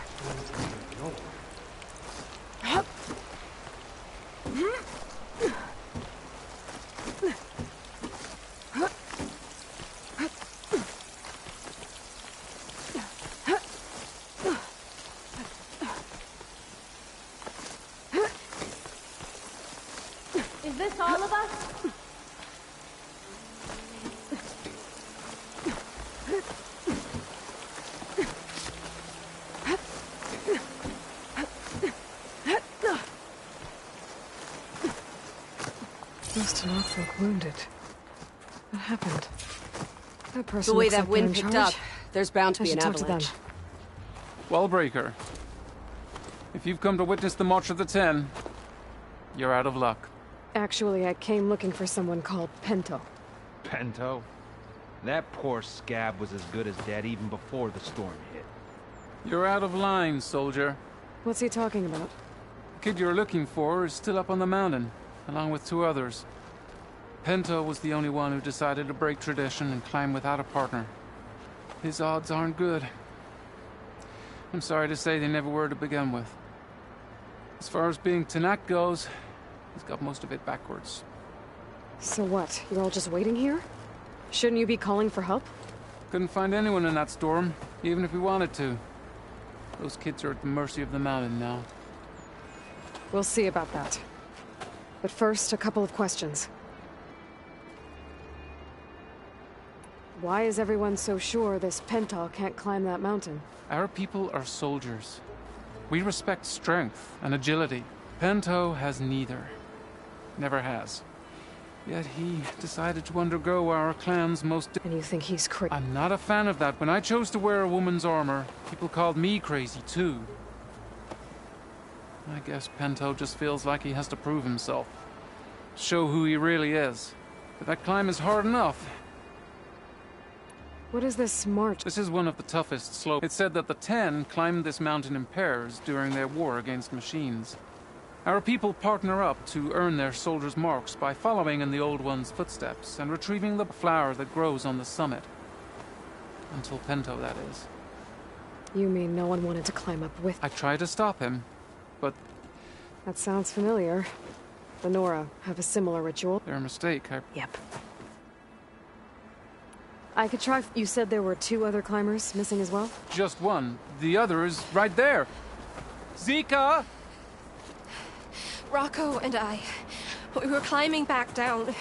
V: Is this all of us?
A: Those to not look wounded. What happened? That person
K: The way
A: looks
K: that
A: like
K: wind
A: they're in
K: picked
A: charge.
K: up, there's bound to
A: I
K: be an
A: should talk to them.
K: avalanche.
H: Wellbreaker, if you've come to witness the March of the Ten, you're out of luck.
A: Actually, I came looking for someone called Pento.
P: Pento? That poor scab was as good as dead even before the storm hit.
H: You're out of line, soldier.
A: What's he talking about?
H: The kid you're looking for is still up on the mountain, along with 2 others. Pento was the only one who decided to break tradition and climb without a partner. His odds aren't good. I'm sorry to say they never were to begin with. As far as being Tanak goes, he's got most of it backwards.
A: So what? You're all just waiting here? Shouldn't you be calling for help?
H: Couldn't find anyone in that storm, even if we wanted to. Those kids are at the mercy of the mountain now.
A: We'll see about that. But first, a couple of questions. Why is everyone so sure this Pento can't climb that mountain?
H: Our people are soldiers. We respect strength and agility. Pento has neither. Never has. Yet he decided to undergo our clan's most...
A: And you think he's crazy?
H: I'm not a fan of that. When I chose to wear a woman's armor, people called me crazy too. I guess Pento just feels like he has to prove himself. Show who he really is. But that climb is hard enough.
A: What is this march?
H: This is one of the toughest slopes. It's said that the Ten climbed this mountain in pairs during their war against machines. Our people partner up to earn their soldiers' marks by following in the Old One's footsteps and retrieving the flower that grows on the summit. Until Pento, that is.
A: You mean no one wanted to climb up with...
H: I tried to stop him, but...
A: That sounds familiar. The Nora have a similar ritual.
H: They're a mistake.
A: Yep. I could try... You said there were 2 other climbers missing as well?
H: Just one. The other is right there. Zika!
T: Rocco and I, we were climbing back down.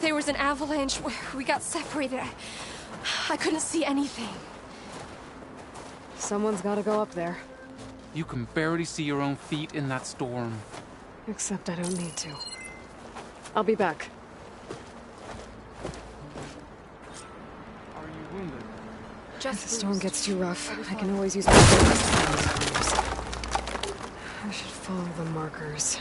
T: There was an avalanche where we got separated. I couldn't see anything.
A: Someone's gotta go up there.
H: You can barely see your own feet in that storm.
A: Except I don't need to. I'll be back.
H: Are you wounded?
A: If the storm gets too rough, I can always use my fingers to find the corners. I should follow the markers.